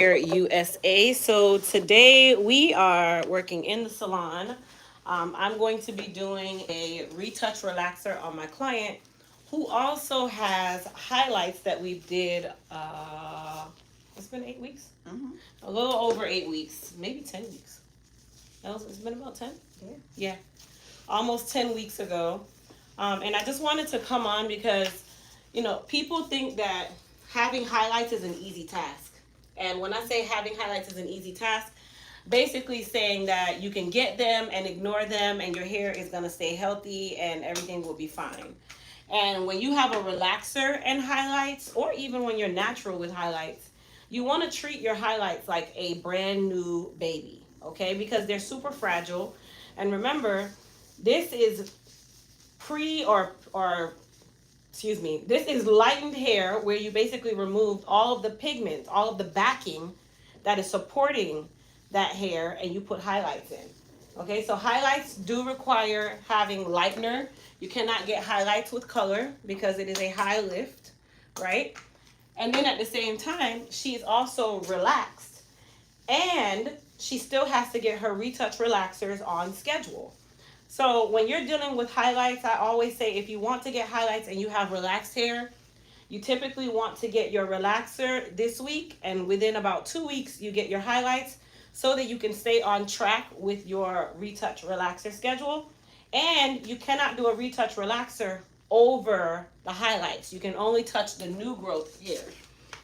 USA. So today we are working in the salon. I'm going to be doing a retouch relaxer on my client who also has highlights that we did. It's been 8 weeks, a little over 8 weeks, maybe 10 weeks. It's been about 10. Yeah, almost 10 weeks ago. And I just wanted to come on because, people think that having highlights is an easy task. And when I say having highlights is an easy task, basically saying that you can get them and ignore them and your hair is going to stay healthy and everything will be fine. And when you have a relaxer and highlights, or even when you're natural with highlights, you want to treat your highlights like a brand new baby, okay? Because they're super fragile. And remember, this is this is lightened hair where you basically removed all of the pigment, all of the backing that is supporting that hair, and you put highlights in. Okay, so highlights do require having lightener. You cannot get highlights with color because it is a high lift, right? And then at the same time, she's also relaxed and she still has to get her retouch relaxers on schedule. So when you're dealing with highlights, I always say if you want to get highlights and you have relaxed hair, you typically want to get your relaxer this week, and within about 2 weeks, you get your highlights so that you can stay on track with your retouch relaxer schedule. And you cannot do a retouch relaxer over the highlights. You can only touch the new growth hair.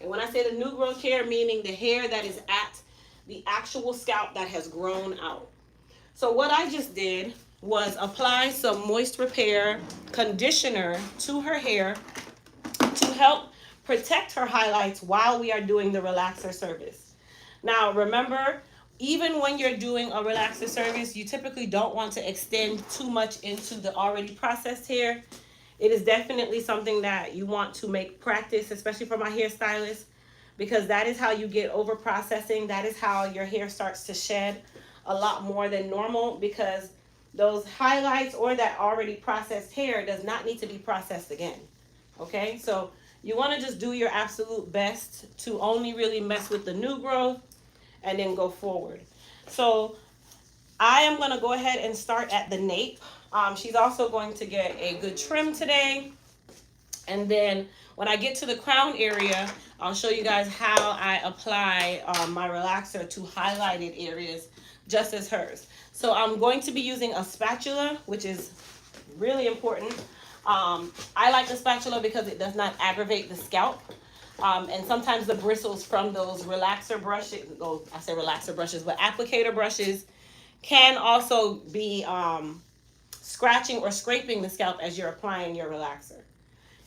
And when I say the new growth hair, meaning the hair that is at the actual scalp that has grown out. So what I just did was apply some moist repair conditioner to her hair to help protect her highlights while we are doing the relaxer service. Now, remember, even when you're doing a relaxer service, you typically don't want to extend too much into the already processed hair. It is definitely something that you want to make practice, especially for my hairstylist, because that is how you get over processing. That is how your hair starts to shed a lot more than normal, because those highlights or that already processed hair does not need to be processed again. Okay, so you want to just do your absolute best to only really mess with the new growth and then go forward. So I am going to go ahead and start at the nape. She's also going to get a good trim today. And then when I get to the crown area, I'll show you guys how I apply my relaxer to highlighted areas just as hers. So I'm going to be using a spatula, which is really important. I like the spatula because it does not aggravate the scalp. And sometimes the bristles from those relaxer brushes, I say relaxer brushes, but applicator brushes can also be scratching or scraping the scalp as you're applying your relaxer.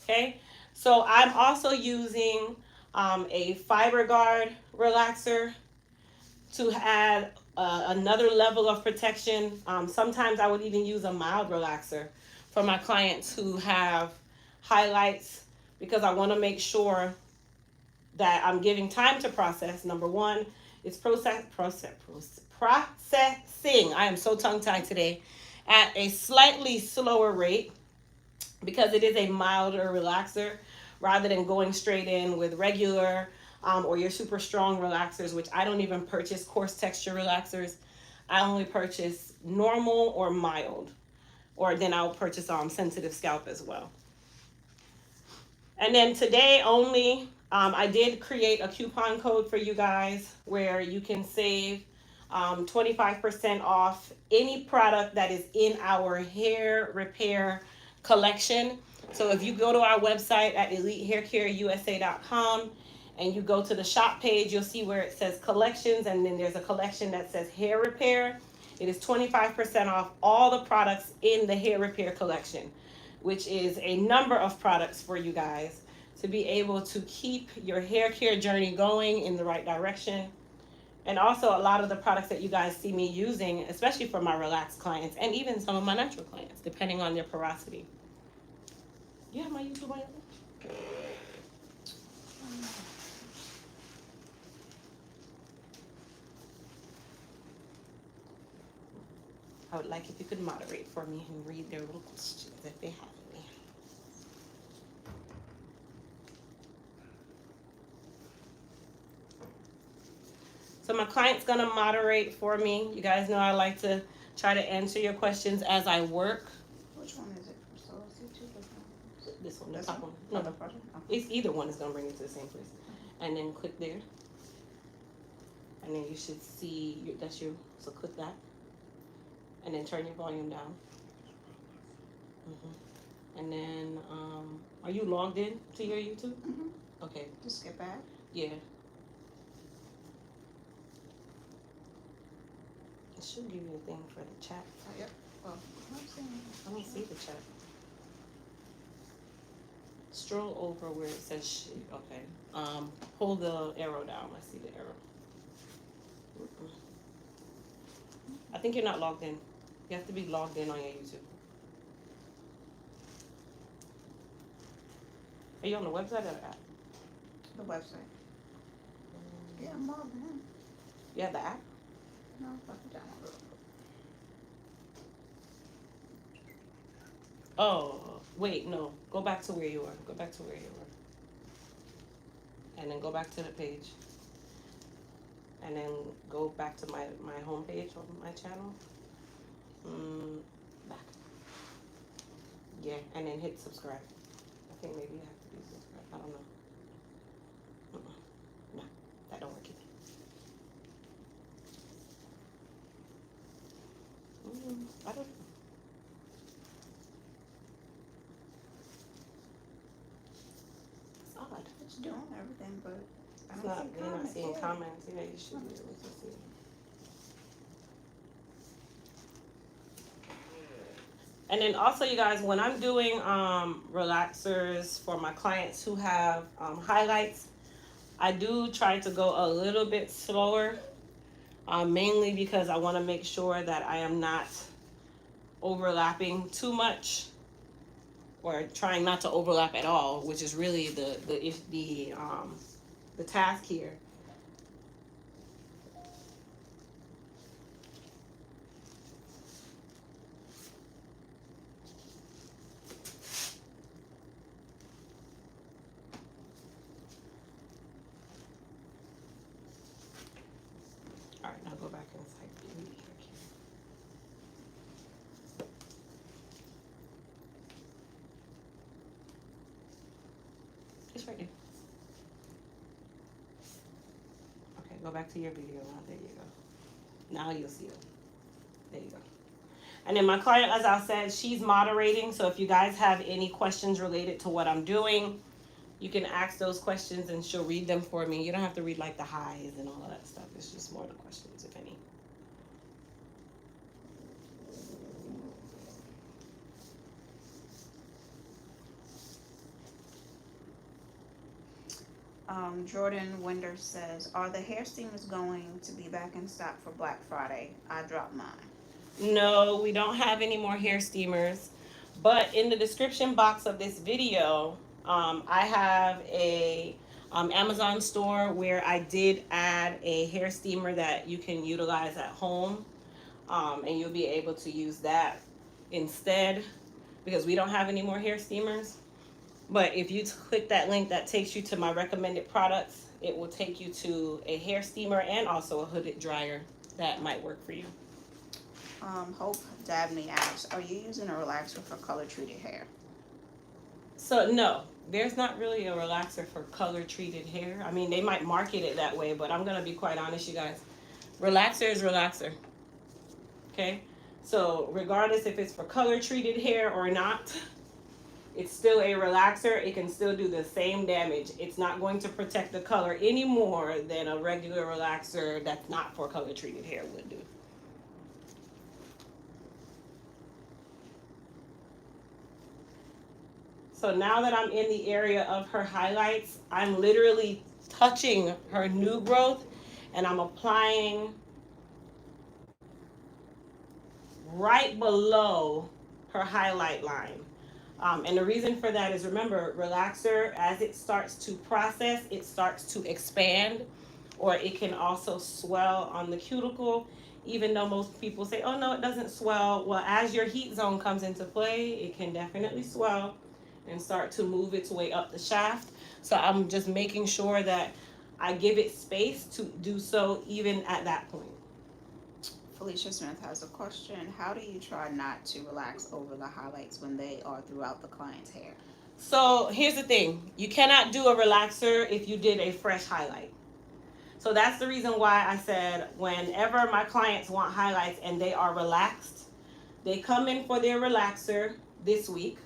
Okay, so I'm also using a fiber guard relaxer to add another level of protection. Sometimes I would even use a mild relaxer for my clients who have highlights, because I want to make sure that I'm giving time to process. Number one, it's processing. I am so tongue-tied today, at a slightly slower rate, because it is a milder relaxer rather than going straight in with regular or your super strong relaxers, which I don't even purchase coarse texture relaxers. I only purchase normal or mild, or then I'll purchase sensitive scalp as well. And then today only, I did create a coupon code for you guys where you can save 25% off any product that is in our hair repair collection. So if you go to our website at elitehaircareusa.com and you go to the shop page, you'll see where it says collections, and then there's a collection that says hair repair. It is 25% off all the products in the hair repair collection, which is a number of products for you guys to be able to keep your hair care journey going in the right direction. And also a lot of the products that you guys see me using, especially for my relaxed clients and even some of my natural clients, depending on their porosity. You have my YouTube on your phone? I would like if you could moderate for me and read their little questions if they have any. So my client's gonna moderate for me. You guys know I like to try to answer your questions as I work. Which one is it? So This one, the this top one? one. No, the first one? it's either one is gonna bring you to the same place. And then click there. And then you should see, that's you, so click that. And then turn your volume down. And then, are you logged in to your YouTube? Okay. Just skip back? Yeah. It should give you a thing for the chat. Oh, yep. Well, I don't see the chat. Stroll over where it says okay. Pull the arrow down. I see the arrow. I think you're not logged in. You have to be logged in on your YouTube. Are you on the website or the app? The website. Yeah, I'm logged in. You have the app? No, I can download it. Oh, wait, no. Go back to where you were. Go back to where you were. And then go back to the page. And then go back to my home page on my channel. Back. Yeah, and then hit subscribe. I think maybe you have to do subscribe. I don't know. No, that don't work either. I don't know. It's odd. It's doing everything, but It's not, you're not seeing comments. Yeah, you should be able to see. And then also, you guys, when I'm doing relaxers for my clients who have highlights, I do try to go a little bit slower, mainly because I want to make sure that I am not overlapping too much, or trying not to overlap at all, which is really the task here. All right, now go back inside beauty here. It's right there. Okay, go back to your video now. There you go. Now you'll see it. There you go. And then my client, as I said, she's moderating. So if you guys have any questions related to what I'm doing, you can ask those questions and she'll read them for me. You don't have to read like the highs and all of that stuff. It's just more the questions, if any. Jordan Winder says, are the hair steamers going to be back in stock for Black Friday? I dropped mine. No, we don't have any more hair steamers. But in the description box of this video, I have a Amazon store where I did add a hair steamer that you can utilize at home. And you'll be able to use that instead, because we don't have any more hair steamers. But if you click that link that takes you to my recommended products, it will take you to a hair steamer and also a hooded dryer that might work for you. Hope Dabney asks, are you using a relaxer for color treated hair? So no, there's not really a relaxer for color treated hair. I mean, they might market it that way, but I'm gonna be quite honest, you guys. Relaxer is relaxer. Okay? So regardless if it's for color treated hair or not, it's still a relaxer. It can still do the same damage. It's not going to protect the color any more than a regular relaxer that's not for color treated hair would do. So now that I'm in the area of her highlights, I'm literally touching her new growth and I'm applying right below her highlight line. And the reason for that is, remember, relaxer, as it starts to process, it starts to expand, or it can also swell on the cuticle, even though most people say, oh no, it doesn't swell. Well, as your heat zone comes into play, it can definitely swell and start to move its way up the shaft. So I'm just making sure that I give it space to do so even at that point. Felicia Smith has a question. How do you try not to relax over the highlights when they are throughout the client's hair? So here's the thing. You cannot do a relaxer if you did a fresh highlight. So that's the reason why I said whenever my clients want highlights and they are relaxed, they come in for their relaxer this week.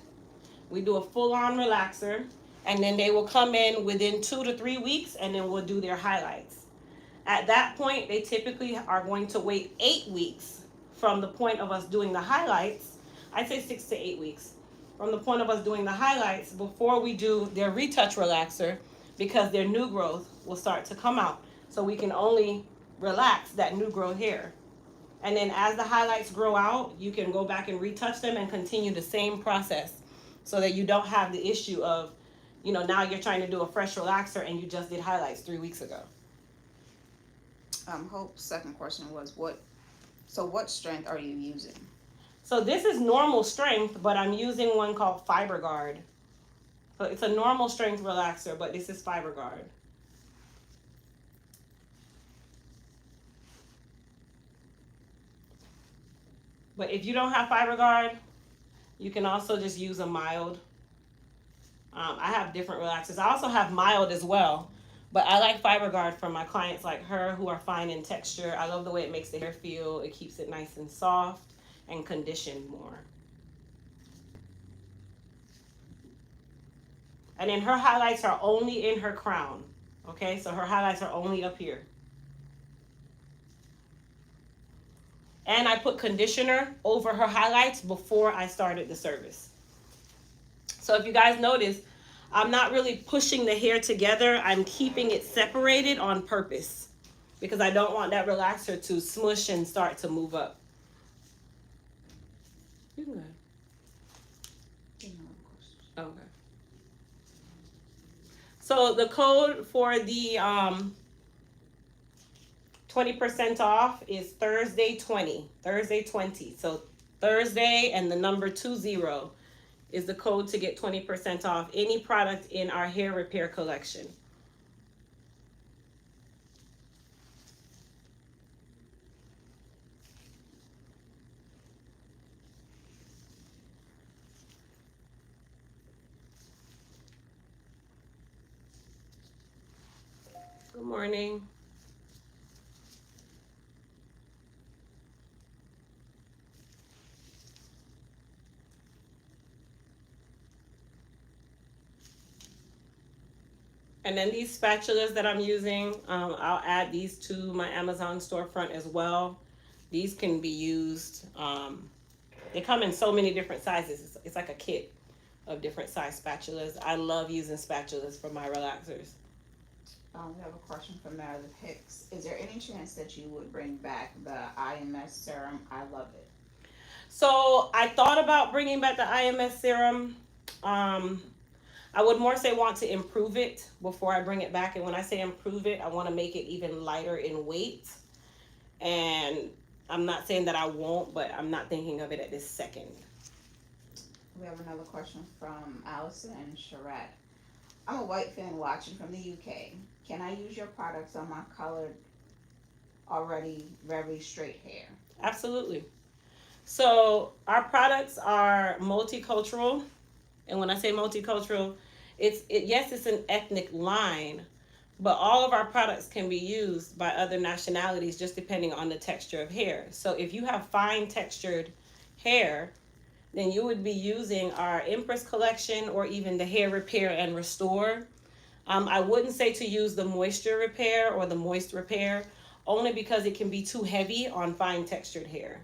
We do a full-on relaxer, and then they will come in within 2 to 3 weeks, and then we'll do their highlights. At that point, they typically are going to wait 8 weeks from the point of us doing the highlights. I'd say 6 to 8 weeks from the point of us doing the highlights before we do their retouch relaxer, because their new growth will start to come out. So we can only relax that new growth hair. And then as the highlights grow out, you can go back and retouch them and continue the same process so that you don't have the issue of, now you're trying to do a fresh relaxer and you just did highlights 3 weeks ago. Hope's second question was what strength are you using? So this is normal strength, but I'm using one called Fiber Guard. So it's a normal strength relaxer, but this is Fiber Guard. But if you don't have Fiber Guard, you can also just use a mild. I have different relaxers. I also have mild as well, but I like Fiber Guard for my clients like her who are fine in texture. I love the way it makes the hair feel. It keeps it nice and soft and conditioned more. And then her highlights are only in her crown. Okay, so her highlights are only up here. And I put conditioner over her highlights before I started the service. So if you guys notice, I'm not really pushing the hair together. I'm keeping it separated on purpose because I don't want that relaxer to smush and start to move up. You can go ahead. Okay. So the code for the 20% off is Thursday 20. Thursday 20. So Thursday and the number 20 is the code to get 20% off any product in our hair repair collection. Good morning. And then these spatulas that I'm using, I'll add these to my Amazon storefront as well. These can be used. They come in so many different sizes. It's like a kit of different size spatulas. I love using spatulas for my relaxers. We have a question from Meredith Hicks. Is there any chance that you would bring back the IMS serum? I love it. So I thought about bringing back the IMS serum. I would more say want to improve it before I bring it back. And when I say improve it, I want to make it even lighter in weight. And I'm not saying that I won't, but I'm not thinking of it at this second. We have another question from Allison and Charette. I'm a white fan watching from the UK. Can I use your products on my colored, already very straight hair? Absolutely. So our products are multicultural. And when I say multicultural, yes, it's an ethnic line, but all of our products can be used by other nationalities just depending on the texture of hair. So if you have fine textured hair, then you would be using our Empress collection or even the hair repair and restore. I wouldn't say to use the moisture repair or the moist repair, only because it can be too heavy on fine textured hair.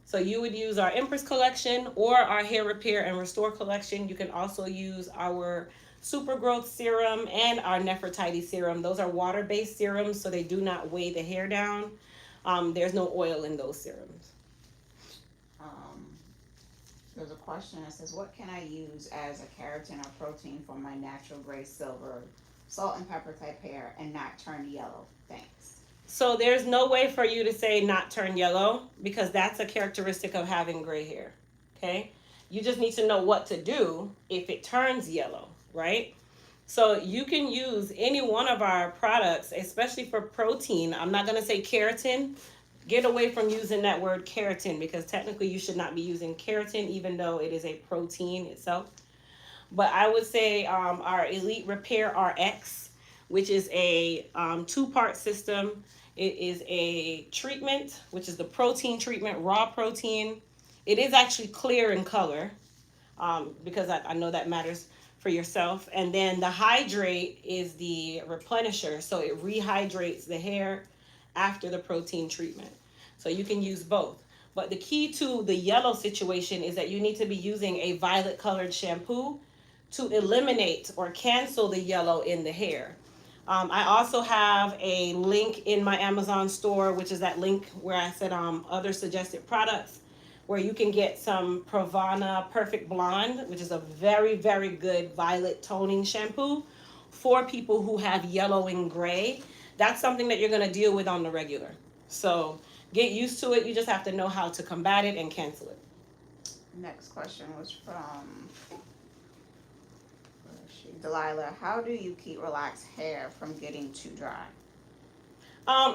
So you would use our Empress collection or our hair repair and restore collection. You can also use our super growth serum and our Nefertiti serum. Those are water-based serums, so they do not weigh the hair down. There's no oil in those serums. There's a question that says, what can I use as a keratin or protein for my natural gray silver, salt and pepper type hair and not turn yellow? Thanks. So there's no way for you to say not turn yellow because that's a characteristic of having gray hair, okay? You just need to know what to do if it turns yellow, right? So you can use any one of our products, especially for protein. I'm not going to say keratin. Get away from using that word keratin because technically you should not be using keratin, even though it is a protein itself. But I would say our Elite Repair RX, which is a two-part system. It is a treatment, which is the protein treatment, raw protein. It is actually clear in color because I know that matters for yourself. And then the hydrate is the replenisher. So it rehydrates the hair after the protein treatment. So you can use both. But the key to the yellow situation is that you need to be using a violet colored shampoo to eliminate or cancel the yellow in the hair. I also have a link in my Amazon store, which is that link where I said other suggested products, where you can get some Pravana Perfect Blonde, which is a very, very good violet toning shampoo for people who have yellow and gray. That's something that you're going to deal with on the regular. So get used to it. You just have to know how to combat it and cancel it. Next question was from Delilah. How do you keep relaxed hair from getting too dry?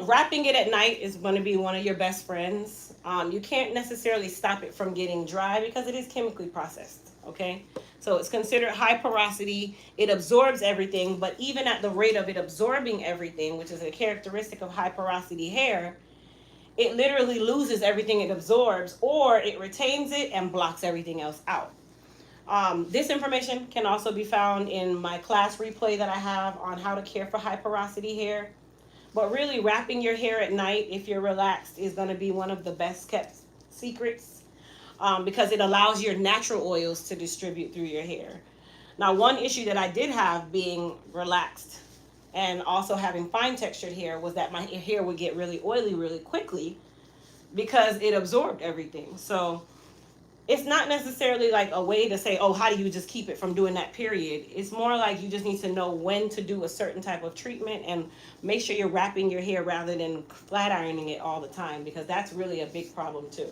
Wrapping it at night is going to be one of your best friends. You can't necessarily stop it from getting dry because it is chemically processed. Okay, so it's considered high porosity. It absorbs everything, but even at the rate of it absorbing everything, which is a characteristic of high porosity hair, it literally loses everything it absorbs, or it retains it and blocks everything else out. This information can also be found in my class replay that I have on how to care for high porosity hair. But really, wrapping your hair at night, if you're relaxed, is going to be one of the best kept secrets because it allows your natural oils to distribute through your hair. Now, one issue that I did have being relaxed and also having fine textured hair was that my hair would get really oily really quickly because it absorbed everything. So it's not necessarily like a way to say, oh, how do you just keep it from doing that period? It's more like you just need to know when to do a certain type of treatment and make sure you're wrapping your hair rather than flat ironing it all the time because that's really a big problem too.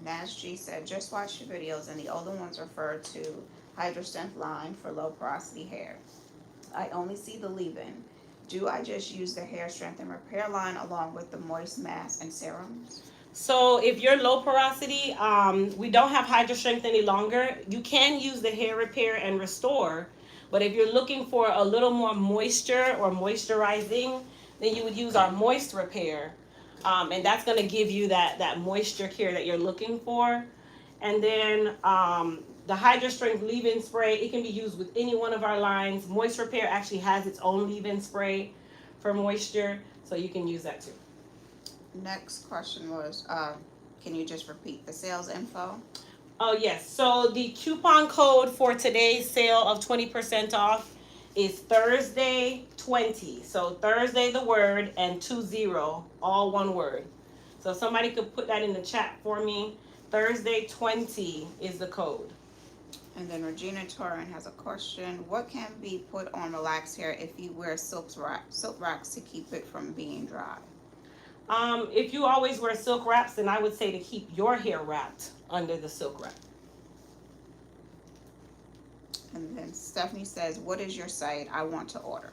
Nasg said, just watch your videos and the older ones refer to Hydra Strength line for low porosity hair. I only see the leave-in. Do I just use the hair strength and repair line along with the moist mask and serums? So if you're low porosity, we don't have Hydra Strength any longer. You can use the hair repair and restore, but if you're looking for a little more moisture or moisturizing, then you would use our moist repair, and that's going to give you that moisture care that you're looking for. And then the Hydra Strength leave-in spray, it can be used with any one of our lines. Moist repair actually has its own leave-in spray for moisture, so you can use that too. Next question was, can you just repeat the sales info? Oh, yes. So the coupon code for today's sale of 20% off is Thursday 20. So Thursday the word and 20, all one word. So if somebody could put that in the chat for me. Thursday 20 is the code. And then Regina Torrin has a question. What can be put on relaxed hair if you wear silk wraps to keep it from being dry? If you always wear silk wraps, then I would say to keep your hair wrapped under the silk wrap. And then Stephanie says, what is your site? I want to order.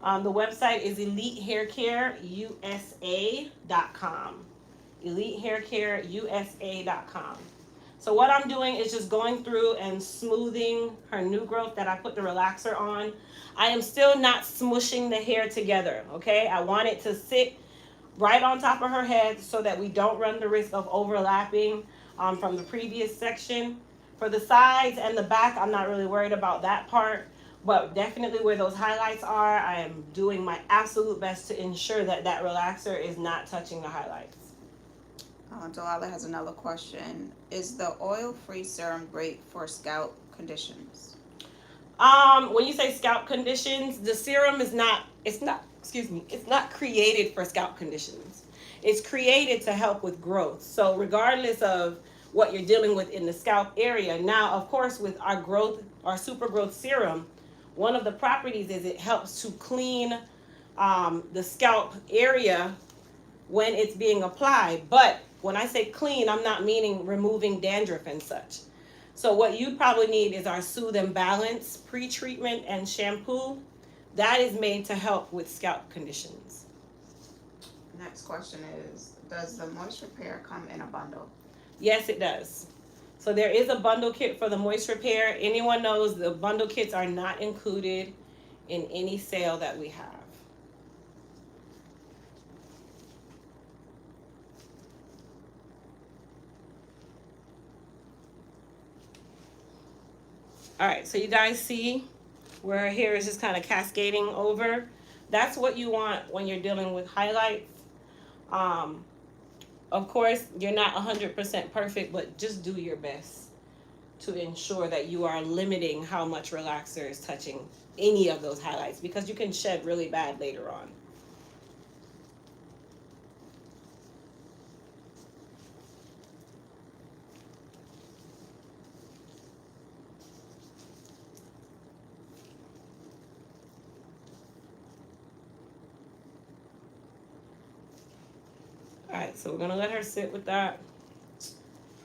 The website is elitehaircareusa.com. elitehaircareusa.com. So what I'm doing is just going through and smoothing her new growth that I put the relaxer on. I am still not smushing the hair together, okay? I want it to sit right on top of her head so that we don't run the risk of overlapping from the previous section. For the sides and the back, I'm not really worried about that part, but definitely where those highlights are, I am doing my absolute best to ensure that that relaxer is not touching the highlights. Delilah has another question. Is the oil-free serum great for scalp conditions? When you say scalp conditions, the serum is not created for scalp conditions. It's created to help with growth. So regardless of what you're dealing with in the scalp area, now of course with our super growth serum, one of the properties is it helps to clean the scalp area when it's being applied. But when I say clean, I'm not meaning removing dandruff and such. So what you probably need is our Soothe and Balance pre-treatment and shampoo. That is made to help with scalp conditions. Next question is, does the moist repair come in a bundle? Yes, it does. So there is a bundle kit for the moist repair. Anyone knows the bundle kits are not included in any sale that we have. All right, so you guys see where her hair is just kind of cascading over. That's what you want when you're dealing with highlights. Um, of course, you're not 100% perfect, but just do your best to ensure that you are limiting how much relaxer is touching any of those highlights, because you can shed really bad later on. All right, so we're gonna let her sit with that.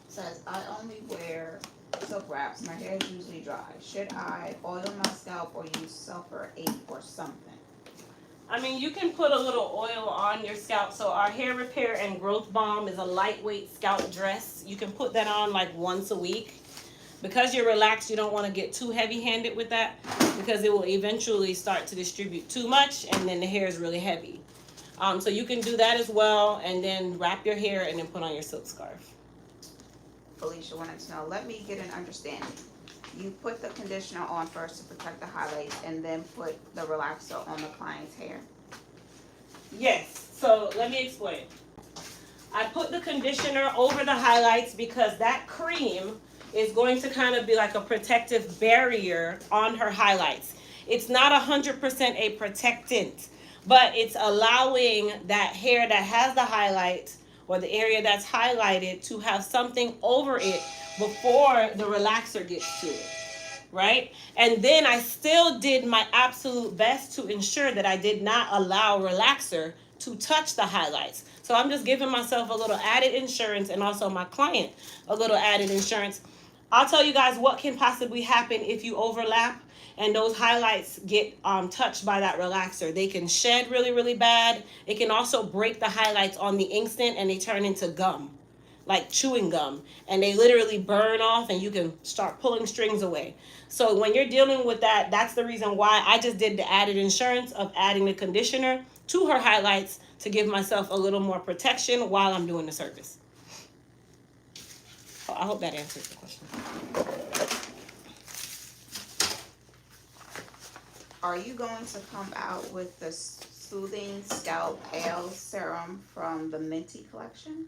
Says, I only wear silk wraps. My hair is usually dry. Should I oil my scalp or use Sulfur 8 or something? I mean, you can put a little oil on your scalp. So our hair repair and growth balm is a lightweight scalp dress. You can put that on like once a week. Because you're relaxed, you don't want to get too heavy-handed with that, because it will eventually start to distribute too much and then the hair is really heavy. So you can do that as well, and then wrap your hair and then put on your silk scarf. Felicia wanted to know, let me get an understanding. You put the conditioner on first to protect the highlights and then put the relaxer on the client's hair? Yes, so let me explain. I put the conditioner over the highlights because that cream is going to kind of be like a protective barrier on her highlights. It's not 100% a protectant, but it's allowing that hair that has the highlight or the area that's highlighted to have something over it before the relaxer gets to it, right? And then I still did my absolute best to ensure that I did not allow relaxer to touch the highlights. So I'm just giving myself a little added insurance, and also my client a little added insurance. I'll tell you guys what can possibly happen if you overlap and those highlights get touched by that relaxer. They can shed really, really bad. It can also break the highlights on the instant and they turn into gum, like chewing gum, and they literally burn off and you can start pulling strings away. So when you're dealing with that, that's the reason why I just did the added insurance of adding the conditioner to her highlights to give myself a little more protection while I'm doing the service. I hope that answers the question. Are you going to come out with the Soothing Scalp Ale Serum from the Minty collection?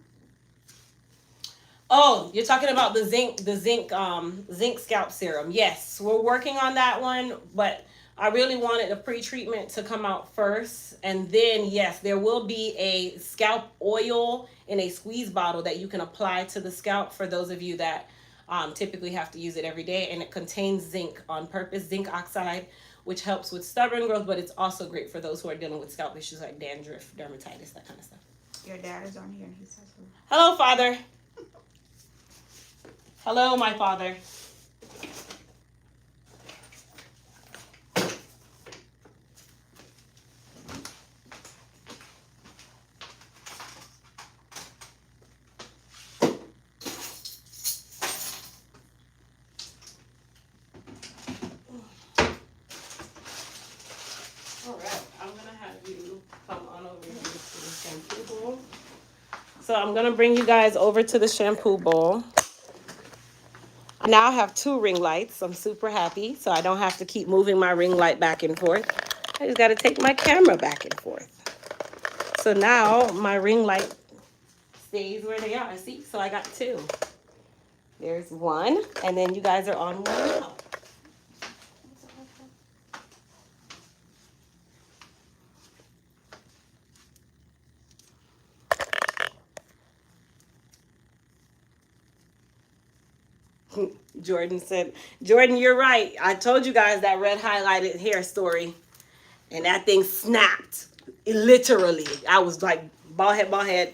Oh, you're talking about the zinc scalp serum. Yes, we're working on that one, but I really wanted the pre-treatment to come out first, and then yes, there will be a scalp oil in a squeeze bottle that you can apply to the scalp for those of you that typically have to use it every day, and it contains zinc on purpose, zinc oxide, which helps with stubborn growth, but it's also great for those who are dealing with scalp issues like dandruff, dermatitis, that kind of stuff. Your dad is on here and he says, hello, Father. Hello, my father. All right, I'm gonna have you come on over here to the shampoo bowl. So I'm gonna bring you guys over to the shampoo bowl. I now have 2 ring lights. I'm super happy, so I don't have to keep moving my ring light back and forth. I just gotta take my camera back and forth. So now my ring light stays where they are. See, so I got 2. There's 1, and then you guys are on 1 now. Jordan said, Jordan, you're right. I told you guys that red highlighted hair story, and that thing snapped. Literally. I was like, bald head.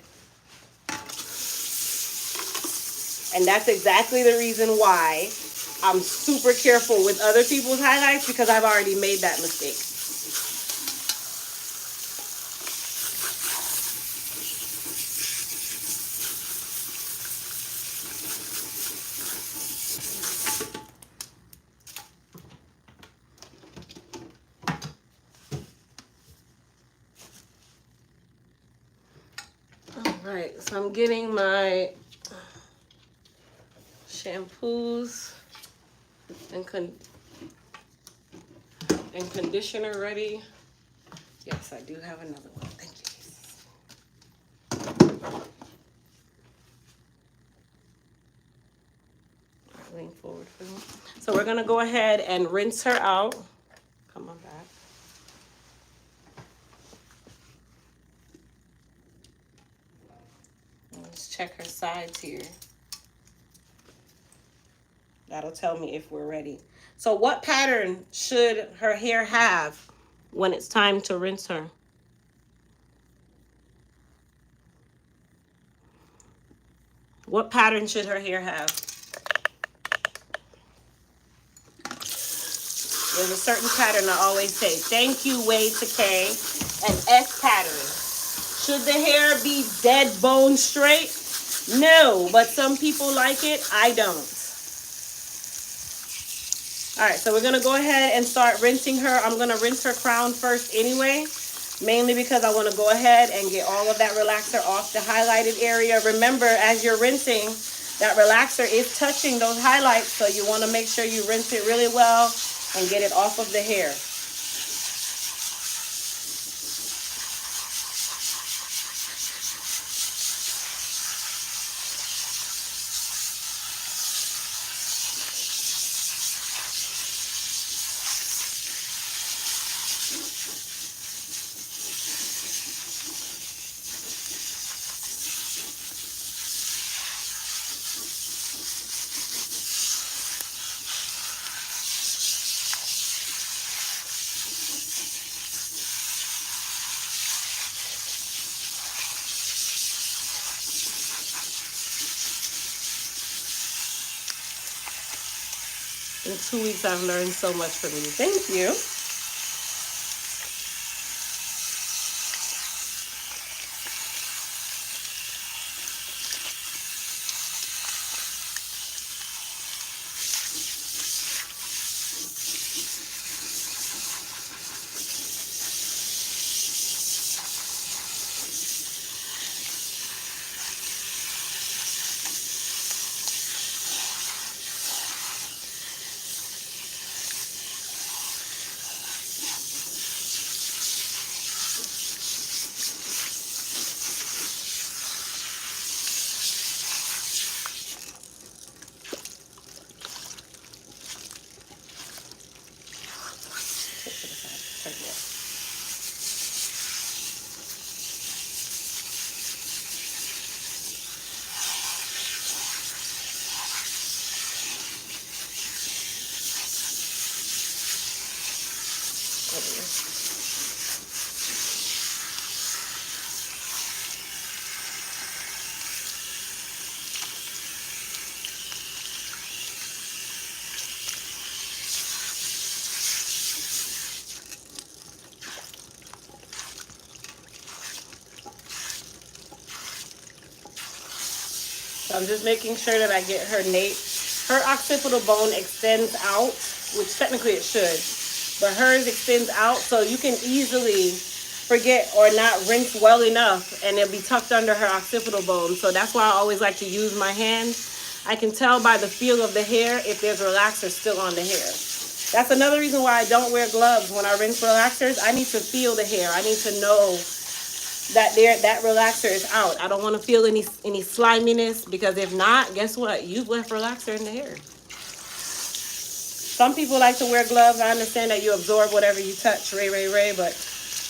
And that's exactly the reason why I'm super careful with other people's highlights, because I've already made that mistake. All right, so I'm getting my shampoos and conditioner ready. Yes, I do have another one. Thank you, Jesus. Lean forward for me. So we're gonna go ahead and rinse her out. Come on back. Let's check her sides here. That'll tell me if we're ready. So what pattern should her hair have when it's time to rinse her? What pattern should her hair have? There's a certain pattern I always say. Thank you, Way to K. An S pattern. Should the hair be dead bone straight? No, but some people like it. I don't. All right, so we're going to go ahead and start rinsing her. I'm going to rinse her crown first anyway, mainly because I want to go ahead and get all of that relaxer off the highlighted area. Remember, as you're rinsing, that relaxer is touching those highlights, so you want to make sure you rinse it really well and get it off of the hair. In 2 weeks, I've learned so much from you. Thank you. So I'm just making sure that I get her nape. Her occipital bone extends out, which technically it should, but hers extends out, so you can easily forget or not rinse well enough and it'll be tucked under her occipital bone. So that's why I always like to use my hand. I can tell by the feel of the hair if there's relaxer still on the hair. That's another reason why I don't wear gloves when I rinse relaxers. I need to feel the hair. I need to know that that relaxer is out. I don't want to feel any sliminess, because if not, guess what? You've left relaxer in the hair. Some people like to wear gloves. I understand that you absorb whatever you touch, Ray, but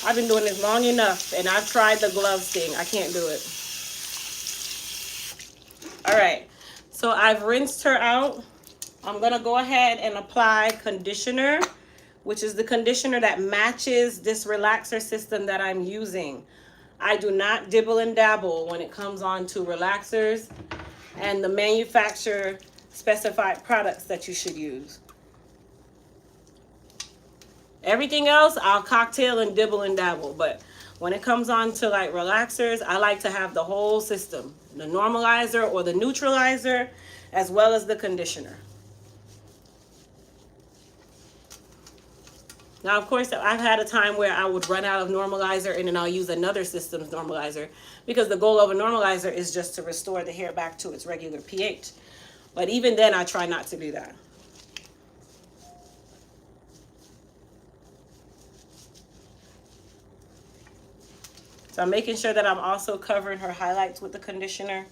I've been doing this long enough, and I've tried the gloves thing. I can't do it. All right, so I've rinsed her out. I'm going to go ahead and apply conditioner, which is the conditioner that matches this relaxer system that I'm using. I do not dibble and dabble when it comes on to relaxers. and the manufacturer specified products that you should use. Everything else, I'll cocktail and dibble and dabble. But when it comes on to like relaxers, I like to have the whole system. The normalizer or the neutralizer, as well as the conditioner. Now, of course, I've had a time where I would run out of normalizer and then I'll use another system's normalizer, because the goal of a normalizer is just to restore the hair back to its regular pH. But even then, I try not to do that. So I'm making sure that I'm also covering her highlights with the conditioner.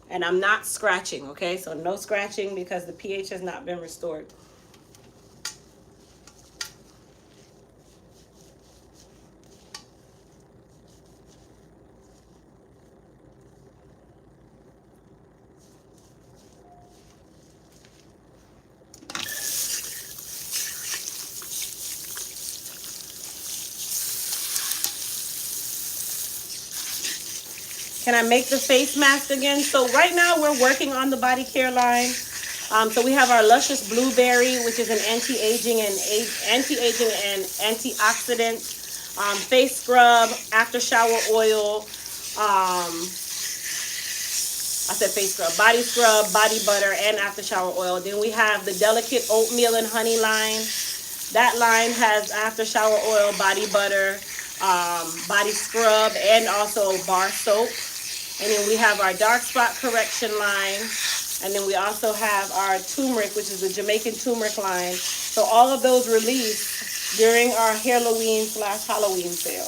And I'm not scratching, okay? So no scratching because the pH has not been restored. Can I make the face mask again? So right now we're working on the body care line. So we have our Luscious Blueberry, which is an anti-aging and antioxidant face scrub, after shower oil. I said face scrub, body scrub, body butter, and after shower oil. Then we have the Delicate Oatmeal and Honey line. That line has after shower oil, body butter, body scrub, and also bar soap. And then we have our dark spot correction line. And then we also have our turmeric, which is the Jamaican turmeric line. So all of those released during our Halloween/Halloween sale.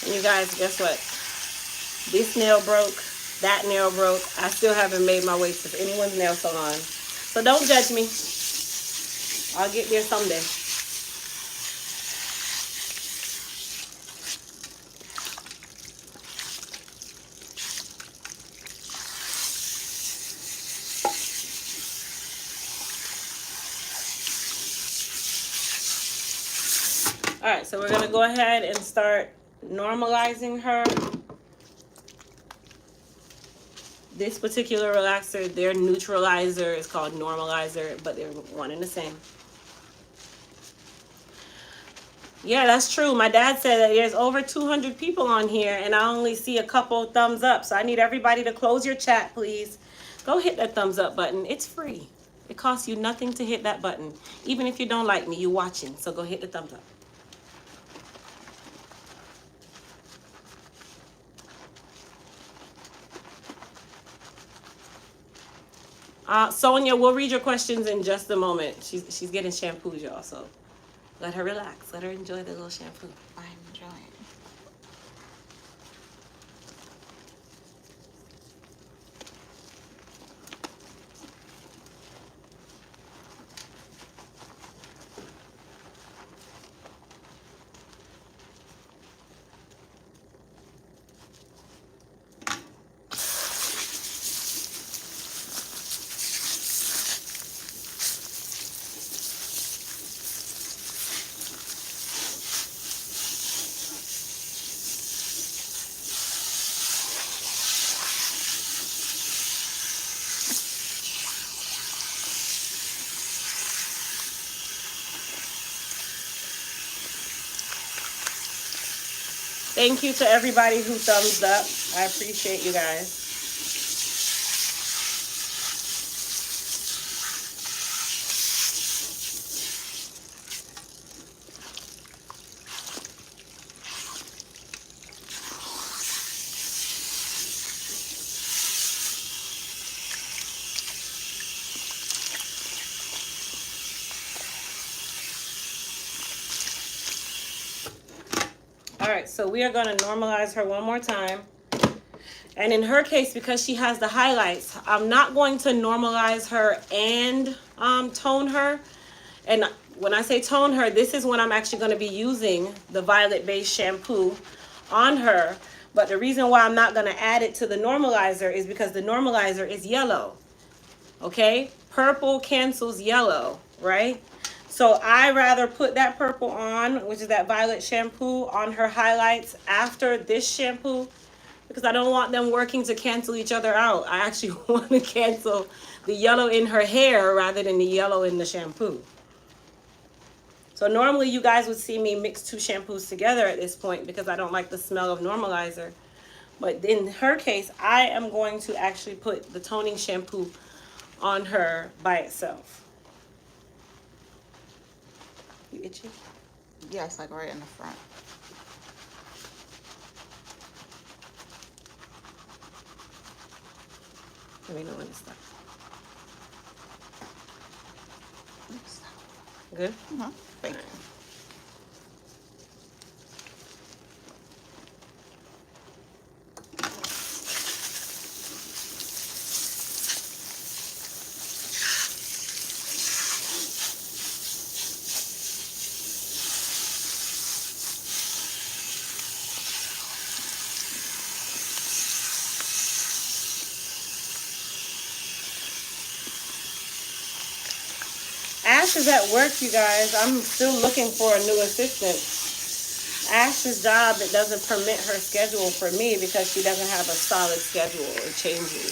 And you guys, guess what? This nail broke, that nail broke. I still haven't made my way to anyone's nail salon. So don't judge me. I'll get there someday. All right, so we're gonna go ahead and start normalizing her. This particular relaxer, their neutralizer is called normalizer, but they're one and the same. Yeah, that's true. My dad said that there's over 200 people on here and I only see a couple thumbs up. So I need everybody to close your chat, please. Go hit that thumbs up button. It's free. It costs you nothing to hit that button. Even if you don't like me, you're watching. So go hit the thumbs up. Sonia, we'll read your questions in just a moment. She's getting shampoos, y'all, so let her relax. Let her enjoy the little shampoo. I'm enjoying it. Thank you to everybody who thumbs up. I appreciate you guys. All right, so we are going to normalize her one more time. And in her case, because she has the highlights, I'm not going to normalize her and tone her. And when I say tone her, this is when I'm actually going to be using the violet-based shampoo on her. But the reason why I'm not going to add it to the normalizer is because the normalizer is yellow. Okay? Purple cancels yellow, right? So I rather put that purple on, which is that violet shampoo, on her highlights after this shampoo, because I don't want them working to cancel each other out. I actually want to cancel the yellow in her hair rather than the yellow in the shampoo. So normally you guys would see me mix two shampoos together at this point because I don't like the smell of normalizer. But in her case, I am going to actually put the toning shampoo on her by itself. You itchy? Yes, like right in the front. Let me know when to stop. Good? Thank you. Ash is at work, you guys. I'm still looking for a new assistant. Ash's job, it doesn't permit her schedule for me because she doesn't have a solid schedule. It changes.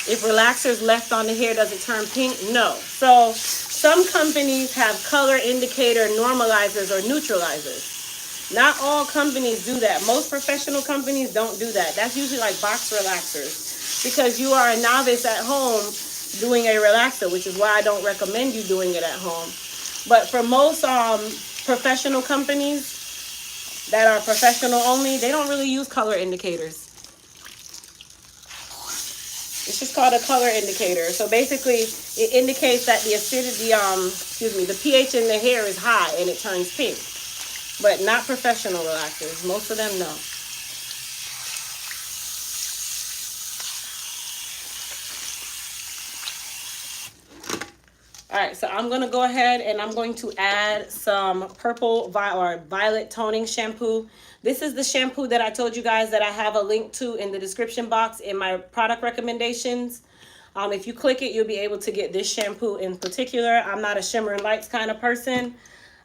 If relaxers left on the hair, does it turn pink? No. So some companies have color indicator normalizers or neutralizers. Not all companies do that. Most professional companies don't do that. That's usually like box relaxers because you are a novice at home doing a relaxer, which is why I don't recommend you doing it at home. But for most professional companies that are professional only, they don't really use color indicators. It's just called a color indicator. So basically, it indicates that the acidity, the pH in the hair is high and it turns pink. But not professional relaxers. Most of them, no. All right, so I'm going to go ahead and I'm going to add some purple or violet toning shampoo. This is the shampoo that I told you guys that I have a link to in the description box in my product recommendations. If you click it, you'll be able to get this shampoo in particular. I'm not a shimmer and lights kind of person.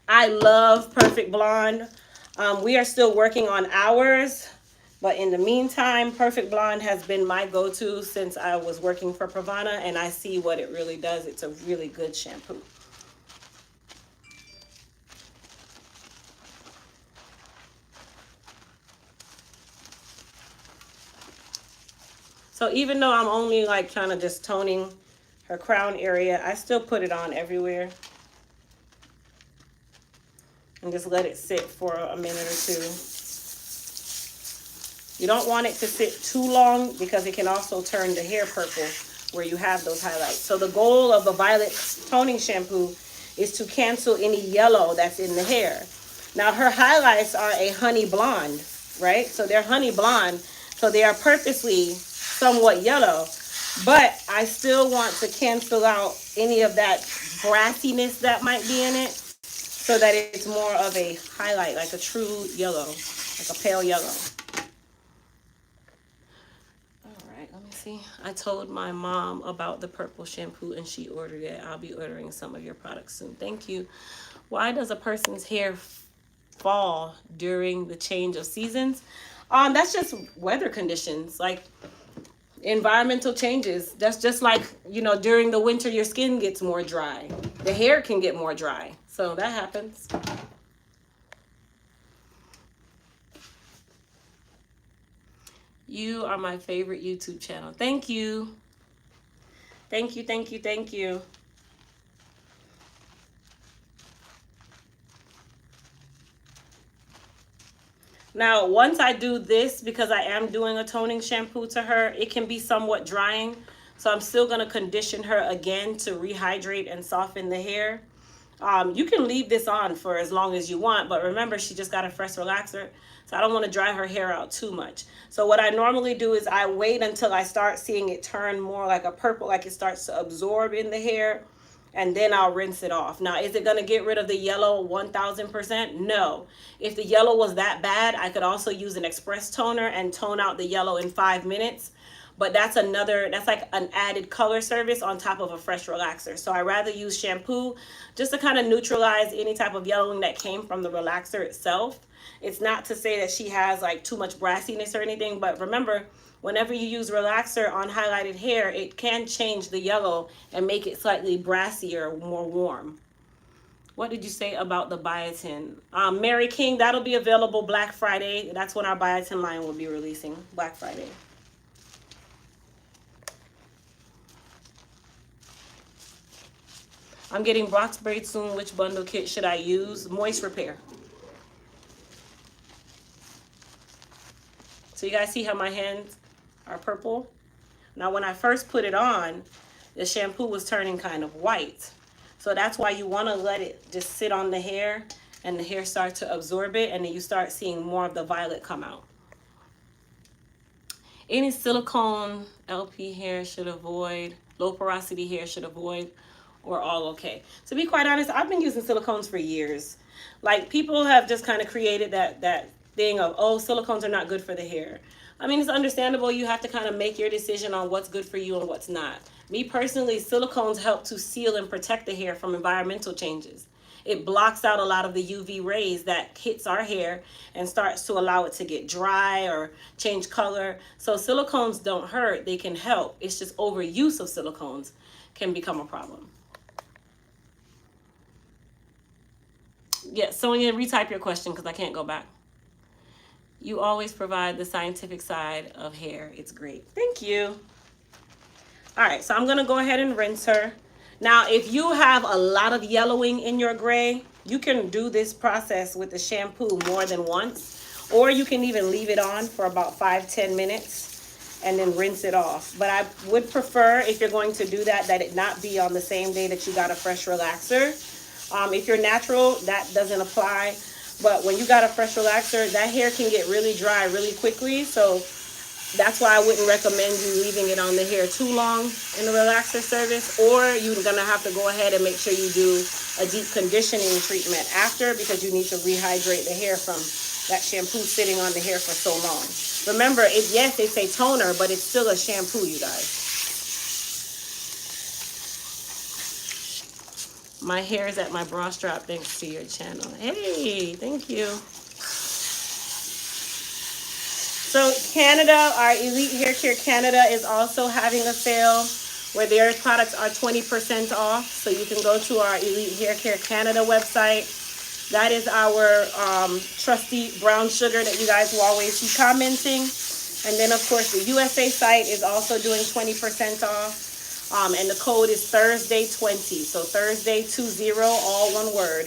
I love Perfect Blonde. We are still working on ours. But in the meantime, Perfect Blonde has been my go-to since I was working for Pravana, and I see what it really does. It's a really good shampoo. So even though I'm only like kind of just toning her crown area, I still put it on everywhere. And just let it sit for a minute or two. You don't want it to sit too long because it can also turn the hair purple where you have those highlights. So the goal of a violet toning shampoo is to cancel any yellow that's in the hair. Now her highlights are a honey blonde, right? So they're honey blonde. So they are purposely somewhat yellow. But I still want to cancel out any of that brassiness that might be in it so that it's more of a highlight, like a true yellow, like a pale yellow. See, I told my mom about the purple shampoo and she ordered it. I'll be ordering some of your products soon. Thank you. Why does a person's hair fall during the change of seasons? That's just weather conditions, like environmental changes. That's just like, during the winter, your skin gets more dry. The hair can get more dry. So that happens. You are my favorite YouTube channel. Thank you. Thank you, thank you, thank you. Now, once I do this, because I am doing a toning shampoo to her, it can be somewhat drying. So I'm still going to condition her again to rehydrate and soften the hair. You can leave this on for as long as you want, but remember, she just got a fresh relaxer, so I don't want to dry her hair out too much. So what I normally do is I wait until I start seeing it turn more like a purple, like it starts to absorb in the hair, and then I'll rinse it off. Now, is it going to get rid of the yellow 1000%? No. If the yellow was that bad, I could also use an express toner and tone out the yellow in 5 minutes. But that's like an added color service on top of a fresh relaxer. So I rather use shampoo just to kind of neutralize any type of yellowing that came from the relaxer itself. It's not to say that she has like too much brassiness or anything, but remember, whenever you use relaxer on highlighted hair, it can change the yellow and make it slightly brassier, more warm. What did you say about the biotin? Mary King, that'll be available Black Friday. That's when our biotin line will be releasing, Black Friday. I'm getting box braid soon. Which bundle kit should I use? Moist Repair. So you guys see how my hands are purple? Now when I first put it on, the shampoo was turning kind of white. So that's why you want to let it just sit on the hair and the hair start to absorb it, and then you start seeing more of the violet come out. Any silicone LP hair should avoid, low porosity hair should avoid, or all okay? To be quite honest, I've been using silicones for years. Like, people have just kind of created that thing of, oh, silicones are not good for the hair. I mean, it's understandable. You have to kind of make your decision on what's good for you and what's not. Me personally, silicones help to seal and protect the hair from environmental changes. It blocks out a lot of the UV rays that hits our hair and starts to allow it to get dry or change color. So silicones don't hurt, they can help. It's just overuse of silicones can become a problem. Yeah, Sonia, retype your question because I can't go back. You always provide the scientific side of hair. It's great. Thank you. All right, so I'm going to go ahead and rinse her. Now, if you have a lot of yellowing in your gray, you can do this process with the shampoo more than once, or you can even leave it on for about 5-10 minutes and then rinse it off. But I would prefer, if you're going to do that, that it not be on the same day that you got a fresh relaxer. If you're natural, that doesn't apply. But when you got a fresh relaxer, that hair can get really dry really quickly. So that's why I wouldn't recommend you leaving it on the hair too long in the relaxer service. Or you're going to have to go ahead and make sure you do a deep conditioning treatment after, because you need to rehydrate the hair from that shampoo sitting on the hair for so long. Remember, yes, they say toner, but it's still a shampoo, you guys. My hair is at my bra strap thanks to your channel. Hey, thank you. So Canada, our Elite Hair Care Canada is also having a sale where their products are 20% off. So you can go to our Elite Hair Care Canada website. That is our trusty brown sugar that you guys will always see commenting. And then, of course, the USA site is also doing 20% off. And the code is Thursday20. So Thursday20, all one word.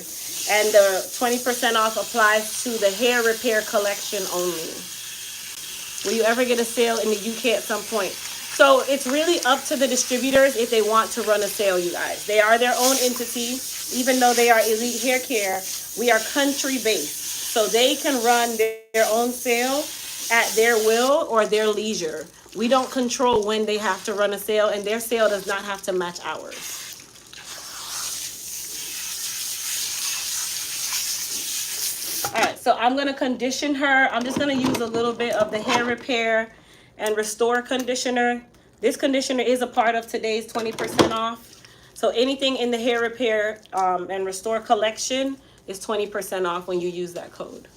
And the 20% off applies to the hair repair collection only. Will you ever get a sale in the UK at some point? So it's really up to the distributors if they want to run a sale, you guys. They are their own entity. Even though they are Elite Hair Care, we are country-based. So they can run their own sale at their will or their leisure. We don't control when they have to run a sale, and their sale does not have to match ours. All right, so I'm going to condition her. I'm just going to use a little bit of the Hair Repair and Restore Conditioner. This conditioner is a part of today's 20% off. So anything in the Hair Repair and Restore collection is 20% off when you use that code.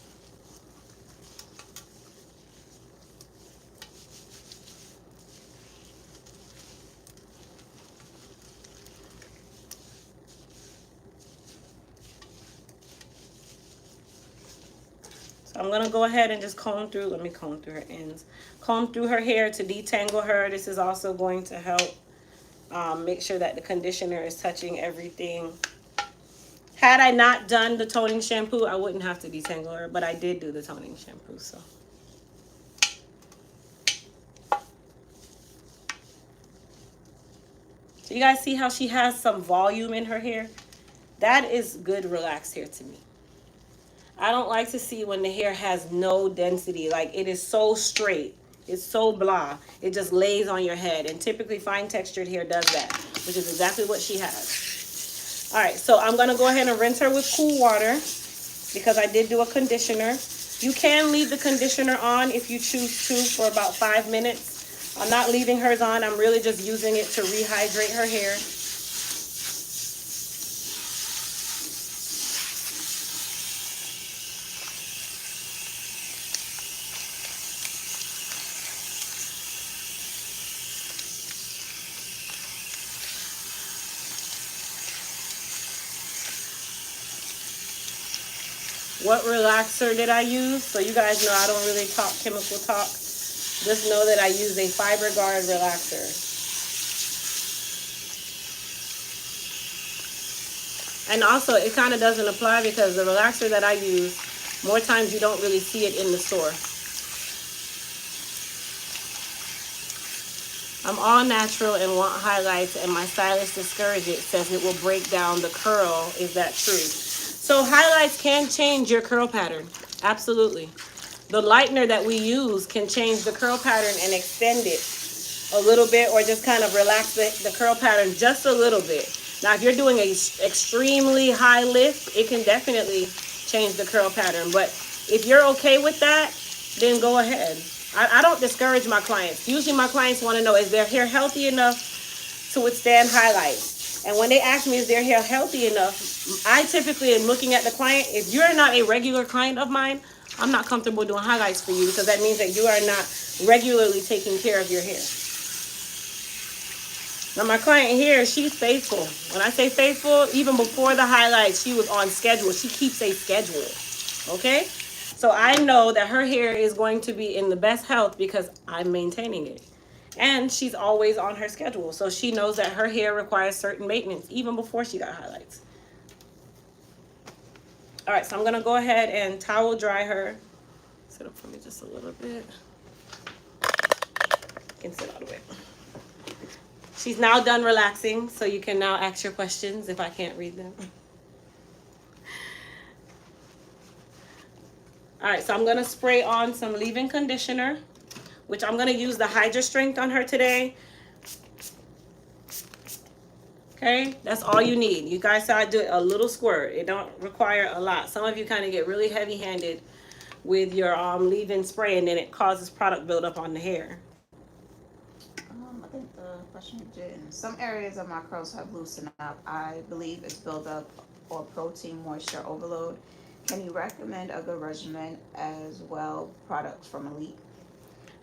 I'm going to go ahead and just comb through. Let me comb through her ends. Comb through her hair to detangle her. This is also going to help make sure that the conditioner is touching everything. Had I not done the toning shampoo, I wouldn't have to detangle her, but I did do the toning shampoo, so. So you guys see how she has some volume in her hair? That is good relaxed hair to me. I don't like to see when the hair has no density. Like it is so straight. It's so blah. It just lays on your head. And typically fine textured hair does that, which is exactly what she has. All right, so I'm going to go ahead and rinse her with cool water because I did do a conditioner. You can leave the conditioner on if you choose to for about 5 minutes. I'm not leaving hers on. I'm really just using it to rehydrate her hair. What relaxer did I use? So you guys know I don't really talk chemical talk. Just know that I use a Fiber Guard relaxer. And also, it kind of doesn't apply because the relaxer that I use, more times you don't really see it in the store. I'm all natural and want highlights, and my stylist discourages it, says it will break down the curl. Is that true? So highlights can change your curl pattern. Absolutely. The lightener that we use can change the curl pattern and extend it a little bit, or just kind of relax the curl pattern just a little bit. Now, if you're doing a extremely high lift, it can definitely change the curl pattern. But if you're okay with that, then go ahead. I don't discourage my clients. Usually my clients want to know, is their hair healthy enough to withstand highlights? And when they ask me, is their hair healthy enough, I typically am looking at the client. If you're not a regular client of mine, I'm not comfortable doing highlights for you because that means that you are not regularly taking care of your hair. Now, my client here, she's faithful. When I say faithful, even before the highlights, she was on schedule. She keeps a schedule, okay? So I know that her hair is going to be in the best health because I'm maintaining it. And she's always on her schedule. So she knows that her hair requires certain maintenance, even before she got highlights. All right, so I'm going to go ahead and towel dry her. Sit up for me just a little bit. You can sit all the way. She's now done relaxing, so you can now ask your questions if I can't read them. All right, so I'm going to spray on some leave-in conditioner, which I'm going to use the Hydra Strength on her today. Okay, that's all you need. You guys saw I do a little squirt. It don't require a lot. Some of you kind of get really heavy-handed with your leave-in spray, and then it causes product buildup on the hair. I think the question did. Some areas of my curls have loosened up. I believe it's buildup or protein moisture overload. Can you recommend a good regimen as well? Products from Elite.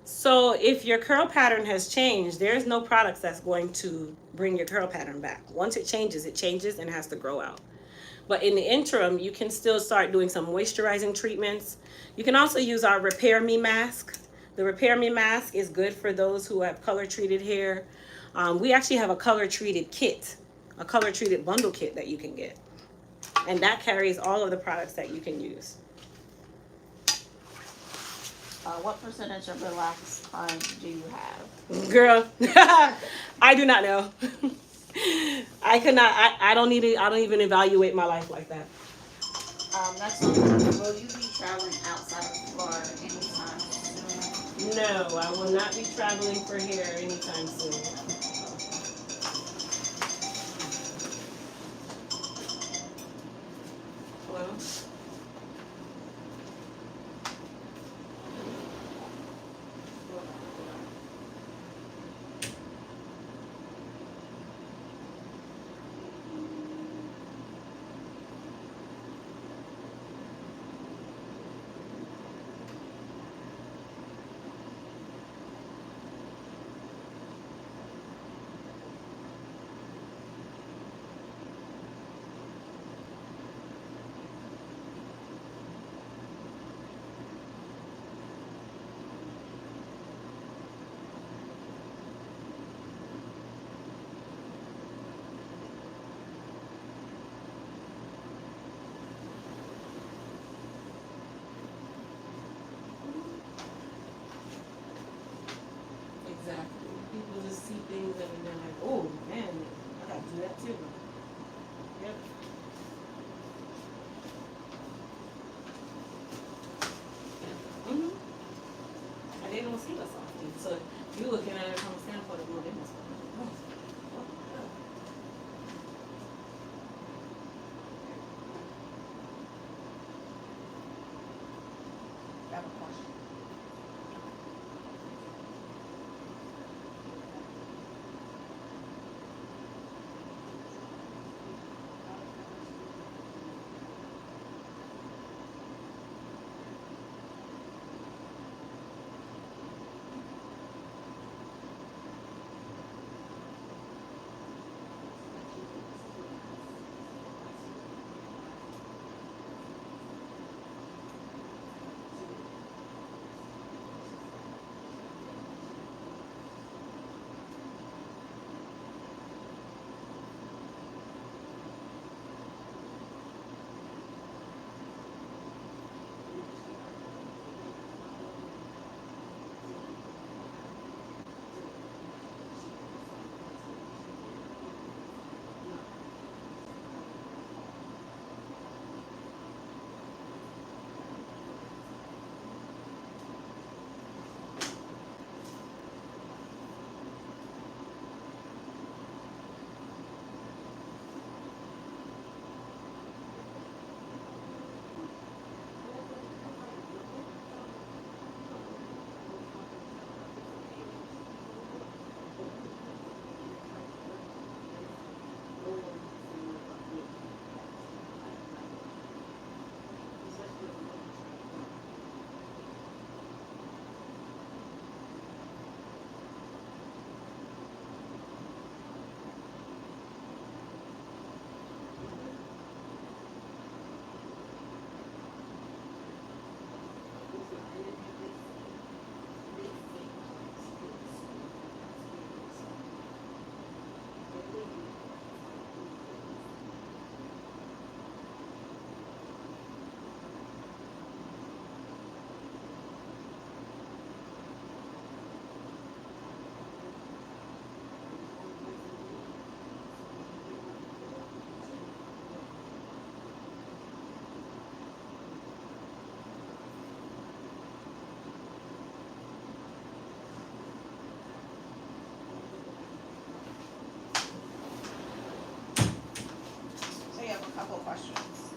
So if your curl pattern has changed, there's no products that's going to bring your curl pattern back. Once it changes and has to grow out. But in the interim, you can still start doing some moisturizing treatments. You can also use our Repair Me mask. The Repair Me mask is good for those who have color treated hair. We actually have a color treated kit, a color treated bundle kit that you can get. And that carries all of the products that you can use. What percentage of relaxed clients do you have? Girl, I do not know. I could not. I don't need it. I don't even evaluate my life like that. Next one, will you be traveling outside of Florida anytime soon? No, I will not be traveling for hair anytime soon. Hello?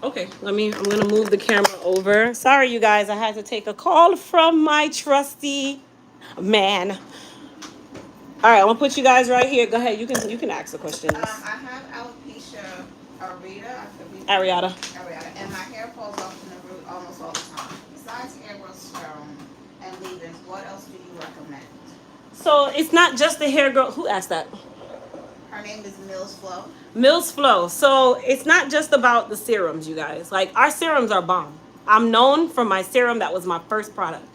Okay, I'm gonna move the camera over. Sorry, you guys, I had to take a call from my trusty man. All right, I'm gonna put you guys right here. Go ahead, you can ask the questions. I have alopecia areata, Ariata. areata, and my hair falls off from the root almost all the time. Besides hair growth, serum, and leave-ins, what else do you recommend? So it's not just the hair growth. Who asked that? Her name is Mills Flow. Mills Flow. So it's not just about the serums, you guys. Like, our serums are bomb. I'm known for my serum. That was my first product.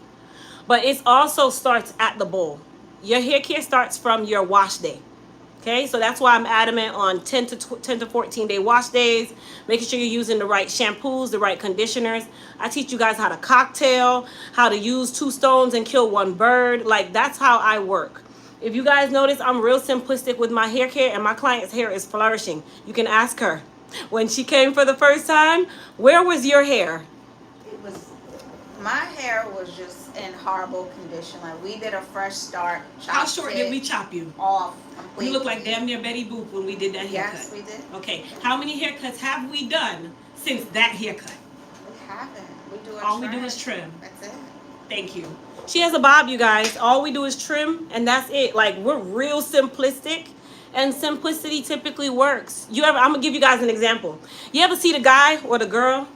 But it also starts at the bowl. Your hair care starts from your wash day. Okay, so that's why I'm adamant on 10 to 14 day wash days, making sure you're using the right shampoos, the right conditioners. I teach you guys how to cocktail, how to use 2 stones and kill 1 bird. Like, that's how I work. If you guys notice, I'm real simplistic with my hair care, and my client's hair is flourishing. You can ask her. When she came for the first time, where was your hair? It was, my hair was just in horrible condition. Like, we did a fresh start. How short did we chop you? Off completely. You look like damn near Betty Boop when we did that haircut. Yes, we did. Okay, how many haircuts have we done since that haircut? We haven't. We do All we do is trim. That's it. Thank you. She has a bob, you guys. All we do is trim, and that's it. Like, we're real simplistic, and simplicity typically works. I'm gonna give you guys an example. You ever see the guy or the girl?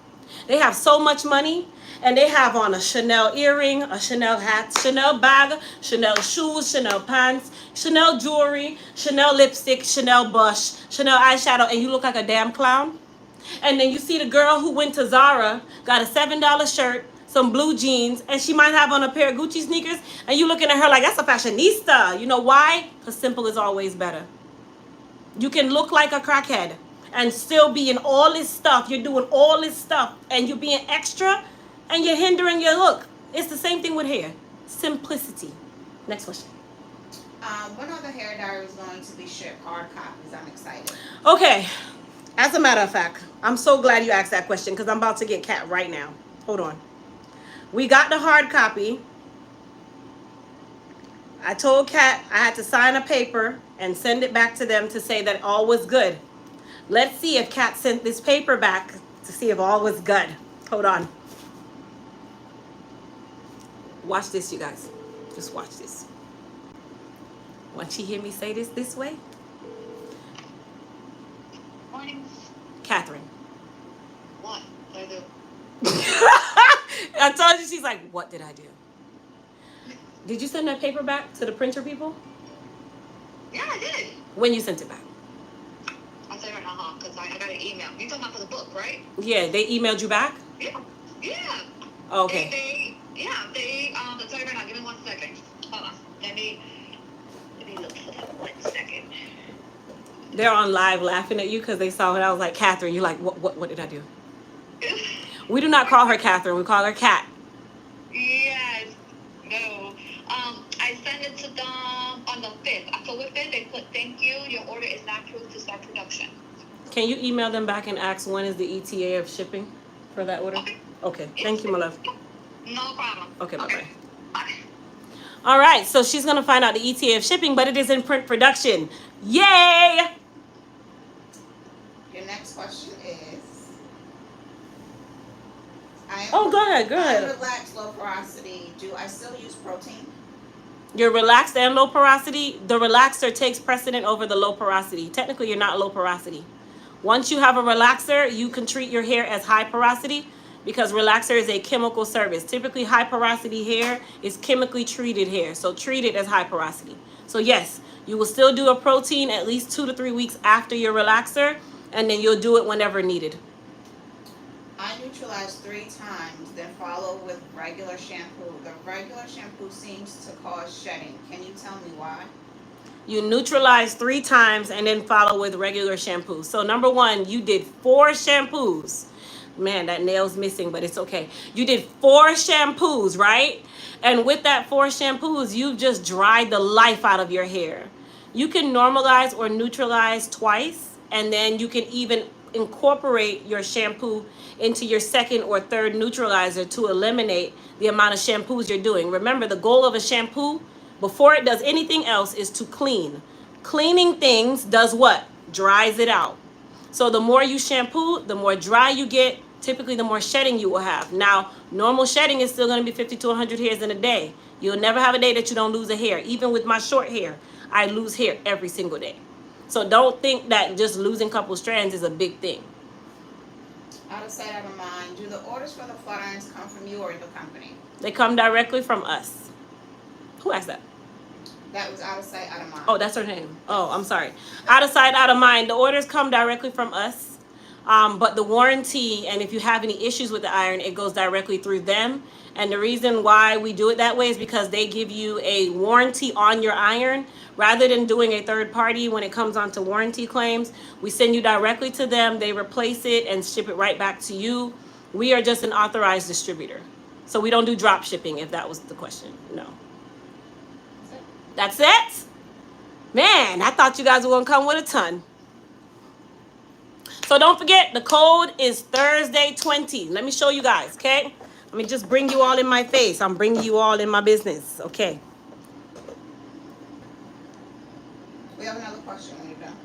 They have so much money, and they have on a Chanel earring, a Chanel hat, Chanel bag, Chanel shoes, Chanel pants, Chanel jewelry, Chanel lipstick, Chanel blush, Chanel eyeshadow, and you look like a damn clown. And then you see the girl who went to Zara, got a $7 shirt, some blue jeans, and she might have on a pair of Gucci sneakers, and you looking at her like, that's a fashionista. You know why? Because simple is always better. You can look like a crackhead and still be in all this stuff. You're doing all this stuff, and you're being extra, and you're hindering your look. It's the same thing with hair. Simplicity. Next question. When are the hair diaries going to be shipped? Hard copies. I'm excited. Okay. As a matter of fact, I'm so glad you asked that question, because I'm about to get Kat right now. Hold on. We got the hard copy. I told Kat I had to sign a paper and send it back to them to say that all was good. Let's see if Kat sent this paper back to see if all was good. Hold on. Watch this, you guys. Just watch this. Once you hear me say this way. Morning. Catherine. What did I do? I told you, she's like, what did I do? Did you send that paper back to the printer people? Yeah, I did. When you sent it back? I'll tell you right now, because I got an email. You talking about for the book, right? Yeah, they emailed you back? Yeah. Yeah. Okay. I'll tell you right now, give me 1 second. Hold on. Let me look for that 1 second. They're on live laughing at you because they saw it. I was like, Catherine, you're like, what did I do? We do not call her Catherine. We call her Kat. Yes. No. I sent it to them on the 5th. October 5th, they put, thank you. Your order is not approved to start production. Can you email them back and ask when is the ETA of shipping for that order? Okay. Thank you, my love. No problem. Okay, bye-bye. Bye. All right, so she's going to find out the ETA of shipping, but it is in print production. Yay! Your next question is... Go ahead. I'm relaxed, low porosity. Do I still use protein? You're relaxed and low porosity. The relaxer takes precedent over the low porosity. Technically, you're not low porosity. Once you have a relaxer, you can treat your hair as high porosity because relaxer is a chemical service. Typically, high porosity hair is chemically treated hair. So treat it as high porosity. So yes, you will still do a protein at least 2 to 3 weeks after your relaxer, and then you'll do it whenever needed. I neutralize 3 times, then follow with regular shampoo. The regular shampoo seems to cause shedding. Can you tell me why? You neutralize 3 times and then follow with regular shampoo. So number 1, you did 4 shampoos. Man, that nail's missing, but it's okay. You did 4 shampoos, right? And with that 4 shampoos, you just dried the life out of your hair. You can normalize or neutralize twice, and then you can even incorporate your shampoo into your second or third neutralizer to eliminate the amount of shampoos you're doing. Remember, the goal of a shampoo, before it does anything else, is to clean. Cleaning things does what? Dries it out. So the more you shampoo, the more dry you get, typically the more shedding you will have. Now, normal shedding is still going to be 50 to 100 hairs in a day. You'll never have a day that you don't lose a hair. Even with my short hair, I lose hair every single day. So don't think that just losing a couple strands is a big thing. Out of sight, out of mind. Do the orders for the flat irons come from you or the company? They come directly from us. Who asked that? That was out of sight, out of mind. Oh, that's her name. Oh, I'm sorry. Out of sight, out of mind. The orders come directly from us. But the warranty, and if you have any issues with the iron, it goes directly through them. And the reason why we do it that way is because they give you a warranty on your iron. Rather than doing a third party when it comes onto warranty claims, we send you directly to them. They replace it and ship it right back to you. We are just an authorized distributor. So we don't do drop shipping, if that was the question. No. That's it? Man, I thought you guys were going to come with a ton. So don't forget, the code is Thursday 20. Let me show you guys, okay? Let me just bring you all in my face. I'm bringing you all in my business, okay? We have another question when you're done.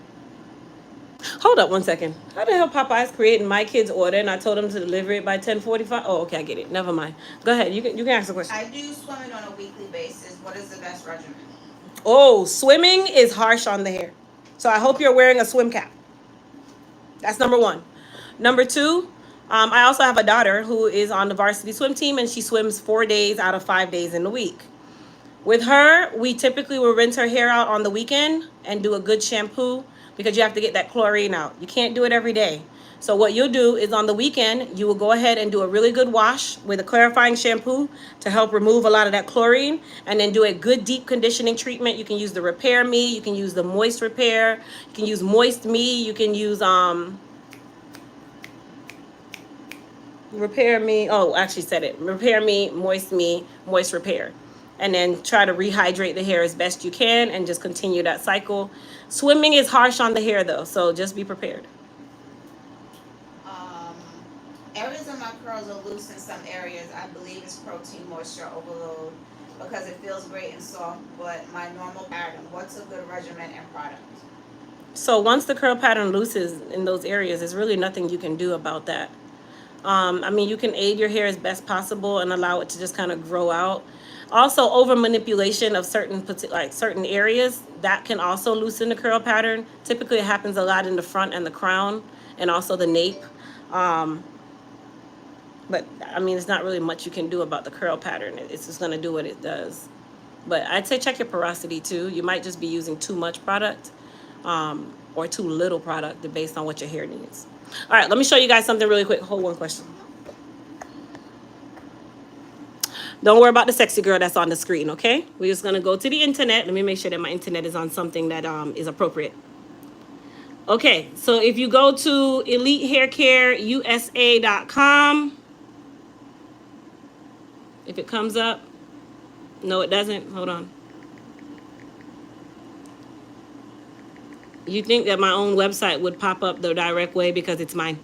Hold up 1 second. How the hell Popeye's creating my kid's order and I told him to deliver it by 10:45? Oh, okay, I get it. Never mind. Go ahead. You can ask the question. I do swimming on a weekly basis. What is the best regimen? Oh, swimming is harsh on the hair. So I hope you're wearing a swim cap. That's number one. Number two, I also have a daughter who is on the varsity swim team, and she swims 4 days out of 5 days in the week. With her, we typically will rinse her hair out on the weekend and do a good shampoo because you have to get that chlorine out. You can't do it every day. So what you'll do is on the weekend, you will go ahead and do a really good wash with a clarifying shampoo to help remove a lot of that chlorine, and then do a good deep conditioning treatment. You can use the Repair Me, you can use the Moist Repair, you can use Moist Me, you can use Repair Me. Oh, actually said it. Repair Me, Moist Repair. And then try to rehydrate the hair as best you can and just continue that cycle. Swimming is harsh on the hair though, so just be prepared. Areas of my curls are loose in some areas. I believe it's protein moisture overload because it feels great and soft, but my normal pattern. What's a good regimen and product? So once the curl pattern looses in those areas, there's really nothing you can do about that. I mean, you can aid your hair as best possible and allow it to just kind of grow out. Also, over manipulation of certain areas, that can also loosen the curl pattern. Typically, it happens a lot in the front and the crown, and also the nape. But I mean, it's not really much you can do about the curl pattern. It's just gonna do what it does. But I'd say check your porosity too. You might just be using too much product, or too little product based on what your hair needs. All right, let me show you guys something really quick. Hold one question. Don't worry about the sexy girl that's on the screen, okay? We're just gonna go to the internet. Let me make sure that my internet is on something that is appropriate. Okay, so if you go to elitehaircareusa.com, if it comes up, no, it doesn't. Hold on. You think that my own website would pop up the direct way because it's mine.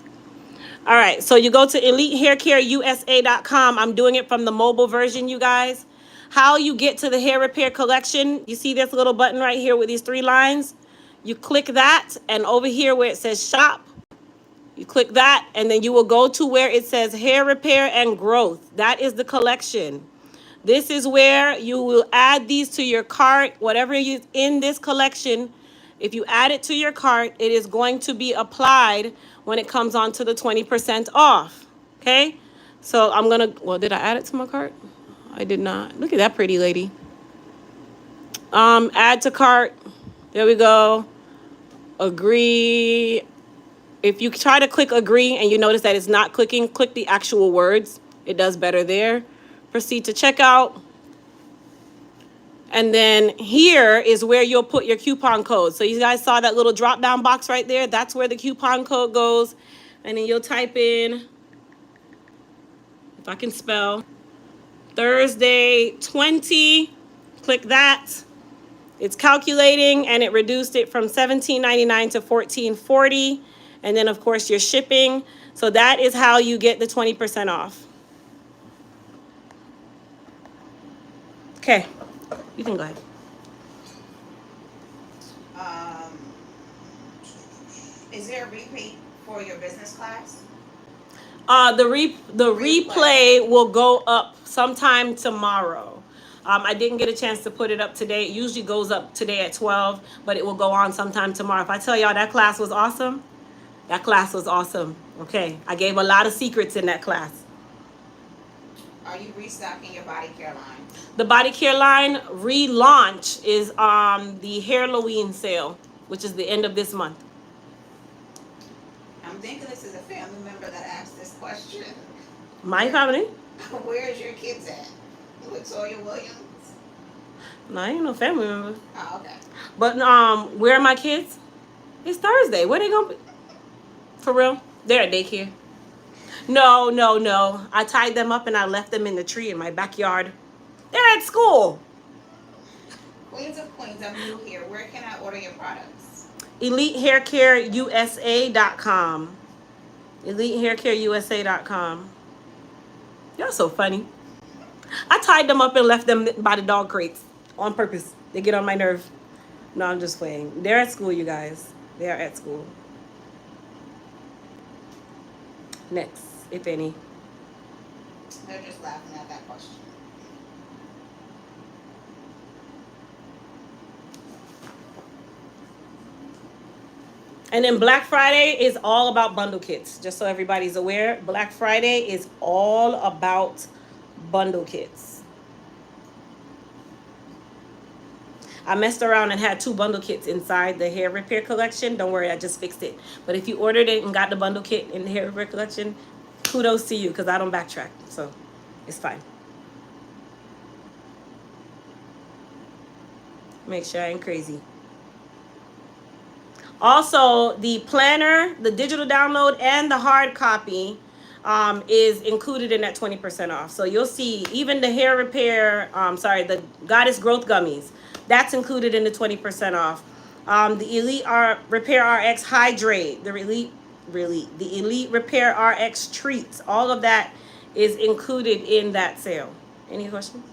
All right, so you go to elitehaircareusa.com. I'm doing it from the mobile version, you guys. How you get to the hair repair collection, you see this little button right here with these 3 lines? You click that, and over here where it says shop, you click that, and then you will go to where it says hair repair and growth. That is the collection. This is where you will add these to your cart. Whatever is in this collection, if you add it to your cart, it is going to be applied when it comes on to the 20% off. Okay? So I'm going to, well, did I add it to my cart? I did not. Look at that pretty lady. Add to cart. There we go. Agree. If you try to click agree and you notice that it's not clicking, click the actual words. It does better there. Proceed to checkout. And then here is where you'll put your coupon code. So you guys saw that little drop down box right there? That's where the coupon code goes. And then you'll type in, if I can spell, Thursday 20. Click that. It's calculating, and it reduced it from $17.99 to $14.40. And then, of course, your shipping. So that is how you get the 20% off. Okay, you can go ahead. Is there a rebate for your business class? The replay will go up sometime tomorrow. I didn't get a chance to put it up today. It usually goes up today at 12, but it will go on sometime tomorrow. If I tell y'all that class was awesome, that class was awesome. Okay, I gave a lot of secrets in that class. Are you restocking your body care line? The body care line relaunch is the Halloween sale, which is the end of this month. I'm thinking this is a family member that asked this question. My family? Where's your kids at? Latoya Williams? No, I ain't no family member. Oh, okay. But where are my kids? It's Thursday. Where they gonna be? For real? They're at daycare. No, no, no. I tied them up and I left them in the tree in my backyard. They're at school. Queens of Queens, I'm new here. Where can I order your products? EliteHairCareUSA.com. EliteHairCareUSA.com. Y'all so funny. I tied them up and left them by the dog crates on purpose. They get on my nerve. No, I'm just playing. They're at school, you guys. They are at school. Next, if any. They're just laughing at that question. And then Black Friday is all about bundle kits. Just so everybody's aware, Black Friday is all about bundle kits. I messed around and had 2 bundle kits inside the hair repair collection. Don't worry, I just fixed it. But if you ordered it and got the bundle kit in the hair repair collection, kudos to you because I don't backtrack. So it's fine. Make sure I ain't crazy. Also, the planner, the digital download, and the hard copy is included in that 20% off. So you'll see even the hair repair, the Goddess Growth Gummies, that's included in the 20% off. The Elite Repair RX Hydrate, the Elite Repair RX Treats, all of that is included in that sale. Any questions?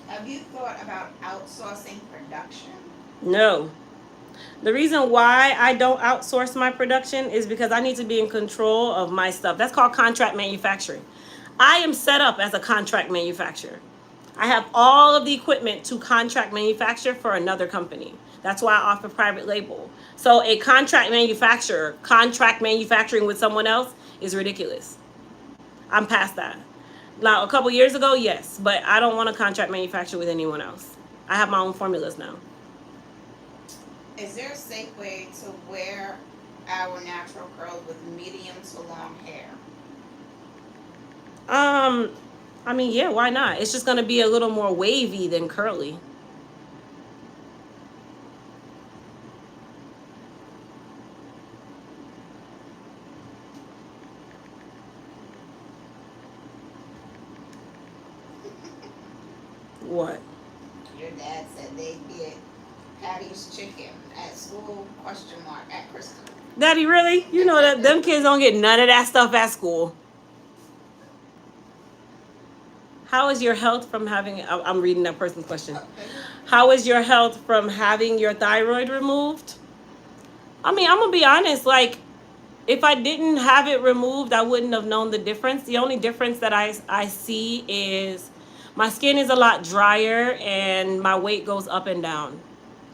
Have you thought about outsourcing production? No. The reason why I don't outsource my production is because I need to be in control of my stuff. That's called contract manufacturing. I am set up as a contract manufacturer. I have all of the equipment to contract manufacture for another company. That's why I offer private label. So a contract manufacturer, contract manufacturing with someone else is ridiculous. I'm past that. Now, a couple years ago, yes, but I don't want to contract manufacture with anyone else. I have my own formulas now. Is there a safe way to wear our natural curls with medium to long hair? I mean, yeah, why not? It's just going to be a little more wavy than curly. What? Your dad said they get Patty's chicken at school, at Christmas. Daddy, really? You know that them kids don't get none of that stuff at school. How is your health from having, I'm reading that person's question. How is your health from having your thyroid removed? I mean, I'm going to be honest, like, if I didn't have it removed, I wouldn't have known the difference. The only difference that I see is my skin is a lot drier and my weight goes up and down.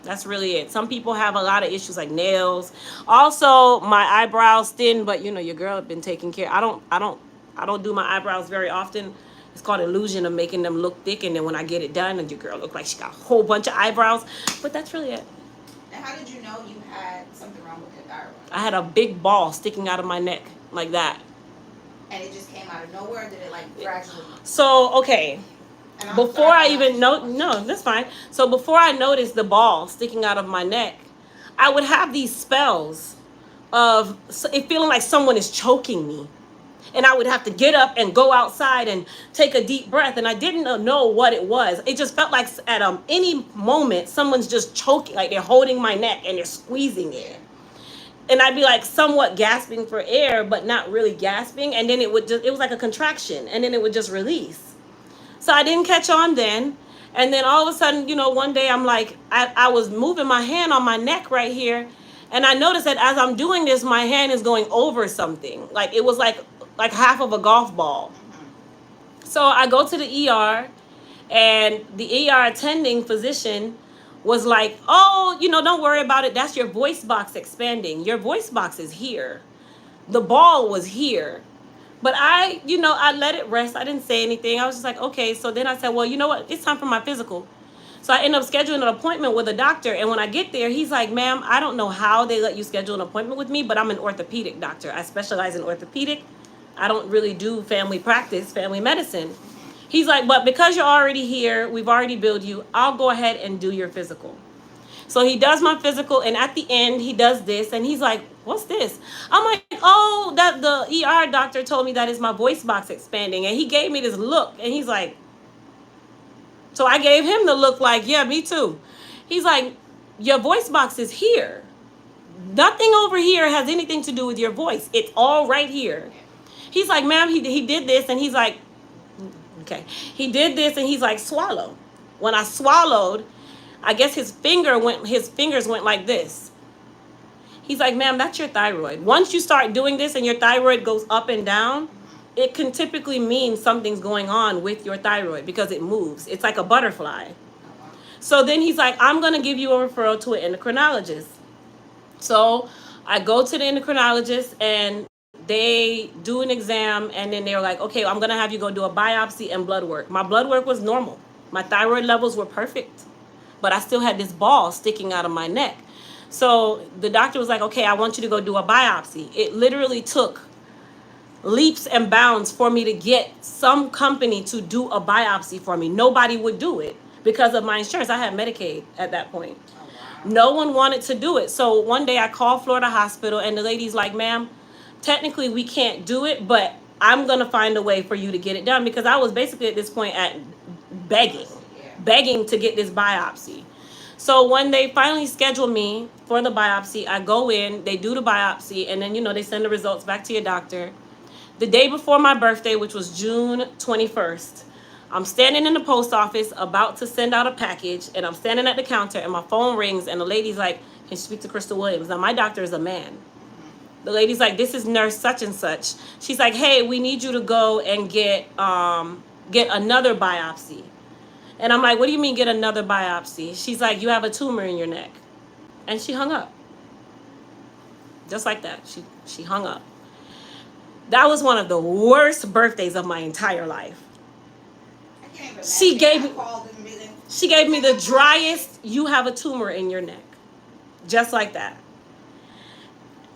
That's really it. Some people have a lot of issues like nails. Also, my eyebrows thin, but you know, your girl has been taking care. I don't do my eyebrows very often. It's called illusion of making them look thick, and then when I get it done, and your girl look like she got a whole bunch of eyebrows. But that's really it. And how did you know you had something wrong with your thyroid? I had a big ball sticking out of my neck like that. And it just came out of nowhere? Or did it like gradually? So, okay. Before I even no, that's fine. So before I noticed the ball sticking out of my neck, I would have these spells of it feeling like someone is choking me. And I would have to get up and go outside and take a deep breath. And I didn't know what it was. It just felt like at any moment, someone's just choking, like they're holding my neck and they're squeezing it. And I'd be like somewhat gasping for air, but not really gasping. And then it was like a contraction. And then it would just release. So I didn't catch on then. And then all of a sudden, one day I'm like, I was moving my hand on my neck right here. And I noticed that as I'm doing this, my hand is going over something. Like it was like half of a golf ball. So I go to the ER, and the ER attending physician was like, oh, don't worry about it. That's your voice box expanding. Your voice box is here. The ball was here. But I let it rest. I didn't say anything. I was just like, okay. So then I said, well, you know what? It's time for my physical. So I end up scheduling an appointment with a doctor. And when I get there, he's like, ma'am, I don't know how they let you schedule an appointment with me, but I'm an orthopedic doctor. I specialize in orthopedic. I don't really do family practice, family medicine. He's like, but because you're already here, we've already billed you, I'll go ahead and do your physical. So he does my physical, and at the end, he does this, and he's like, what's this? I'm like, oh, that the ER doctor told me that is my voice box expanding. And he gave me this look, and he's like, so I gave him the look like, yeah, me too. He's like, your voice box is here. Nothing over here has anything to do with your voice. It's all right here. He's like, ma'am, he did this, and he's like, okay. He did this, and he's like, swallow. When I swallowed, I guess his fingers went like this. He's like, ma'am, that's your thyroid. Once you start doing this and your thyroid goes up and down, it can typically mean something's going on with your thyroid because it moves. It's like a butterfly. So then he's like, I'm going to give you a referral to an endocrinologist. So I go to the endocrinologist, and they do an exam, and then they're like, okay, I'm going to have you go do a biopsy and blood work. My blood work was normal. My thyroid levels were perfect, but I still had this ball sticking out of my neck. So the doctor was like, okay, I want you to go do a biopsy. It literally took leaps and bounds for me to get some company to do a biopsy for me. Nobody would do it because of my insurance. I had Medicaid at that point. No one wanted to do it. So one day I called Florida Hospital, and the lady's like, ma'am, technically we can't do it, but I'm going to find a way for you to get it done, because I was basically at this point at begging to get this biopsy. So when they finally schedule me for the biopsy, I go in, they do the biopsy, and then, they send the results back to your doctor. The day before my birthday, which was June 21st, I'm standing in the post office about to send out a package, and I'm standing at the counter, and my phone rings, and the lady's like, can you speak to Crystal Williams? Now, my doctor is a man. The lady's like, this is nurse such and such. She's like, hey, we need you to go and get another biopsy. And I'm like, what do you mean get another biopsy? She's like, you have a tumor in your neck. And she hung up. Just like that. She hung up. That was one of the worst birthdays of my entire life. She gave me the driest, you have a tumor in your neck. Just like that.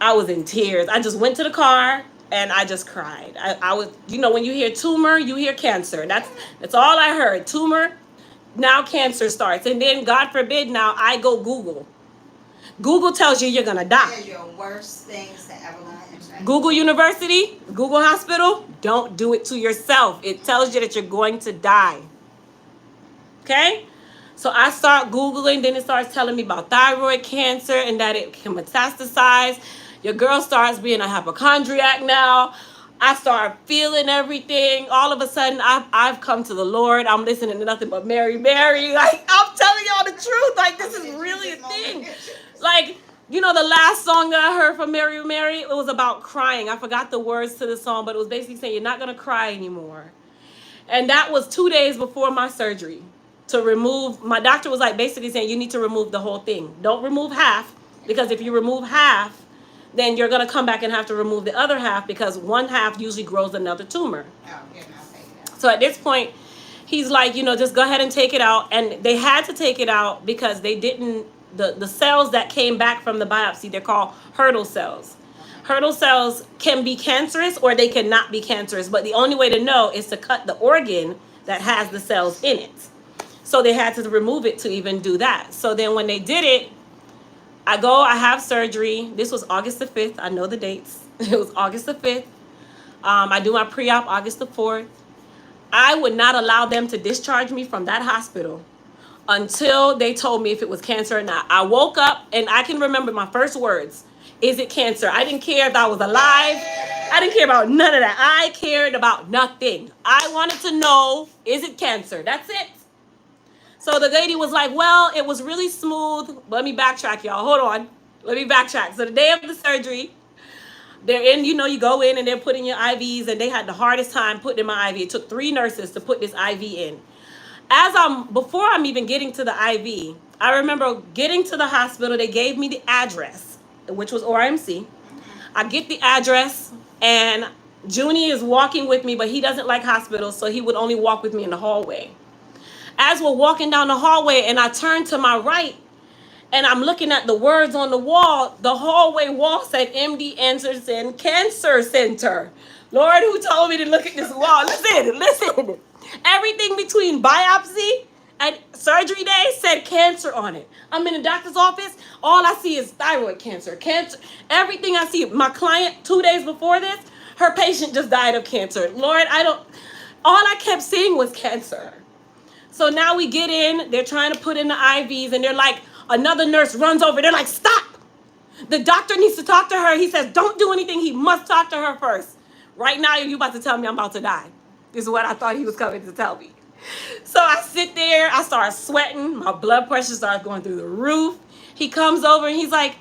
I was in tears. I just went to the car and I just cried. I was, when you hear tumor, you hear cancer. That's all I heard. Tumor, now cancer starts. And then, God forbid, now I go Google. Google tells you you're going to die. They're your worst things to ever learn. Google University, Google Hospital, don't do it to yourself. It tells you that you're going to die. Okay? So I start Googling, then it starts telling me about thyroid cancer and that it can metastasize. Your girl starts being a hypochondriac now. I start feeling everything. All of a sudden, I've come to the Lord. I'm listening to nothing but Mary, Mary. Like, I'm telling y'all the truth. Like, this is really a thing. Like, the last song that I heard from Mary, Mary, it was about crying. I forgot the words to the song, but it was basically saying, you're not going to cry anymore. And that was 2 days before my surgery. To remove, my doctor was like basically saying, you need to remove the whole thing. Don't remove half, because if you remove half, then you're going to come back and have to remove the other half, because one half usually grows another tumor. So at this point, he's like, just go ahead and take it out. And they had to take it out because they didn't, the cells that came back from the biopsy, they're called hurdle cells. Hurdle cells can be cancerous or they cannot be cancerous, but the only way to know is to cut the organ that has the cells in it. So they had to remove it to even do that. So then when they did it, I have surgery. This was August the 5th. I know the dates. It was August the 5th. I do my pre-op August the 4th. I would not allow them to discharge me from that hospital until they told me if it was cancer or not. I woke up and I can remember my first words. Is it cancer? I didn't care if I was alive. I didn't care about none of that. I cared about nothing. I wanted to know, is it cancer? That's it. So the lady was like, well, it was really smooth. Let me backtrack, y'all. Hold on. Let me backtrack. So the day of the surgery, they're in, you go in and they're putting your IVs, and they had the hardest time putting in my IV. It took 3 nurses to put this IV in. Before I'm even getting to the IV, I remember getting to the hospital. They gave me the address, which was RMC. I get the address, and Junie is walking with me, but he doesn't like hospitals, so he would only walk with me in the hallway. As we're walking down the hallway, and I turn to my right, and I'm looking at the words on the wall. The hallway wall said MD Anderson Cancer Center. Lord, who told me to look at this wall? Listen. Everything between biopsy and surgery day said cancer on it. I'm in the doctor's office. All I see is thyroid cancer. Everything I see. My client 2 days before this, her patient just died of cancer. Lord, all I kept seeing was cancer. So now we get in, they're trying to put in the IVs, and they're like, another nurse runs over. They're like, stop. The doctor needs to talk to her. He says, don't do anything. He must talk to her first. Right now, you about to tell me I'm about to die. This is what I thought he was coming to tell me. So I sit there. I start sweating. My blood pressure starts going through the roof. He comes over and he's like,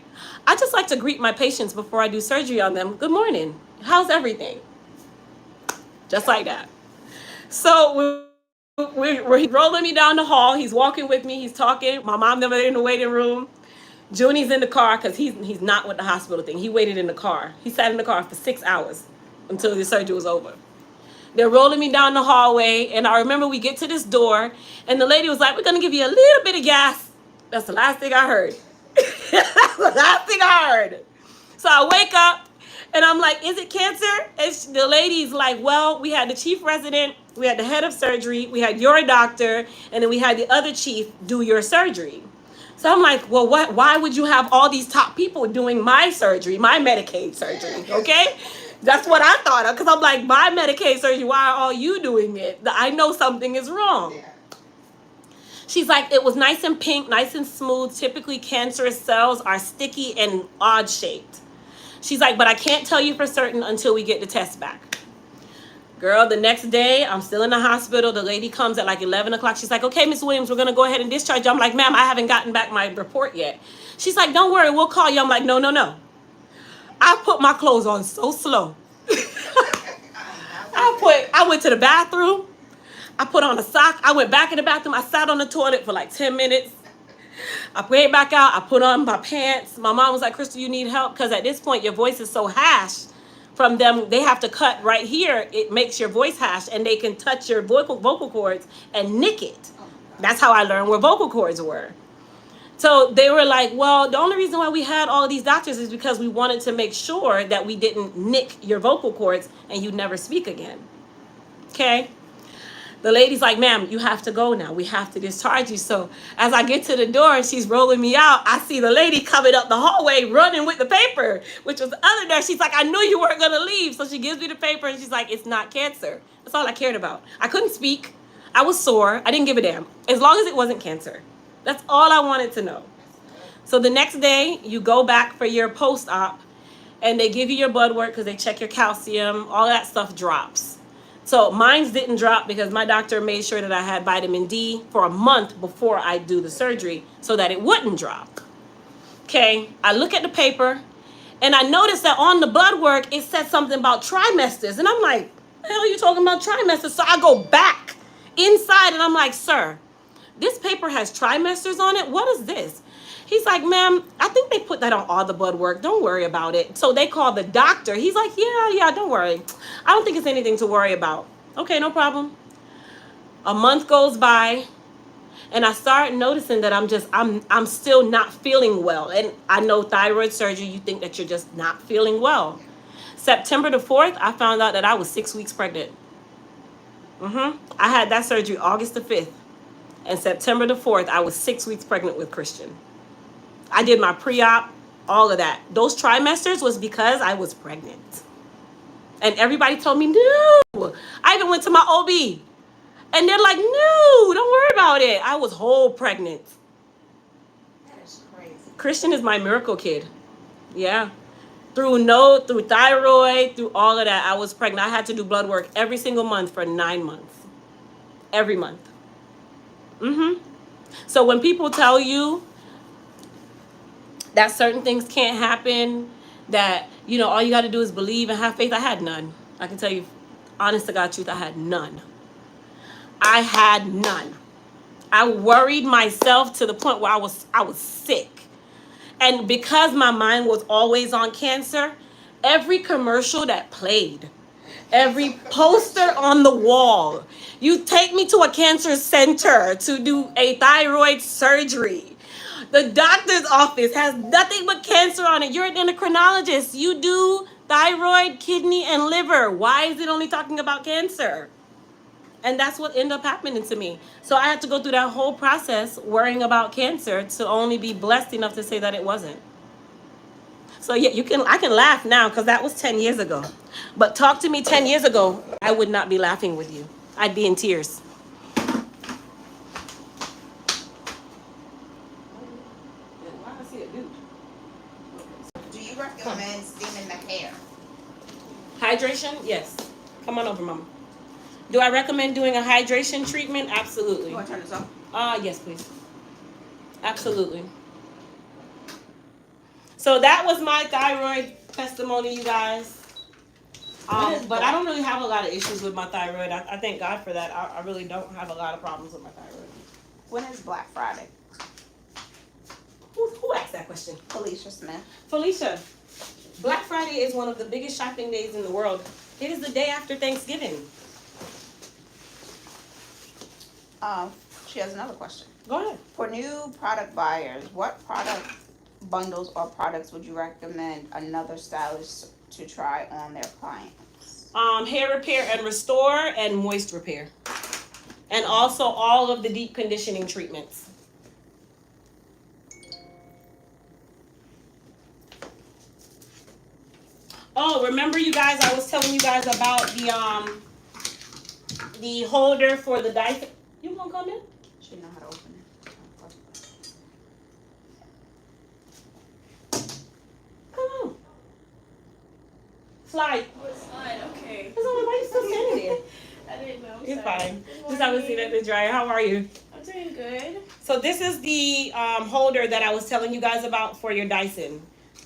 I just like to greet my patients before I do surgery on them. Good morning. How's everything? Just like that. So he's rolling me down the hall. He's walking with me. He's talking. My mom never in the waiting room. Junie's in the car because he's not with the hospital thing. He waited in the car. He sat in the car for 6 hours until the surgery was over. They're rolling me down the hallway, and I remember we get to this door, and the lady was like, we're going to give you a little bit of gas. That's the last thing I heard. That's the last thing I heard. So I wake up, and I'm like, is it cancer? And the lady's like, well, we had the chief resident, we had the head of surgery, we had your doctor, and then we had the other chief do your surgery. So I'm like, well, why would you have all these top people doing my surgery, my Medicaid surgery, okay? That's what I thought of, because I'm like, my Medicaid surgery, why are all you doing it? I know something is wrong. She's like, it was nice and pink, nice and smooth. Typically, cancerous cells are sticky and odd shaped. She's like, but I can't tell you for certain until we get the test back. Girl, the next day, I'm still in the hospital. The lady comes at like 11 o'clock. She's like, okay, Miss Williams, we're going to go ahead and discharge you. I'm like, ma'am, I haven't gotten back my report yet. She's like, don't worry, we'll call you. I'm like, no. I put my clothes on so slow. I went to the bathroom. I put on a sock. I went back in the bathroom. I sat on the toilet for like 10 minutes. I came back out. I put on my pants. My mom was like, Crystal, you need help? Because at this point, your voice is so hashed from them. They have to cut right here. It makes your voice hashed, and they can touch your vocal cords and nick it. That's how I learned where vocal cords were. So they were like, well, the only reason why we had all of these doctors is because we wanted to make sure that we didn't nick your vocal cords and you never speak again. Okay? The lady's like, ma'am, you have to go now. We have to discharge you. So as I get to the door and she's rolling me out, I see the lady coming up the hallway running with the paper, which was the other nurse. She's like, I knew you weren't going to leave. So she gives me the paper and she's like, it's not cancer. That's all I cared about. I couldn't speak. I was sore. I didn't give a damn. As long as it wasn't cancer. That's all I wanted to know. So the next day, you go back for your post-op, and they give you your blood work because they check your calcium. All that stuff drops. So mine didn't drop because my doctor made sure that I had vitamin D for a month before I do the surgery so that it wouldn't drop. Okay, I look at the paper, and I noticed that on the blood work, it said something about trimesters. And I'm like, the hell are you talking about trimesters? So I go back inside, and I'm like, sir, this paper has trimesters on it. What is this? He's like, ma'am, I think they put that on all the blood work. Don't worry about it. So they called the doctor. He's like, yeah, don't worry. I don't think it's anything to worry about. Okay, no problem. A month goes by, and I start noticing that I'm still not feeling well. And I know thyroid surgery, you think that you're just not feeling well. September the 4th, I found out that I was 6 weeks pregnant. I had that surgery August the 5th. And September the 4th, I was 6 weeks pregnant with Christian. I did my pre-op, all of that. Those trimesters was because I was pregnant. And everybody told me, no. I even went to my OB. And they're like, no, don't worry about it. I was whole pregnant. That is crazy. Christian is my miracle kid. Yeah. Through thyroid, through all of that, I was pregnant. I had to do blood work every single month for 9 months. Every month. So when people tell you that certain things can't happen, that, you know, all you got to do is believe and have faith, I had none. I can tell you, honest to God truth, I had none. I had none. I worried myself to the point where I was sick. And because my mind was always on cancer, every commercial that played, every poster on the wall, you take me to a cancer center to do a thyroid surgery. The doctor's office has nothing but cancer on it. You're an endocrinologist. You do thyroid, kidney, and liver. Why is it only talking about cancer? And that's what ended up happening to me. So I had to go through that whole process worrying about cancer to only be blessed enough to say that it wasn't. So yeah, I can laugh now because that was 10 years ago. But talk to me 10 years ago, I would not be laughing with you. I'd be in tears. Do you recommend steaming the hair? Hydration? Yes. Come on over, Mama. Do I recommend doing a hydration treatment? Absolutely. You want to turn this off? Yes, please. Absolutely. So that was my thyroid testimony, you guys. But I don't really have a lot of issues with my thyroid. I thank God for that. I really don't have a lot of problems with my thyroid. When is Black Friday? Who asked that question? Felicia Smith. Felicia, Black Friday is one of the biggest shopping days in the world. It is the day after Thanksgiving. She has another question. Go ahead. For new product buyers, what product bundles or products would you recommend another stylist to try on their clients? Hair repair and restore and moist repair. And also all of the deep conditioning treatments. Oh, remember you guys, I was telling you guys about the holder for the Dyson. You gonna come in? She know how to open it. Come on. Slide. Slide, okay. Why you still standing there? I didn't know. You're fine. Just have a seat at the dryer. How are you? I'm doing good. So this is the holder that I was telling you guys about for your Dyson.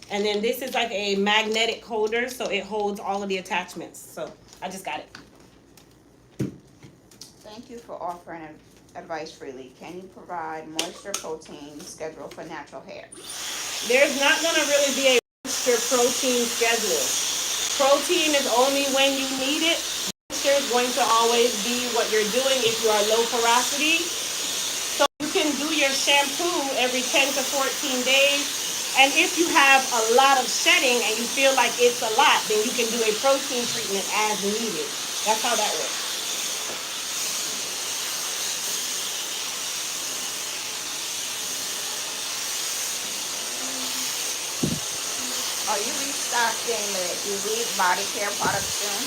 And then this is like a magnetic holder, so it holds all of the attachments. So I just got it. Thank you for offering advice freely. Can you provide moisture protein schedule for natural hair? There's not going to really be a moisture protein schedule. Protein is only when you need it. Moisture is going to always be what you're doing if you are low porosity. So you can do your shampoo every 10 to 14 days. And if you have a lot of shedding and you feel like it's a lot, then you can do a protein treatment as needed. That's how that works. Are you restocking the Elite body care products soon?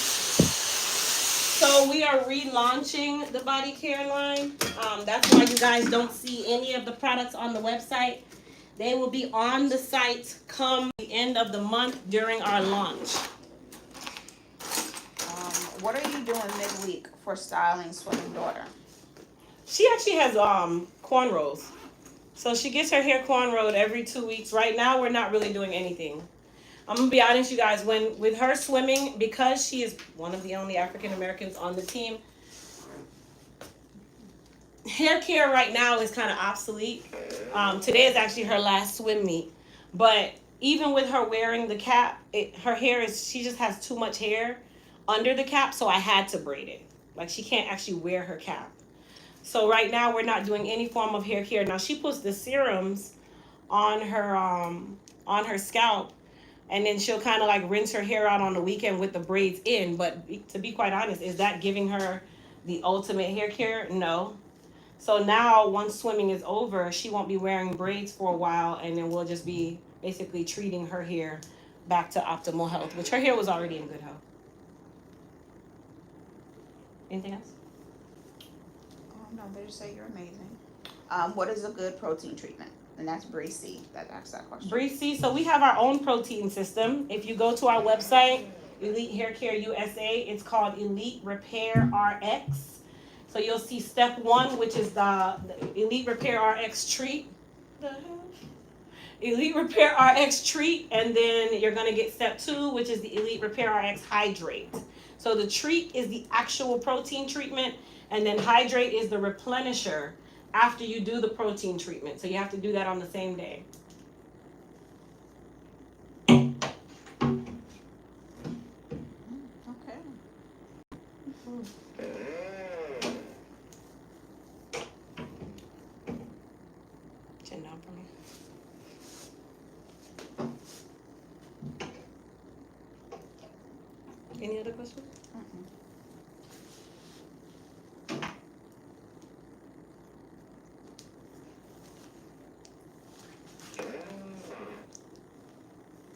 So we are relaunching the body care line. That's why you guys don't see any of the products on the website. They will be on the site come the end of the month during our launch. What are you doing midweek for styling swimming daughter? She actually has cornrows. So she gets her hair cornrowed every 2 weeks. Right now we're not really doing anything. I'm gonna be honest, you guys, with her swimming, because she is one of the only African Americans on the team, hair care right now is kind of obsolete. Today is actually her last swim meet. But even with her wearing the cap, her hair she just has too much hair under the cap, so I had to braid it. Like, she can't actually wear her cap. So right now we're not doing any form of hair care. Now she puts the serums on her scalp, and then she'll kind of like rinse her hair out on the weekend with the braids in. But to be quite honest, is that giving her the ultimate hair care? No. So now once swimming is over, she won't be wearing braids for a while, and then we'll just be basically treating her hair back to optimal health, which her hair was already in good health. Anything else? Oh, no, they just say you're amazing. What is a good protein treatment? And that's Breezy that asked that question. Breezy. So we have our own protein system. If you go to our website, Elite Hair Care USA, it's called Elite Repair RX. So you'll see step 1, which is the Elite Repair RX Treat. The hell? Elite Repair RX Treat, and then you're gonna get step 2, which is the Elite Repair RX Hydrate. So the treat is the actual protein treatment, and then hydrate is the replenisher after you do the protein treatment. So you have to do that on the same day. Okay. Chin down for me. Any other questions?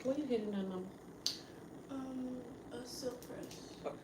What are you hitting that number? A silk press. Okay.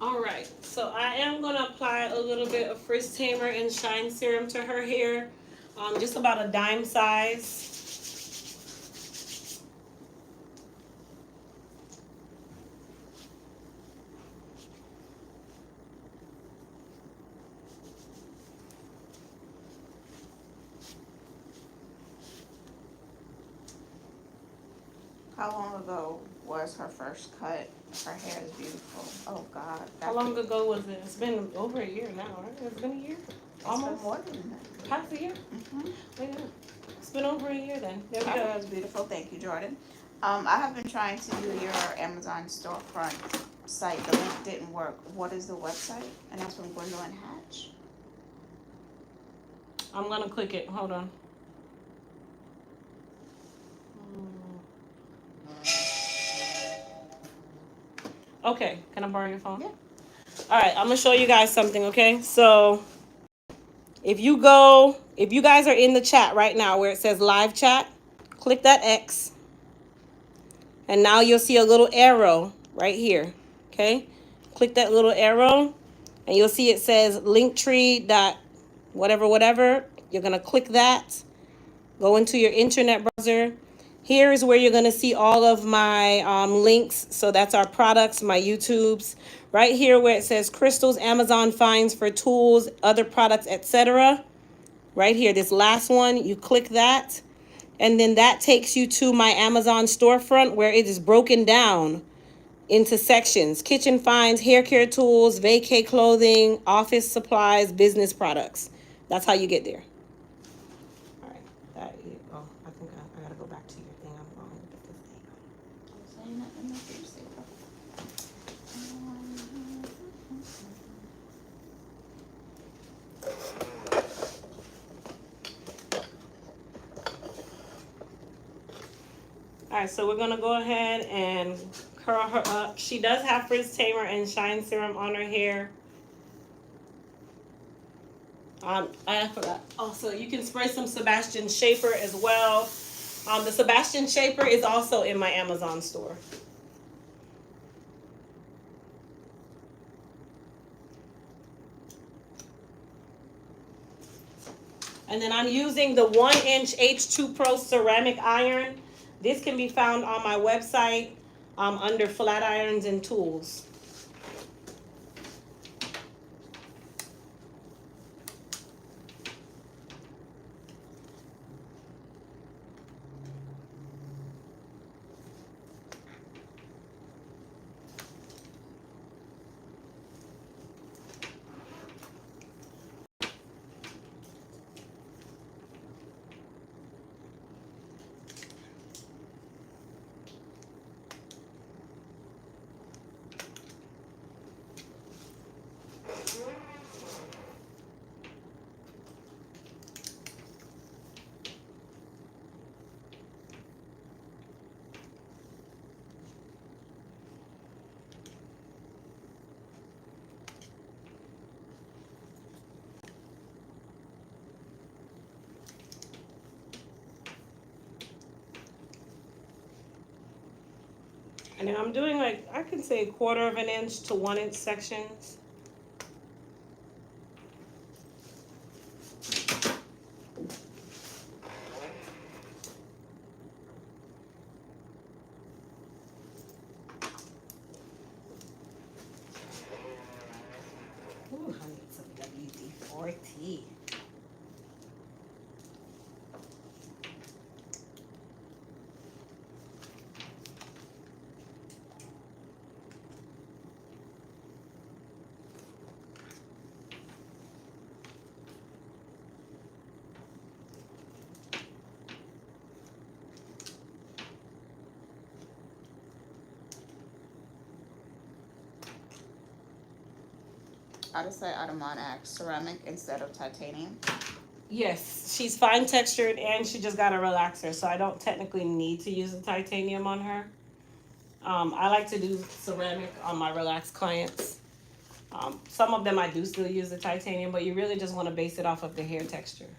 All right, so I am gonna apply a little bit of Frizz Tamer and Shine Serum to her hair, just about a dime size. How long ago was her first cut? Her hair is beautiful. Oh God. How long ago was it? It's been over a year now, right? It's been a year? Almost? It's been more than that. Past a year? Yeah. It's been over a year then. There we Her go. hair is beautiful. Thank you, Jordan. I have been trying to do your Amazon storefront site. The link didn't work. What is the website? And that's from Gwendolyn Hatch. I'm gonna click it. Hold on. Okay, can I borrow your phone? Yeah. All right, I'm gonna show you guys something, okay? So if you guys are in the chat right now where it says live chat, click that X. And now you'll see a little arrow right here, okay? Click that little arrow and you'll see it says linktree dot whatever, whatever. You're gonna click that, go into your internet browser. Here is where you're gonna see all of my links. So that's our products, my YouTubes. Right here where it says Crystals, Amazon finds for tools, other products, etc. Right here, this last one, you click that. And then that takes you to my Amazon storefront where it is broken down into sections. Kitchen finds, hair care tools, vacay clothing, office supplies, business products. That's how you get there. All right. I think I gotta go back to your thing. I'm wrong with this thing. Saying that in the first All right, so we're gonna go ahead and curl her up. She does have Frizz Tamer and Shine Serum on her hair. I forgot. Also, you can spray some Sebastian Shaper as well. The Sebastian Shaper is also in my Amazon store. And then I'm using the 1-inch H2 Pro ceramic iron. This can be found on my website under flat irons and tools. And then I'm doing like, I can say 1/4 of an inch to 1 inch sections. Ooh, I need some WD-40. I just say Audemars ceramic instead of titanium. Yes, she's fine textured and she just got a relaxer, so I don't technically need to use the titanium on her. I like to do ceramic on my relaxed clients. Some of them I do still use the titanium, but you really just want to base it off of the hair texture.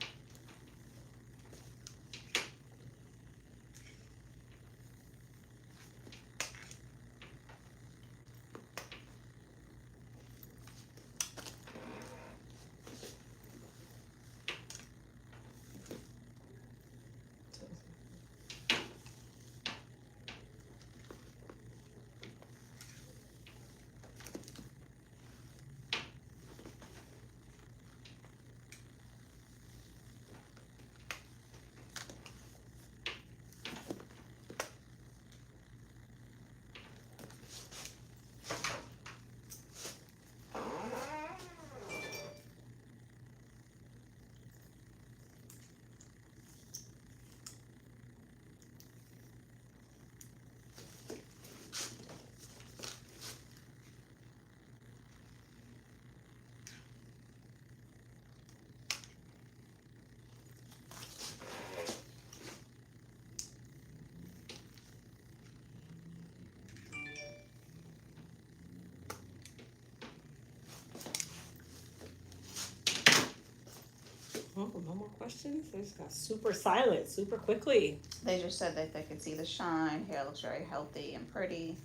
Oh, no more questions? They just got super silent, super quickly. They just said that they could see the shine. Hair looks very healthy and pretty.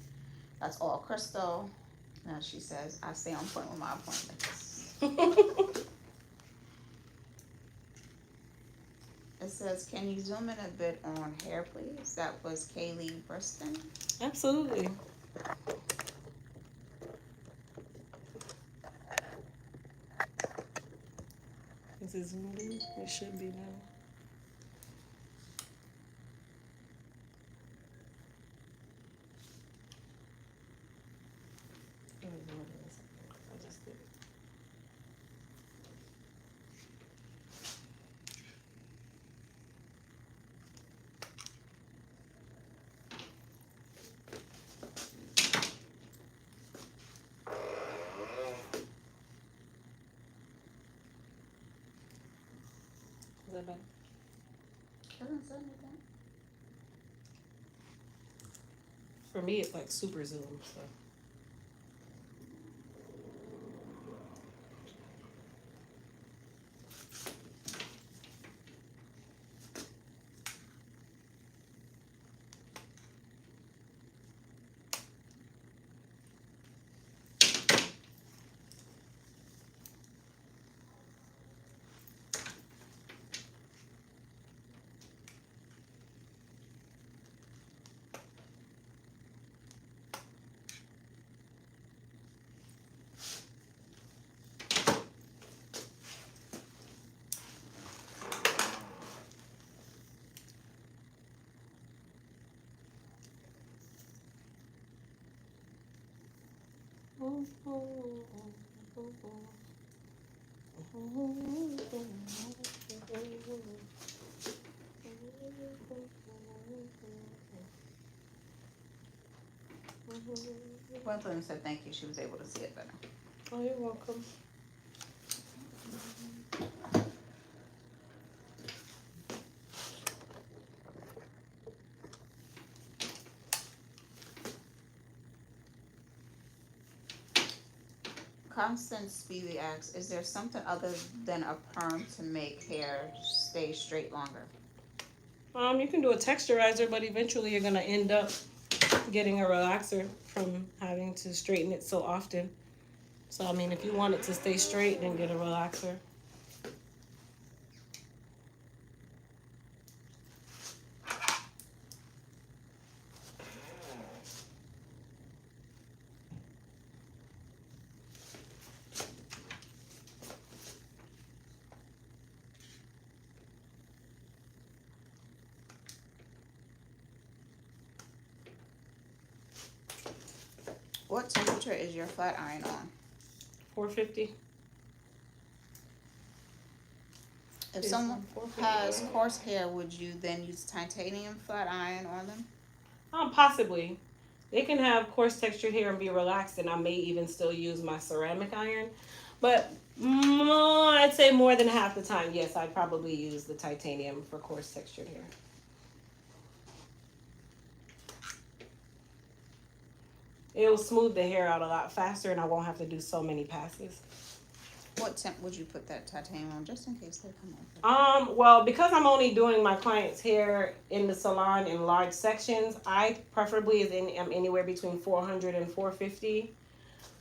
That's all crystal. Now she says, I stay on point with my appointments. It says, can you zoom in a bit on hair, please? That was Kaylee Briston. Absolutely. Is it zoomed in? It should be now. Oh, no, it isn't. I just did it. Is that better? Doesn't say anything. For me, it's like super zoom. So. Gwendolyn said thank you. She was able to see it better. Oh, you're welcome. Constance Speedy asks, is there something other than a perm to make hair stay straight longer? You can do a texturizer, but eventually you're gonna end up getting a relaxer from having to straighten it so often. So, I mean, if you want it to stay straight, then get a relaxer. What temperature is your flat iron on? 450. If someone has coarse hair, would you then use titanium flat iron on them? Possibly. They can have coarse textured hair and be relaxed, and I may even still use my ceramic iron. But I'd say more than half the time, yes, I'd probably use the titanium for coarse textured hair. It'll smooth the hair out a lot faster, and I won't have to do so many passes. What temp would you put that titanium on, just in case they come over? Well, because I'm only doing my clients' hair in the salon in large sections, I preferably am anywhere between 400 and 450.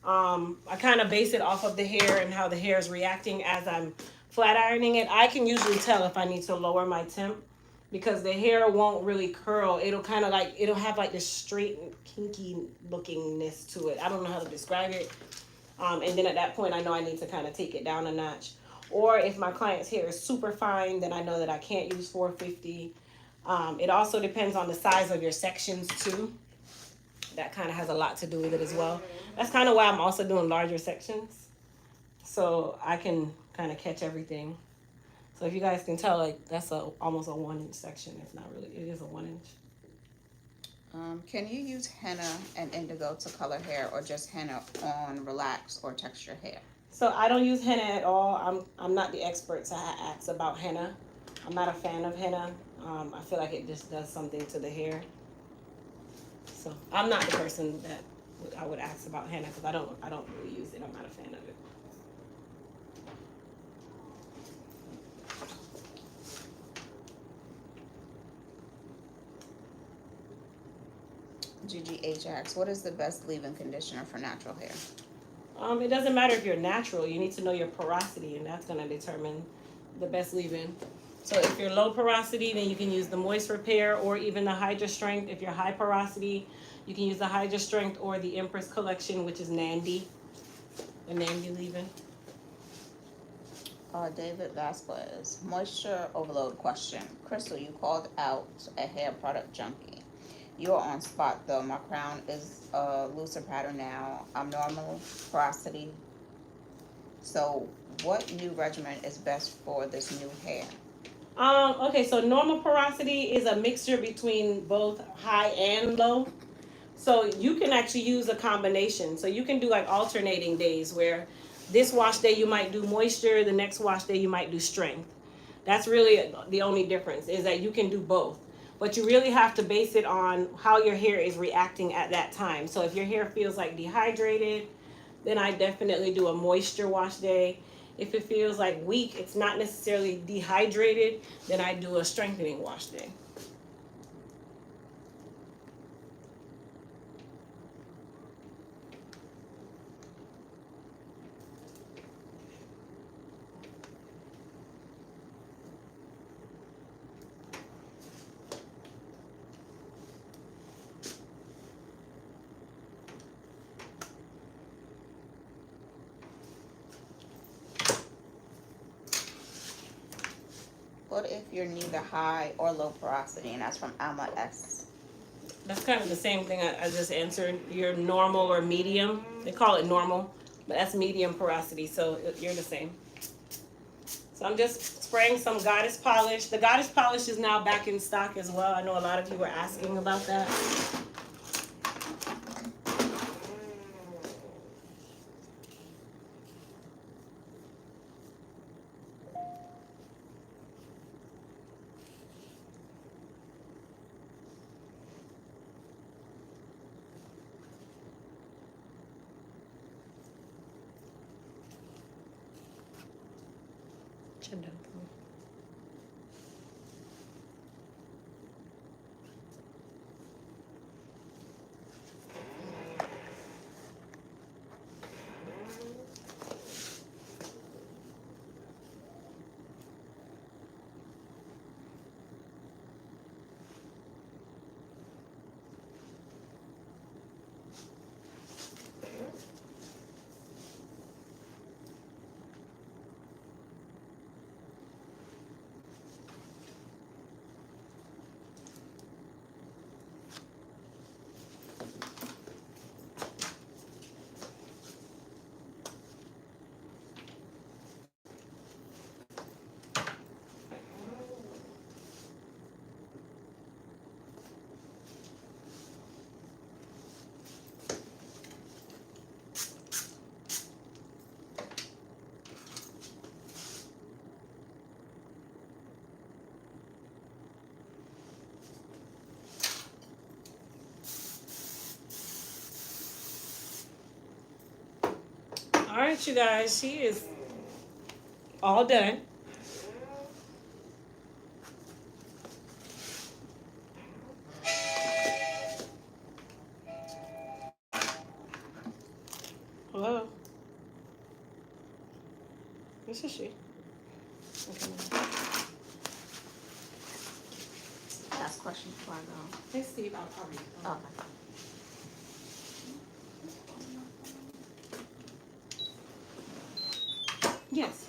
I kind of base it off of the hair and how the hair is reacting as I'm flat ironing it. I can usually tell if I need to lower my temp because the hair won't really curl. It'll kind of like, it'll have like this straight and kinky lookingness to it. I don't know how to describe it. And then at that point, I know I need to kind of take it down a notch. Or if my client's hair is super fine, then I know that I can't use 450. It also depends on the size of your sections too. That kind of has a lot to do with it as well. That's kind of why I'm also doing larger sections, so I can kind of catch everything. So if you guys can tell, like that's almost a 1 inch section. It's not really, it is a 1 inch. Can you use henna and indigo to color hair, or just henna on relaxed or texture hair? So I don't use henna at all. I'm not the expert to ask about henna. I'm not a fan of henna. I feel like it just does something to the hair. So I'm not the person that I would ask about henna because I don't really use it. I'm not a fan of it. GGH asks, what is the best leave-in conditioner for natural hair? It doesn't matter if you're natural. You need to know your porosity, and that's going to determine the best leave-in. So if you're low porosity, then you can use the Moist Repair or even the Hydra Strength. If you're high porosity, you can use the Hydra Strength or the Empress Collection, which is Nandy, the Nandy leave-in. David Vasquez, moisture overload question. Crystal, you called out a hair product junkie. You're on spot though. My crown is a looser pattern now. I'm normal porosity. So what new regimen is best for this new hair? Okay, so normal porosity is a mixture between both high and low. So you can actually use a combination. So you can do like alternating days where this wash day you might do moisture, the next wash day you might do strength. That's really the only difference, is that you can do both. But you really have to base it on how your hair is reacting at that time. So if your hair feels like dehydrated, then I definitely do a moisture wash day. If it feels like weak, it's not necessarily dehydrated, then I do a strengthening wash day. What if you're neither high or low porosity? And that's from Alma S. That's kind of the same thing I just answered. You're normal or medium. They call it normal, but that's medium porosity, so you're the same. So I'm just spraying some Goddess Polish. The Goddess Polish is now back in stock as well. I know a lot of you were asking about that. right, you guys. She is all done. Hello. This is she. Okay. Last question before I go. Hey, Steve. I'll read. Okay. Yes.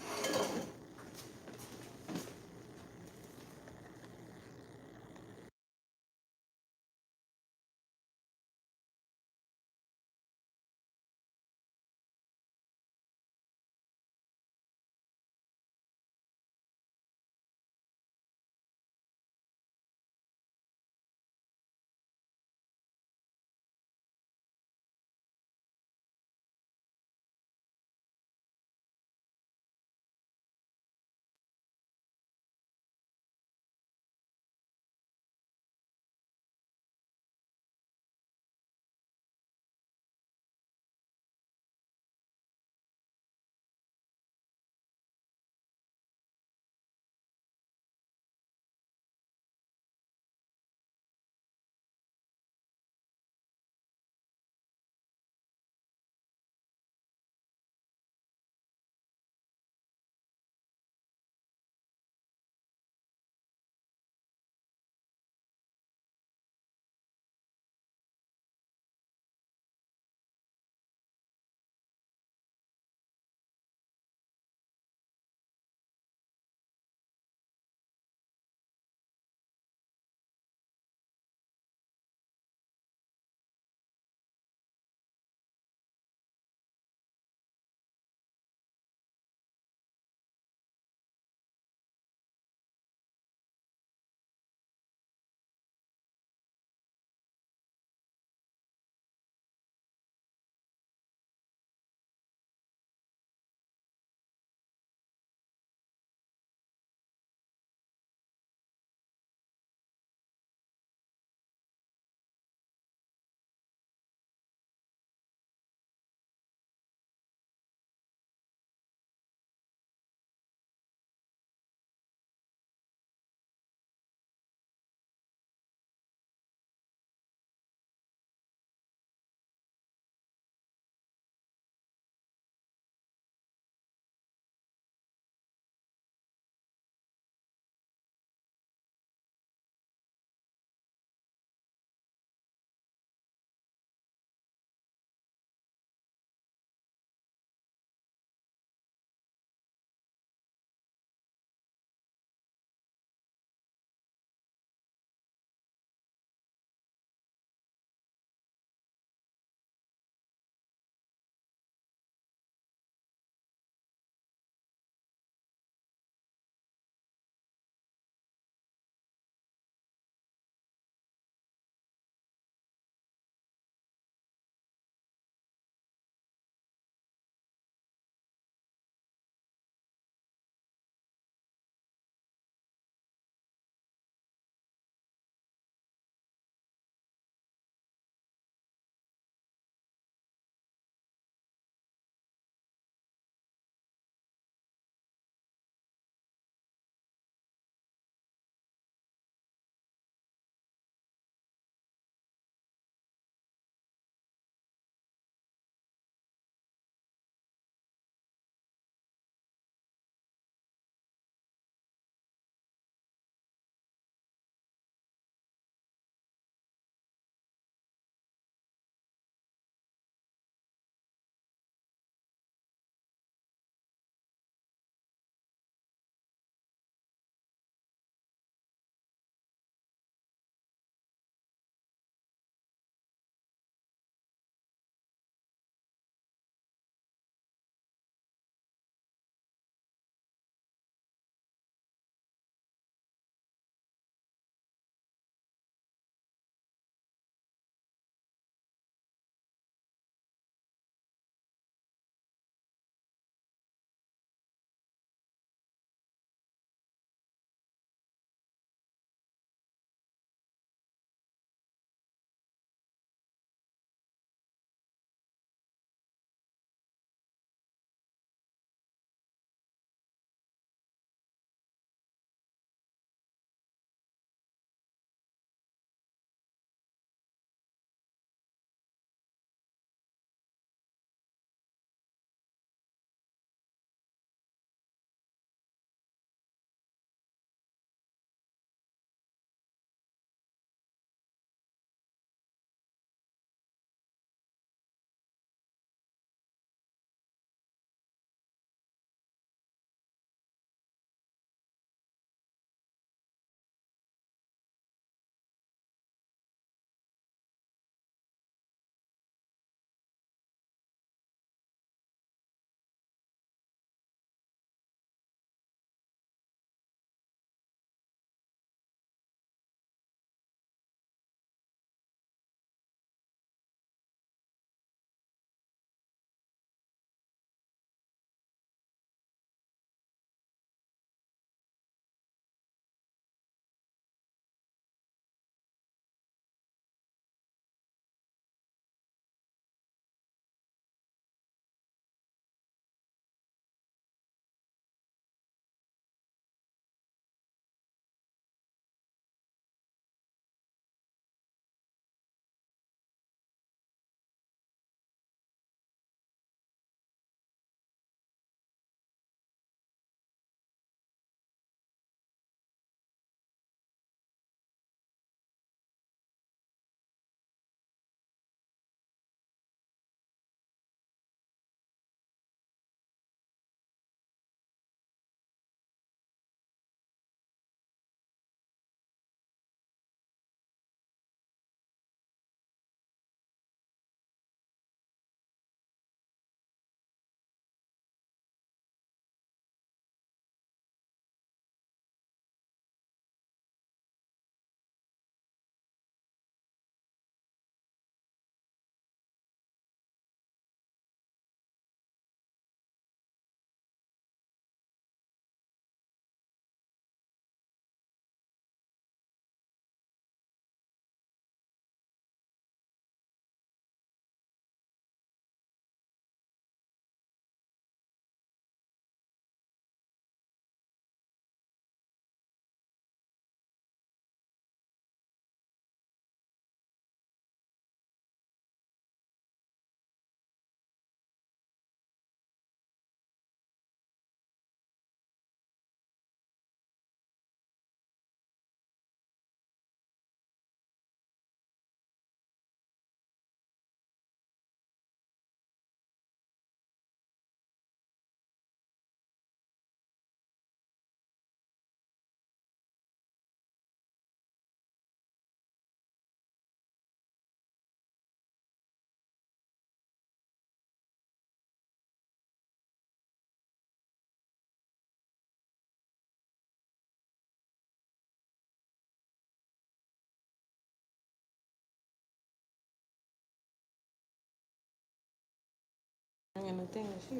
And the thing is here.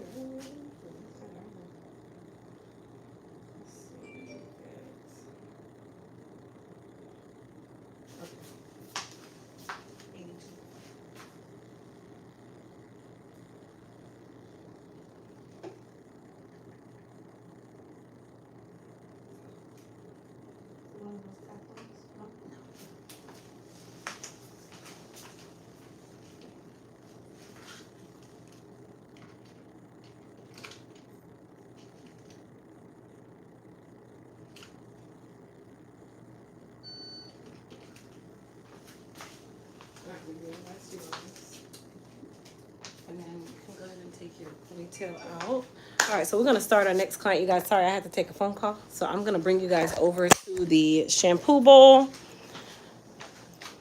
And then you can go ahead and take your ponytail out. All right, so we're gonna start our next client, you guys. Sorry, I had to take a phone call. So I'm gonna bring you guys over to the shampoo bowl.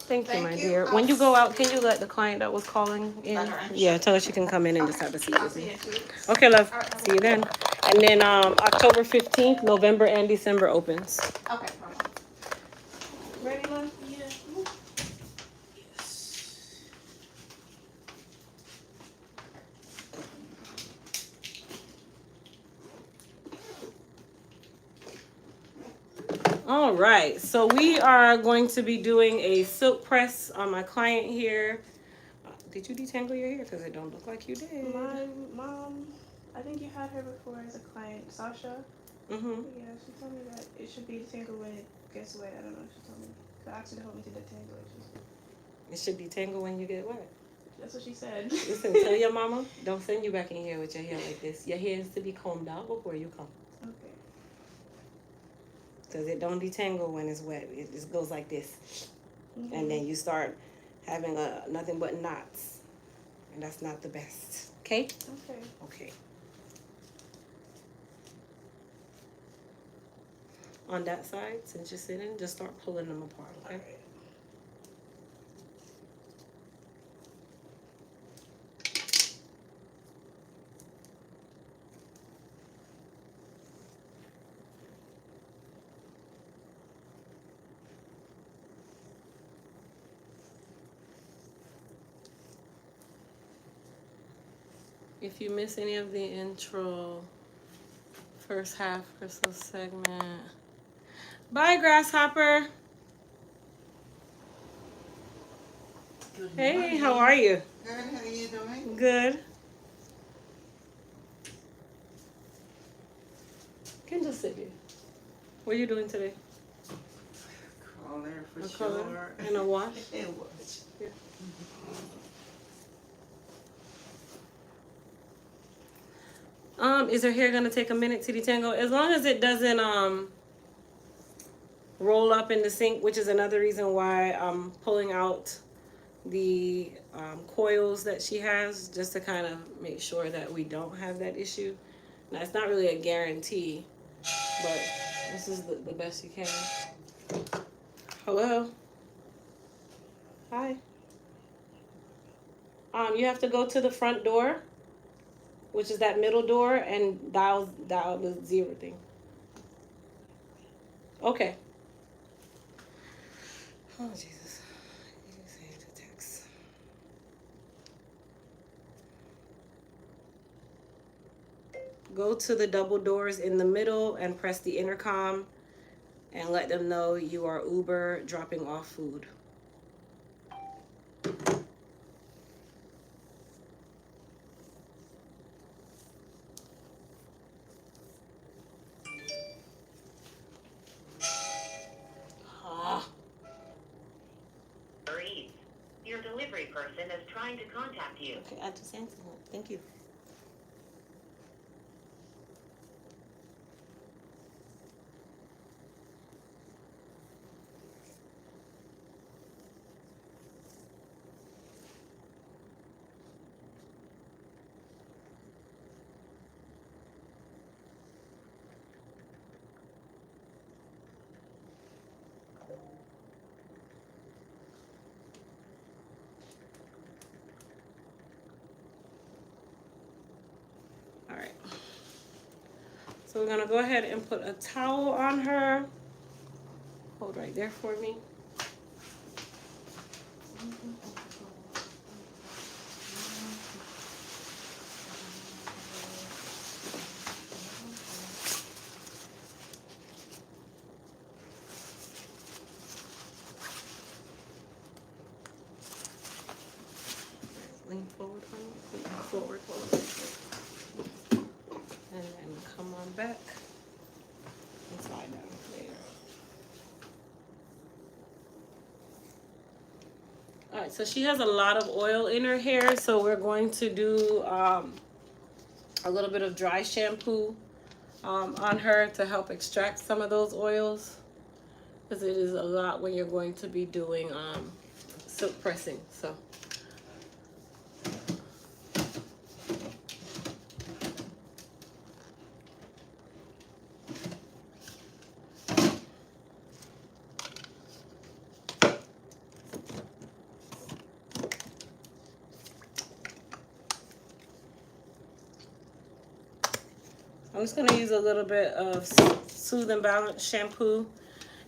Thank you, my dear. When you go out, can you let the client that was calling in? Yeah, tell her she can come in and just have a seat with me. Okay, love. See you then. And then October 15th, November and December opens. Okay, Ready, love? Yeah. All right, so we are going to be doing a silk press on my client here. Did you detangle your hair? Because it don't look like you did. My mom, I think you had her before as a client, Sasha. Mm-hmm. Yeah, she told me that it should be detangled when it gets wet. I don't know what she told me. I asked her to help me to detangle it. It should detangle when you get wet. That's what she said. Listen, tell your mama, don't send you back in here with your hair like this. Your hair is to be combed out before you come. Okay. Because it don't detangle when it's wet. It just goes like this. Mm-hmm. And then you start having nothing but knots. And that's not the best. Okay? Okay. Okay. On that side, since you're sitting, just start pulling them apart, okay? All right. If you miss any of the intro, first half crystal segment. Bye, Grasshopper. Hey, how are you? Good, how are you doing? Good. Can just sit here. What are you doing today? Color for A sure. color and a wash? It was. Yeah. Is her hair gonna take a minute to detangle? As long as it doesn't roll up in the sink, which is another reason why I'm pulling out the coils that she has, just to kind of make sure that we don't have that issue. Now, it's not really a guarantee, but this is the best you can. Hello? Hi. You have to go to the front door, which is that middle door, and dial the 0 thing. Okay. Oh, Jesus. Text. Go to the double doors in the middle and press the intercom and let them know you are Uber dropping off food. Your delivery person is trying to contact you. Okay, I just answered that. Thank you. All right. So we're gonna go ahead and put a towel on her. Hold right there for me. back. And slide down later. All right, so she has a lot of oil in her hair, so we're going to do a little bit of dry shampoo on her to help extract some of those oils, because it is a lot when you're going to be doing silk pressing. So I'm just going to use a little bit of Soothe and Balance shampoo.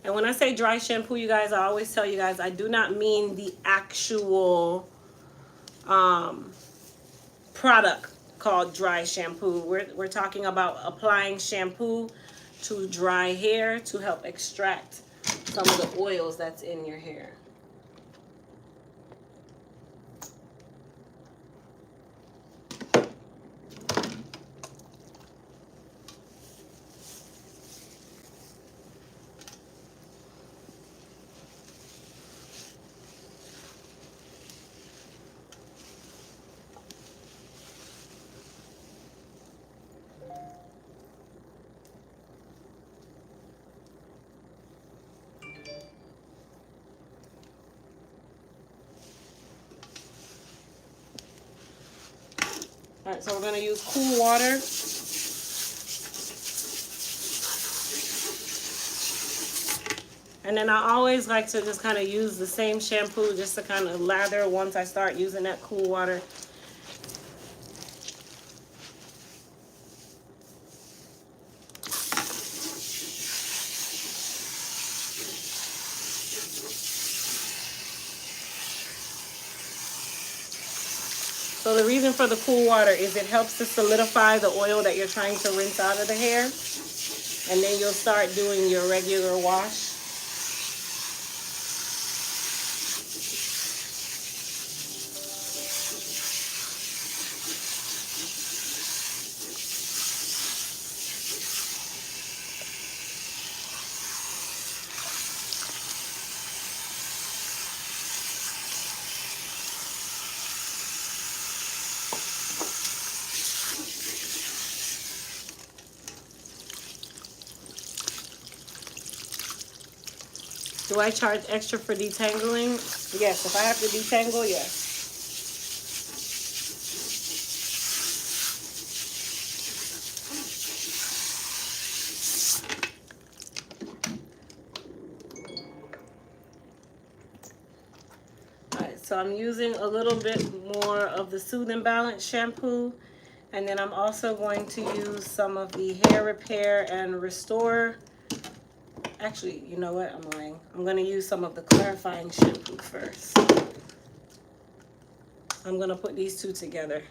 And when I say dry shampoo, you guys, I always tell you guys, I do not mean the actual product called dry shampoo. We're talking about applying shampoo to dry hair to help extract some of the oils that's in your hair. All right, so we're going to use cool water. And then I always like to just kind of use the same shampoo just to kind of lather once I start using that cool water. So the reason for the cool water is it helps to solidify the oil that you're trying to rinse out of the hair. And then you'll start doing your regular wash. Do I charge extra for detangling? Yes, if I have to detangle, yes. Alright, so I'm using a little bit more of the Soothe and Balance shampoo. And then I'm also going to use some of the Hair Repair and Restore. Actually, you know what? I'm lying. I'm going to use some of the clarifying shampoo first. I'm going to put these two together.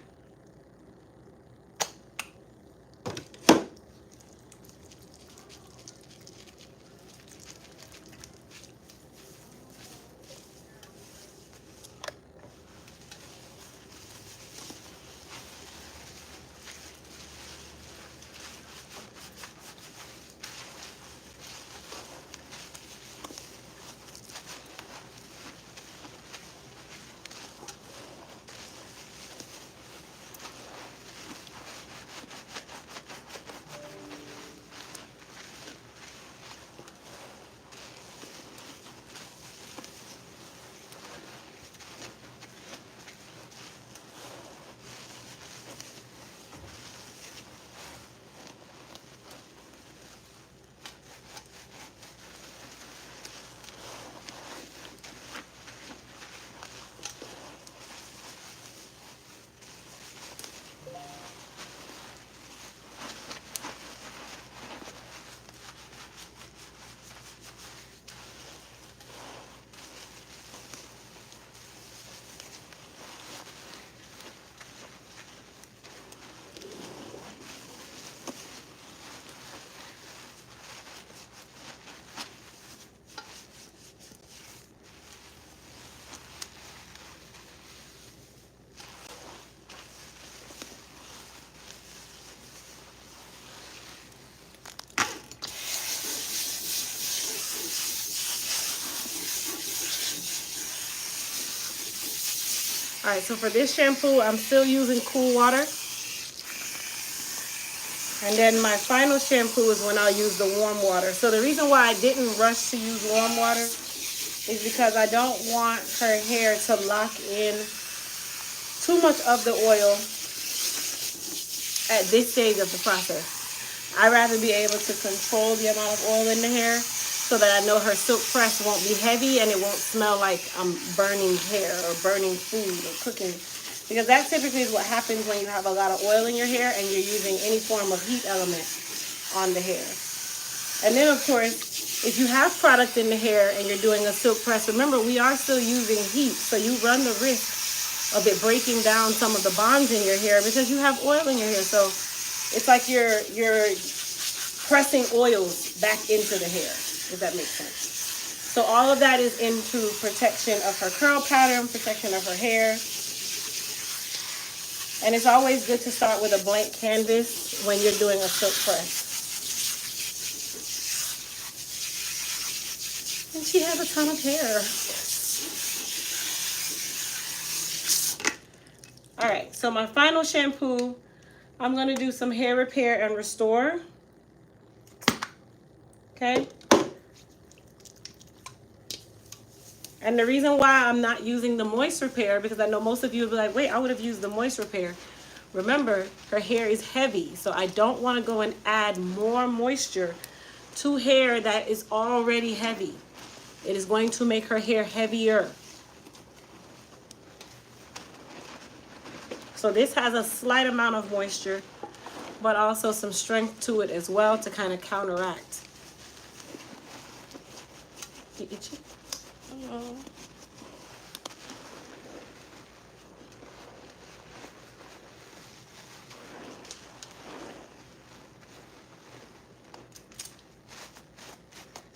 All right, so for this shampoo, I'm still using cool water. And then my final shampoo is when I'll use the warm water. So the reason why I didn't rush to use warm water is because I don't want her hair to lock in too much of the oil at this stage of the process. I'd rather be able to control the amount of oil in the hair so that I know her silk press won't be heavy and it won't smell like I'm burning hair or burning food or cooking. Because that typically is what happens when you have a lot of oil in your hair and you're using any form of heat element on the hair. And then, of course, if you have product in the hair and you're doing a silk press, remember, we are still using heat. So you run the risk of it breaking down some of the bonds in your hair because you have oil in your hair. So it's like you're pressing oils back into the hair, if that makes sense. So all of that is into protection of her curl pattern, protection of her hair. And it's always good to start with a blank canvas when you're doing a silk press. And she has a ton of hair. All right, so my final shampoo, I'm going to do some hair repair and restore. Okay. And the reason why I'm not using the moist repair, because I know most of you will be like, wait, I would have used the moist repair. Remember, her hair is heavy, so I don't want to go and add more moisture to hair that is already heavy. It is going to make her hair heavier. So this has a slight amount of moisture, but also some strength to it as well to kind of counteract. You itchy? Oh.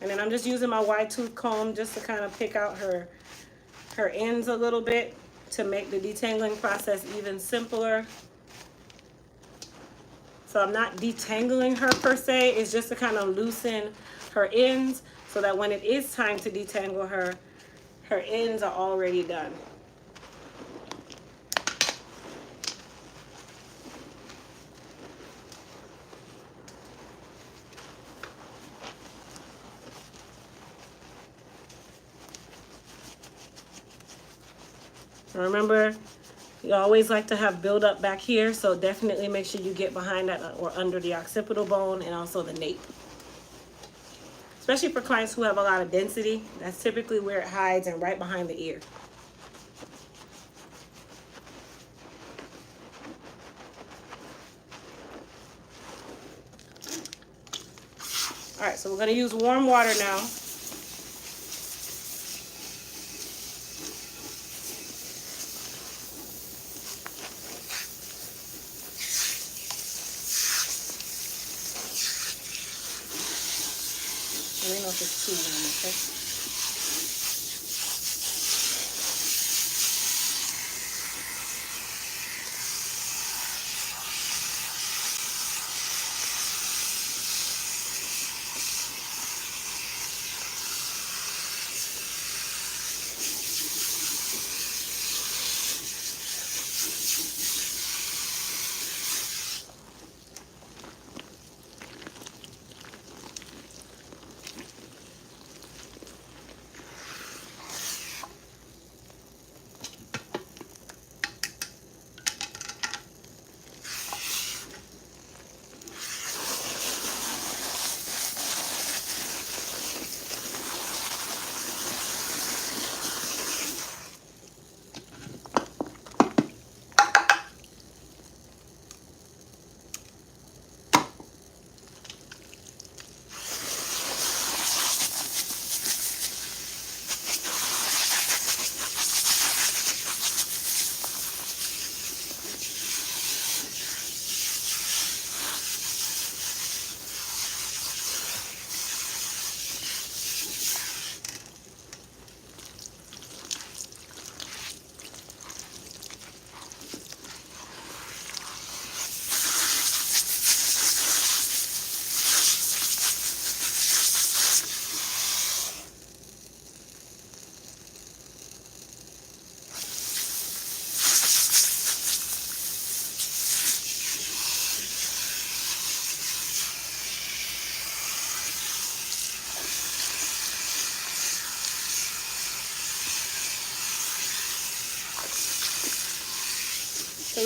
And then I'm just using my wide tooth comb just to kind of pick out her ends a little bit to make the detangling process even simpler. So I'm not detangling her per se, it's just to kind of loosen her ends so that when it is time to detangle her, her ends are already done. Remember, you always like to have buildup back here, so definitely make sure you get behind that or under the occipital bone and also the nape. Especially for clients who have a lot of density, that's typically where it hides and right behind the ear. All right, so we're going to use warm water now. Let me know if it's too warm, okay?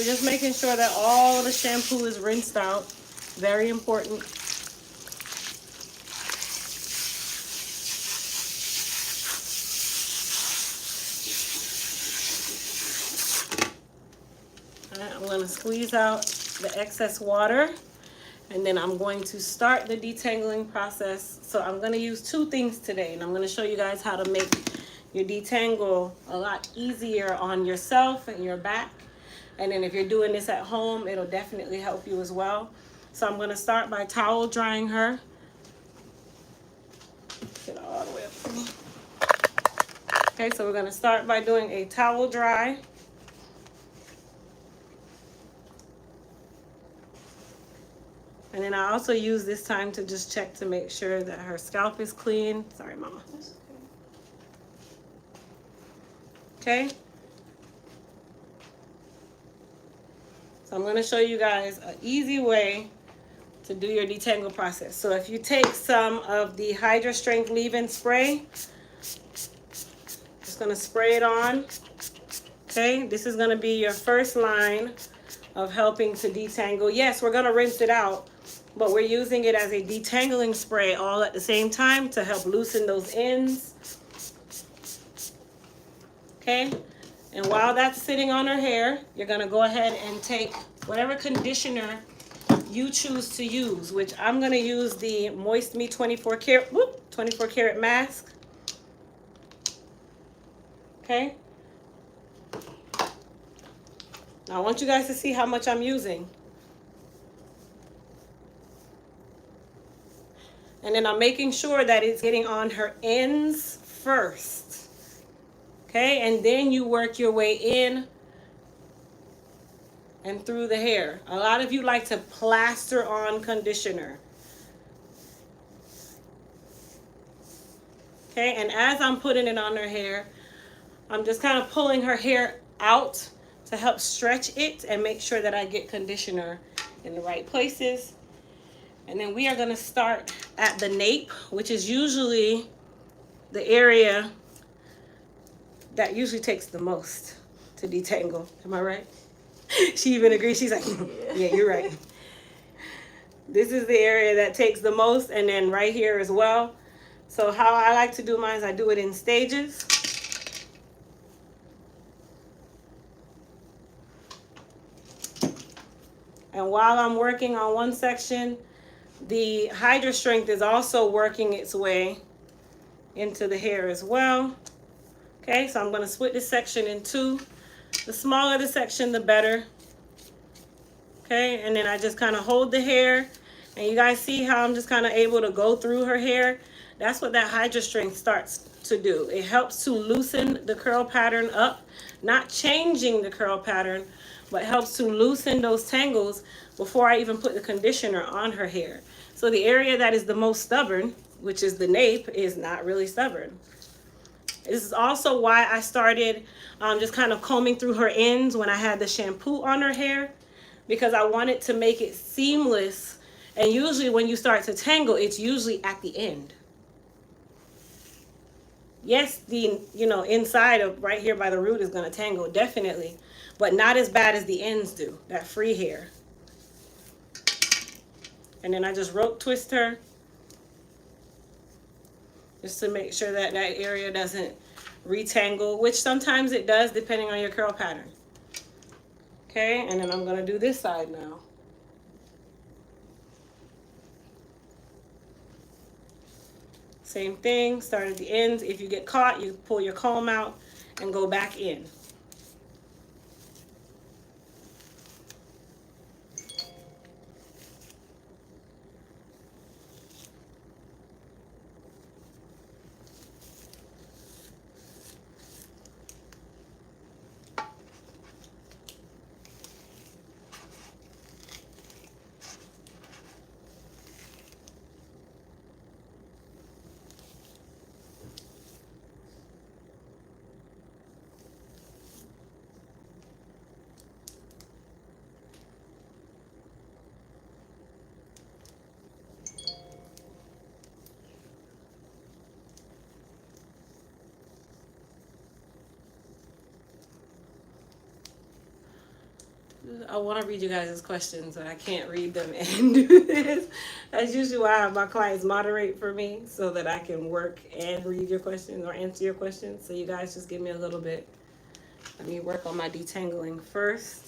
just making sure that all the shampoo is rinsed out. Very important. All right, I'm going to squeeze out the excess water, and then I'm going to start the detangling process. So I'm going to use two things today, and I'm going to show you guys how to make your detangle a lot easier on yourself and your back. And then if you're doing this at home, it'll definitely help you as well. So I'm going to start by towel drying her. Get it all the way up to me. Okay, so we're going to start by doing a towel dry. And then I also use this time to just check to make sure that her scalp is clean. Sorry, Mama. That's okay. Okay. So I'm going to show you guys an easy way to do your detangle process. So if you take some of the Hydra Strength leave-in spray, just going to spray it on. Okay, this is going to be your first line of helping to detangle. Yes, we're going to rinse it out, but we're using it as a detangling spray all at the same time to help loosen those ends. Okay, and while that's sitting on her hair, you're going to go ahead and take whatever conditioner you choose to use, which I'm going to use the Moist Me 24 karat mask. Okay. Now I want you guys to see how much I'm using. And then I'm making sure that it's getting on her ends first. Okay, and then you work your way in and through the hair. A lot of you like to plaster on conditioner. Okay, and as I'm putting it on her hair, I'm just kind of pulling her hair out to help stretch it and make sure that I get conditioner in the right places. And then we are going to start at the nape, which is usually the area that usually takes the most to detangle. Am I right? She even agrees. She's like, yeah, you're right. This is the area that takes the most, and then right here as well. So how I like to do mine is I do it in stages. And while I'm working on one section, the Hydra Strength is also working its way into the hair as well. Okay, so I'm going to split this section in two. The smaller the section, the better. Okay, and then I just kind of hold the hair. And you guys see how I'm just kind of able to go through her hair? That's what that Hydra Strength starts to do. It helps to loosen the curl pattern up. Not changing the curl pattern, but helps to loosen those tangles before I even put the conditioner on her hair. So the area that is the most stubborn, which is the nape, is not really stubborn. This is also why I started just kind of combing through her ends when I had the shampoo on her hair, because I wanted to make it seamless. And usually when you start to tangle, it's usually at the end. Yes, the inside of right here by the root is going to tangle, definitely, but not as bad as the ends do, that free hair. And then I just rope twist her just to make sure that that area doesn't retangle, which sometimes it does depending on your curl pattern. Okay, and then I'm going to do this side now. Same thing, start at the ends. If you get caught, you pull your comb out and go back in. I want to read you guys' questions, but I can't read them and do this. That's usually why I have my clients moderate for me so that I can work and read your questions or answer your questions. So you guys just give me a little bit. Let me work on my detangling first.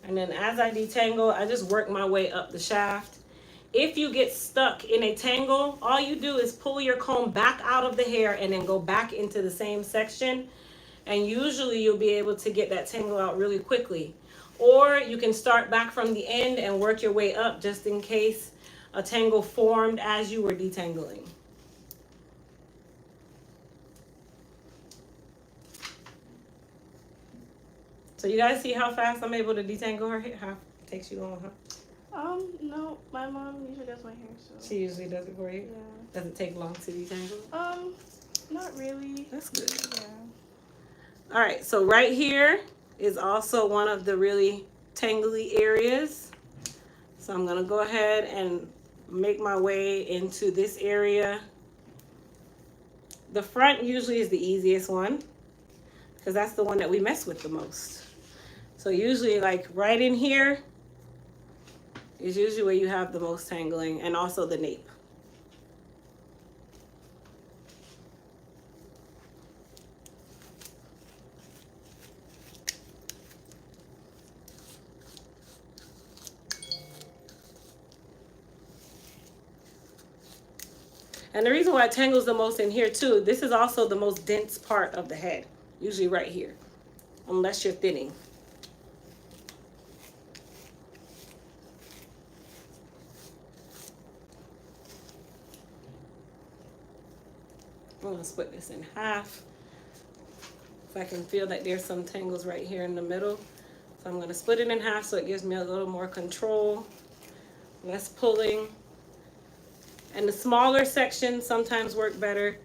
And then as I detangle, I just work my way up the shaft. If you get stuck in a tangle, all you do is pull your comb back out of the hair and then go back into the same section. And usually you'll be able to get that tangle out really quickly. Or you can start back from the end and work your way up just in case a tangle formed as you were detangling. So you guys see how fast I'm able to detangle her hair? How it takes you long, huh? No, my mom usually does my hair, so. She usually does it for you? Yeah. Does it take long to detangle? Not really. That's good. Yeah. All right, so right here is also one of the really tangly areas. So I'm gonna go ahead and make my way into this area. The front usually is the easiest one because that's the one that we mess with the most. So usually like right in here is usually where you have the most tangling, and also the nape. And the reason why it tangles the most in here too, this is also the most dense part of the head, usually right here, unless you're thinning. I'm gonna split this in half. So I can feel that there's some tangles right here in the middle. So I'm gonna split it in half so it gives me a little more control, less pulling. And the smaller sections sometimes work better.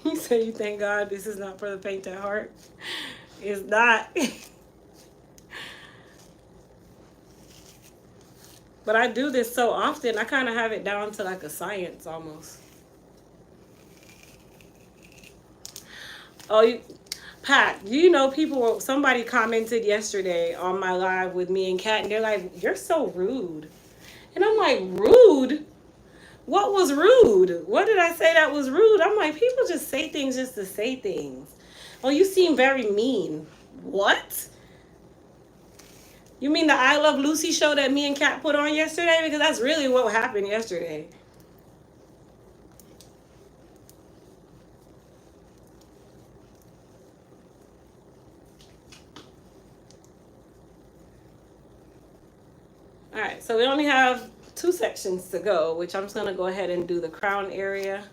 You say you thank God this is not for the faint at heart. It's not. But I do this so often, I kind of have it down to like a science almost. Oh, Pat, you know, somebody commented yesterday on my live with me and Kat, and they're like, "You're so rude." And I'm like, "Rude? What was rude? What did I say that was rude?" I'm like, people just say things just to say things. Oh, you seem very mean. What? You mean the I Love Lucy show that me and Kat put on yesterday? Because that's really what happened yesterday. All right, so we only have 2 sections to go, which I'm just gonna go ahead and do the crown area.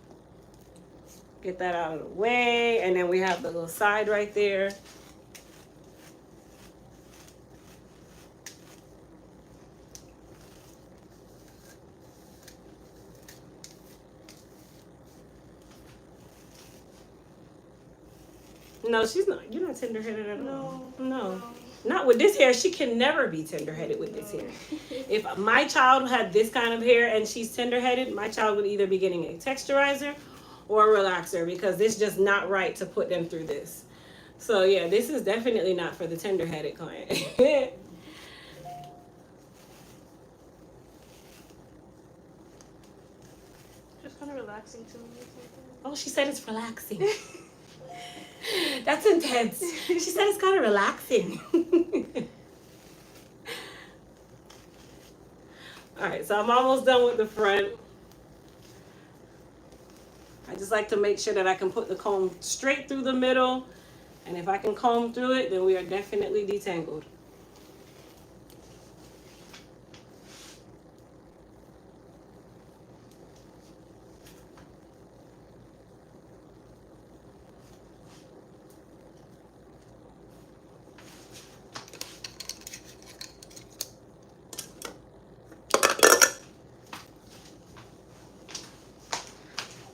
Get that out of the way, and then we have the little side right there. No, she's not. You're not tender-headed at all. No. Not with this hair. She can never be tender-headed with this hair. If my child had this kind of hair and she's tender-headed, my child would either be getting a texturizer or a relaxer, because it's just not right to put them through this. So yeah, this is definitely not for the tender-headed client. Just kind of relaxing to me. Oh, she said it's relaxing. That's intense. She said it's kind of relaxing. All right, so I'm almost done with the front. just like to make sure that I can put the comb straight through the middle. And if I can comb through it, then we are definitely detangled.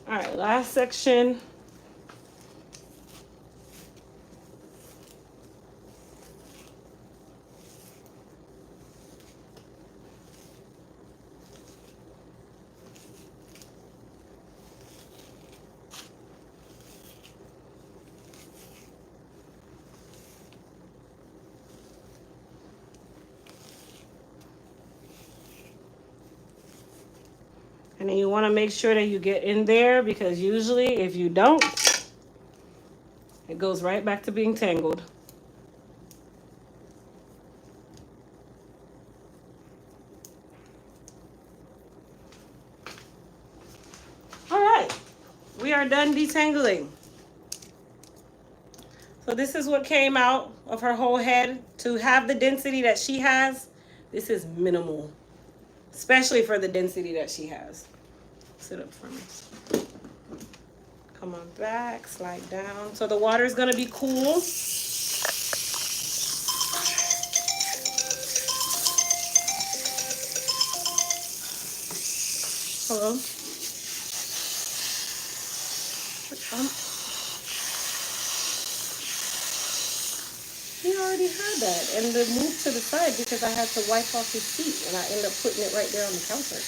All right, last section. And then you want to make sure that you get in there, because usually if you don't, it goes right back to being tangled. All right, we are done detangling. So this is what came out of her whole head. To have the density that she has, this is minimal, especially for the density that she has. Sit up for me. Come on back, slide down. So the water is going to be cool. Hello? He already had that, and the move to the side because I had to wipe off his feet, and I ended up putting it right there on the counter.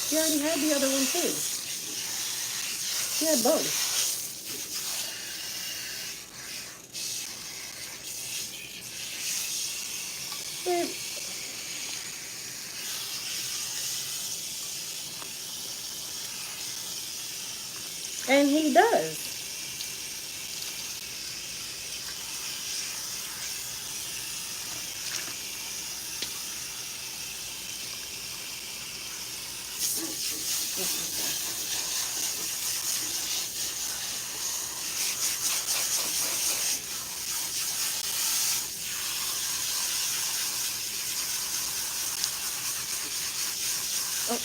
He already had the other one too. He had both. And he does. Oh.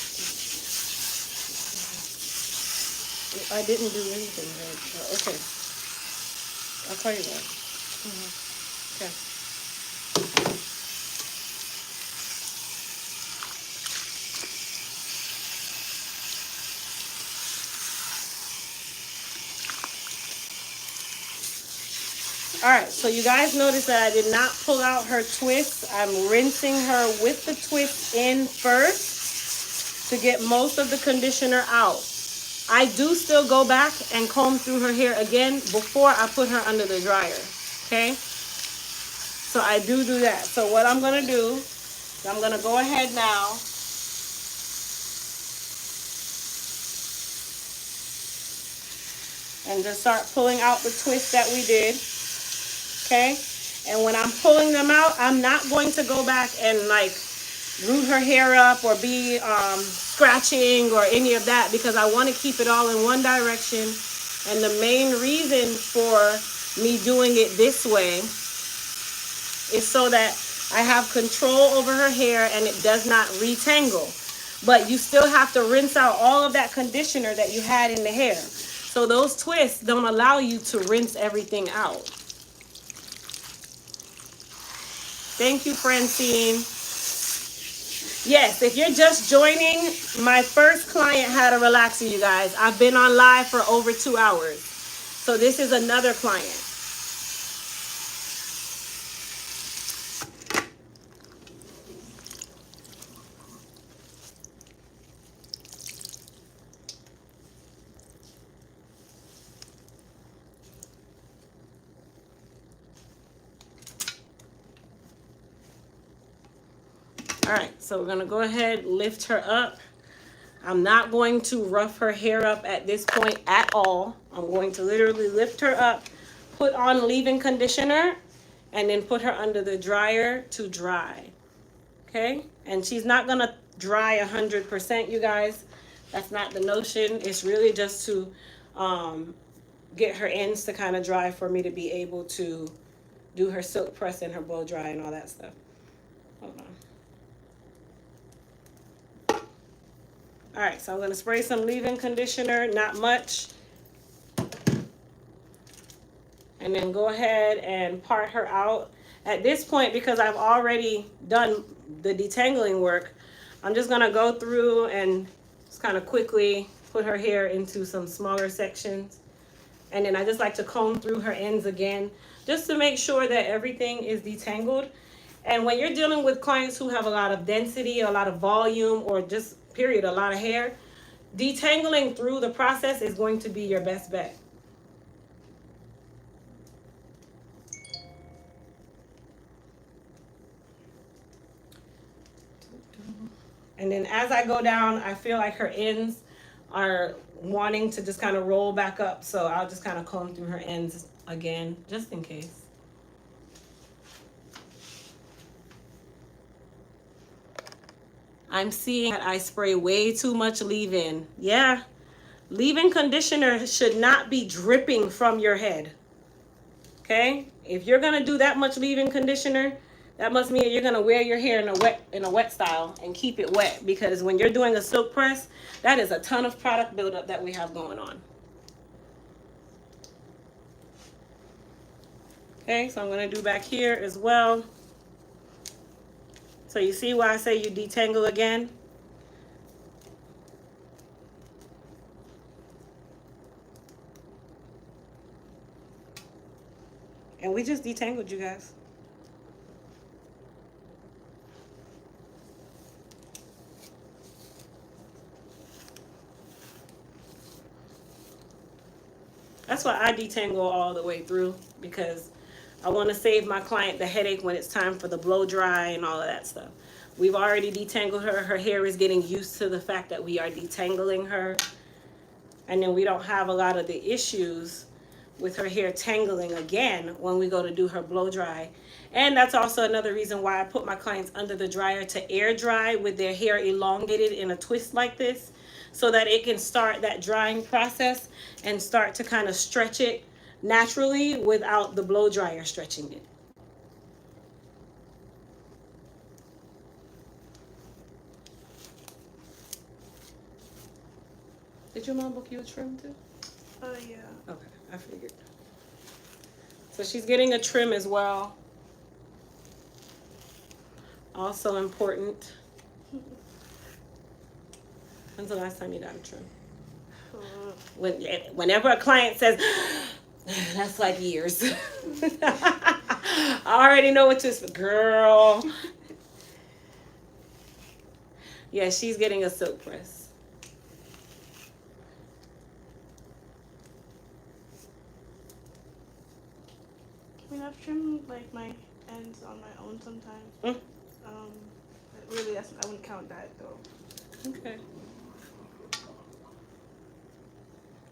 I didn't do anything. Okay. I'll call you back. Okay. All right, so you guys notice that I did not pull out her twist. I'm rinsing her with the twist in first to get most of the conditioner out. I do still go back and comb through her hair again before I put her under the dryer, okay? So I do that. So what I'm going to do is I'm going to go ahead now and just start pulling out the twist that we did. Okay, and when I'm pulling them out, I'm not going to go back and like root her hair up or be scratching or any of that, because I want to keep it all in one direction. And the main reason for me doing it this way is so that I have control over her hair and it does not retangle. But you still have to rinse out all of that conditioner that you had in the hair. So those twists don't allow you to rinse everything out. Thank you, Francine. Yes, if you're just joining, my first client had a relaxer, you guys. I've been on live for over 2 hours. So this is another client. All right, so we're gonna go ahead, lift her up. I'm not going to rough her hair up at this point at all. I'm going to literally lift her up, put on leave-in conditioner, and then put her under the dryer to dry, okay? And she's not gonna dry 100%, you guys, That's not the notion. It's really just to get her ends to kind of dry for me to be able to do her silk press and her blow dry and all that stuff. Hold on. All right, so I'm going to spray some leave-in conditioner, not much. And then go ahead and part her out. At this point, because I've already done the detangling work, I'm just going to go through and just kind of quickly put her hair into some smaller sections. And then I just like to comb through her ends again, just to make sure that everything is detangled. And when you're dealing with clients who have a lot of density, a lot of volume, or just period, a lot of hair, detangling through the process is going to be your best bet. And then as I go down, I feel like her ends are wanting to just kind of roll back up. So I'll just kind of comb through her ends again, just in case. I'm seeing that I spray way too much leave-in. Yeah, leave-in conditioner should not be dripping from your head. Okay? If you're gonna do that much leave-in conditioner, that must mean you're gonna wear your hair in a wet style and keep it wet, because when you're doing a silk press, that is a ton of product buildup that we have going on. Okay, so I'm gonna do back here as well. So you see why I say you detangle again? And we just detangled, you guys. That's why I detangle all the way through, because I want to save my client the headache when it's time for the blow dry and all of that stuff. We've already detangled her. Her hair is getting used to the fact that we are detangling her. And then we don't have a lot of the issues with her hair tangling again when we go to do her blow dry. And that's also another reason why I put my clients under the dryer to air dry with their hair elongated in a twist like this, so that it can start that drying process and start to kind of stretch it naturally without the blow dryer stretching it. Did your mom book you a trim too? Yeah. Okay, I figured. So she's getting a trim as well. Also important. When's the last time you got a trim? Whenever a client says, that's like years. I already know what to expect. Girl. Yeah, she's getting a silk press. I mean, I've trimmed like my ends on my own sometimes. But really, I wouldn't count that though. Okay.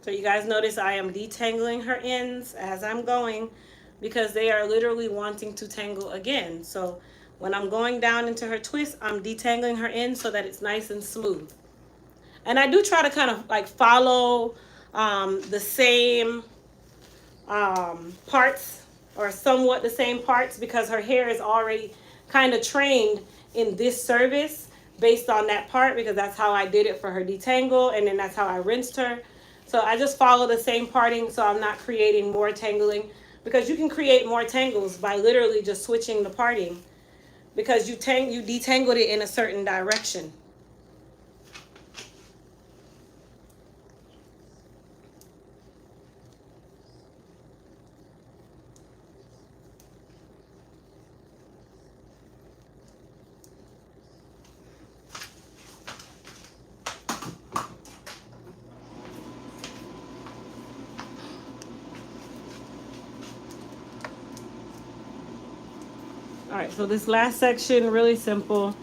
So you guys notice I am detangling her ends as I'm going, because they are literally wanting to tangle again. So when I'm going down into her twist, I'm detangling her ends so that it's nice and smooth. And I do try to kind of like follow the same parts, or somewhat the same parts, because her hair is already kind of trained in this service based on that part, because that's how I did it for her detangle, and then that's how I rinsed her. So I just follow the same parting, so I'm not creating more tangling, because you can create more tangles by literally just switching the parting, because you detangled it in a certain direction. All right, so this last section, really simple.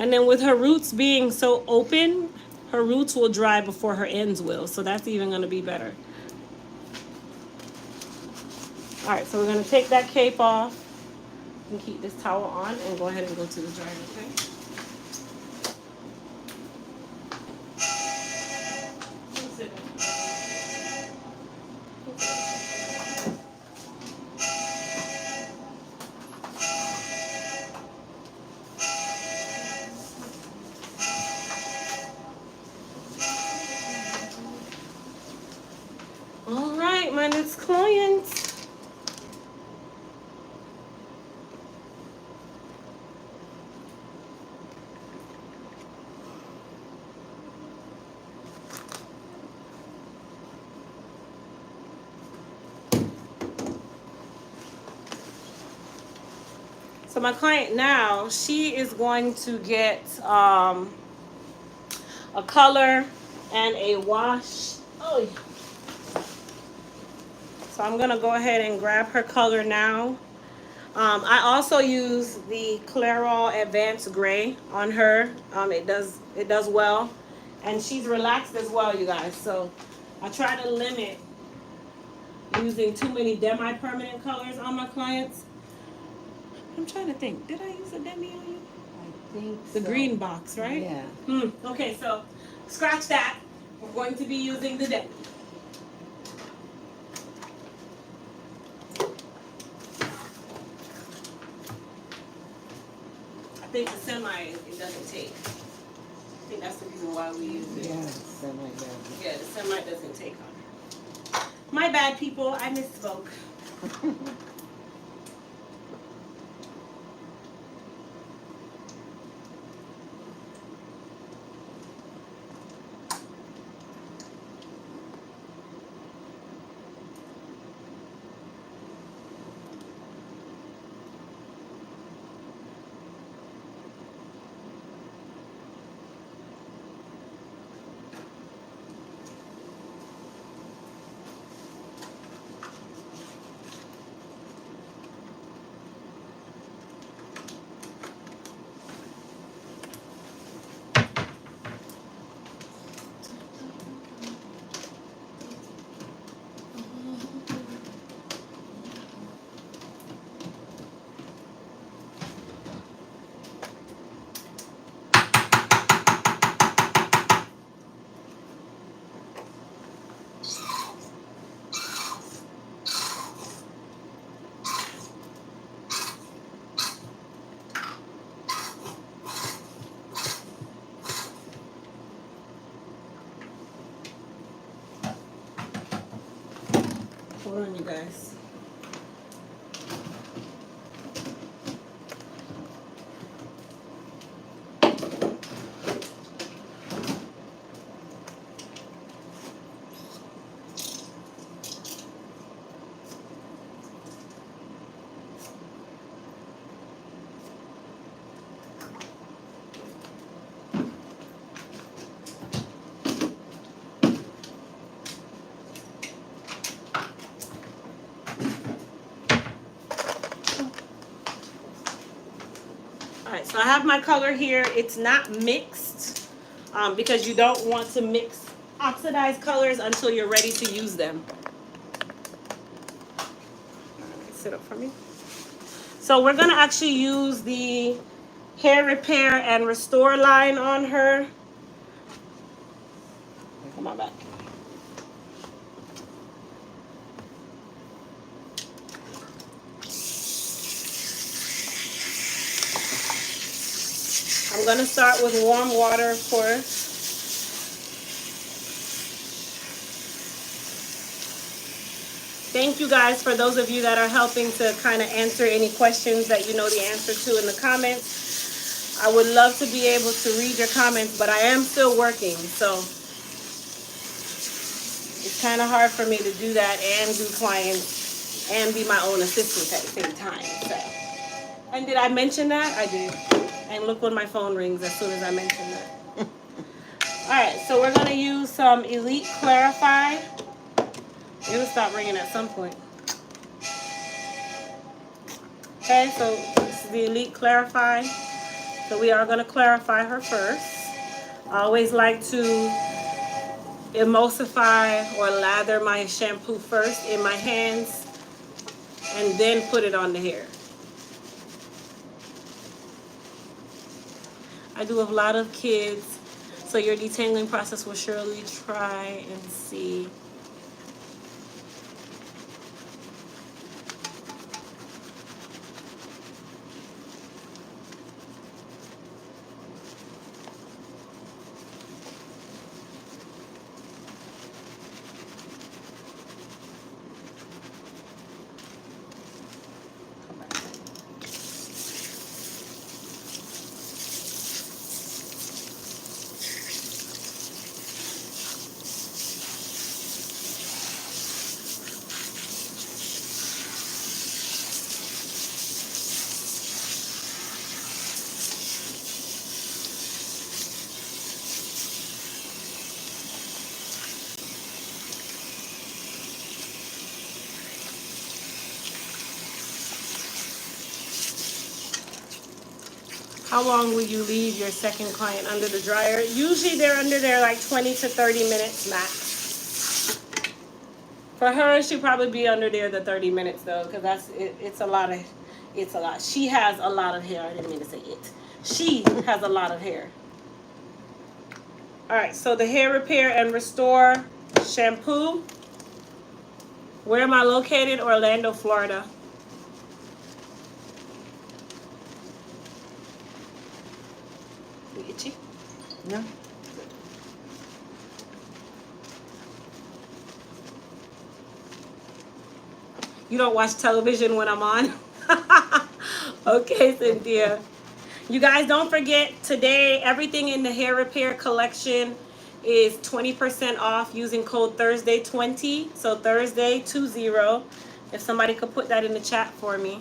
And then with her roots being so open, her roots will dry before her ends will. So that's even going to be better. All right, so we're going to take that cape off and keep this towel on and go ahead and go to the dryer, okay? All right, my next client. So my client now, she is going to get a color and a wash. Oh, so I'm gonna go ahead and grab her color now. I also use the Clairol Advanced Gray on her. It does well, and she's relaxed as well, you guys. So I try to limit using too many demi-permanent colors on my clients. I'm trying to think. Did I use a demi on you? I think The so. green box, right? Yeah. Okay, so scratch that. We're going to be using the demi. I think the semi, it doesn't take. I think that's the reason why we use it. Yeah, semi-bad. Yeah, the semi doesn't take on her. My bad, people. I misspoke. Hold on, you guys. Alright, so I have my color here. It's not mixed because you don't want to mix oxidized colors until you're ready to use them. Sit up for me. So we're going to actually use the Hair Repair and Restore line on her. Come on back. I'm going to start with warm water first. Thank you guys for those of you that are helping to kind of answer any questions that you know the answer to in the comments. I would love to be able to read your comments, but I am still working, so it's kind of hard for me to do that and do clients and be my own assistant at the same time. So. And did I mention that? I did. And look when my phone rings as soon as I mention that. Alright, so we're going to use some Elite Clarify. It'll stop ringing at some point. Okay, so this is the Elite Clarify. So we are going to clarify her first. I always like to emulsify or lather my shampoo first in my hands and then put it on the hair. I do a lot of kids, so your detangling process will surely try and see. How long will you leave your second client under the dryer? Usually they're under there like 20 to 30 minutes max. For her, she'll probably be under there the 30 minutes though, because it's a lot. She has a lot of hair. I didn't mean to say it. She has a lot of hair. All right, so the hair repair and restore shampoo. Where am I located? Orlando, Florida. You itchy? No. You don't watch television when I'm on? Okay, Cynthia. You guys don't forget today, everything in the hair repair collection is 20% off using code Thursday20. So Thursday20. If somebody could put that in the chat for me.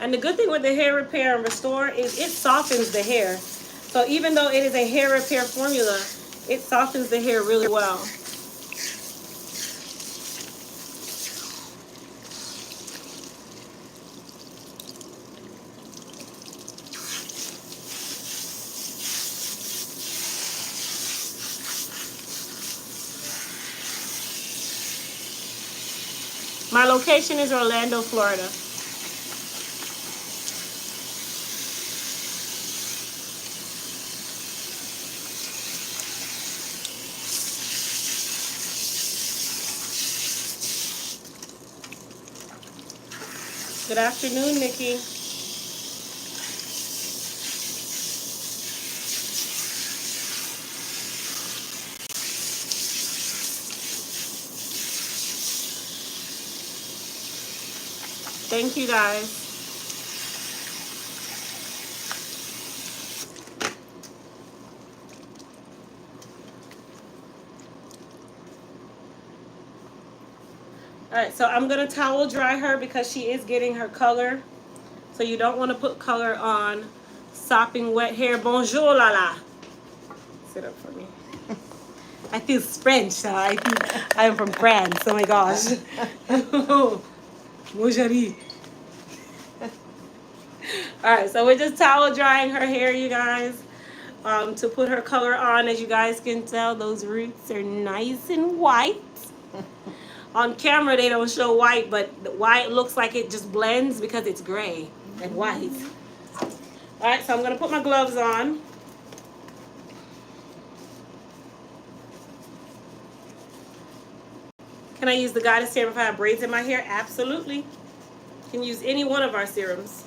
And the good thing with the hair repair and restore is it softens the hair. So even though it is a hair repair formula, it softens the hair really well. My location is Orlando, Florida. Good afternoon, Nikki. Thank you, guys. All right, so I'm going to towel dry her because she is getting her color. So you don't want to put color on sopping wet hair. Bonjour, Lala. Sit up for me. I feel French. So I am from France. Oh my gosh. Bonjour. All right, so we're just towel drying her hair, you guys, to put her color on. As you guys can tell, those roots are nice and white. On camera, they don't show white, but white looks like it just blends because it's gray and white. All right, so I'm going to put my gloves on. Can I use the Goddess Serum if I have braids in my hair? Absolutely. You can use any one of our serums.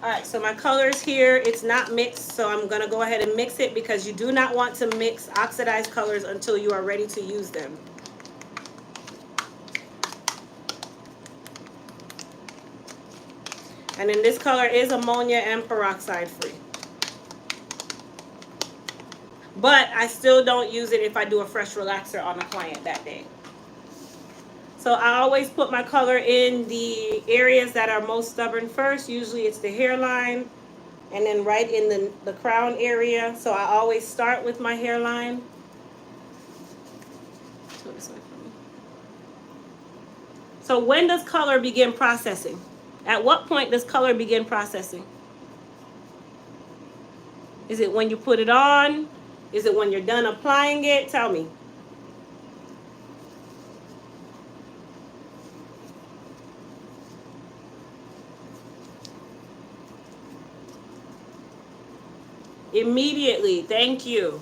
All right, so my color's here. It's not mixed, so I'm going to go ahead and mix it because you do not want to mix oxidized colors until you are ready to use them. And then this color is ammonia and peroxide free. But I still don't use it if I do a fresh relaxer on a client that day. So I always put my color in the areas that are most stubborn first. Usually it's the hairline and then right in the crown area. So I always start with my hairline. So when does color begin processing? At what point does color begin processing? Is it when you put it on? Is it when you're done applying it? Tell me. Immediately. Thank you.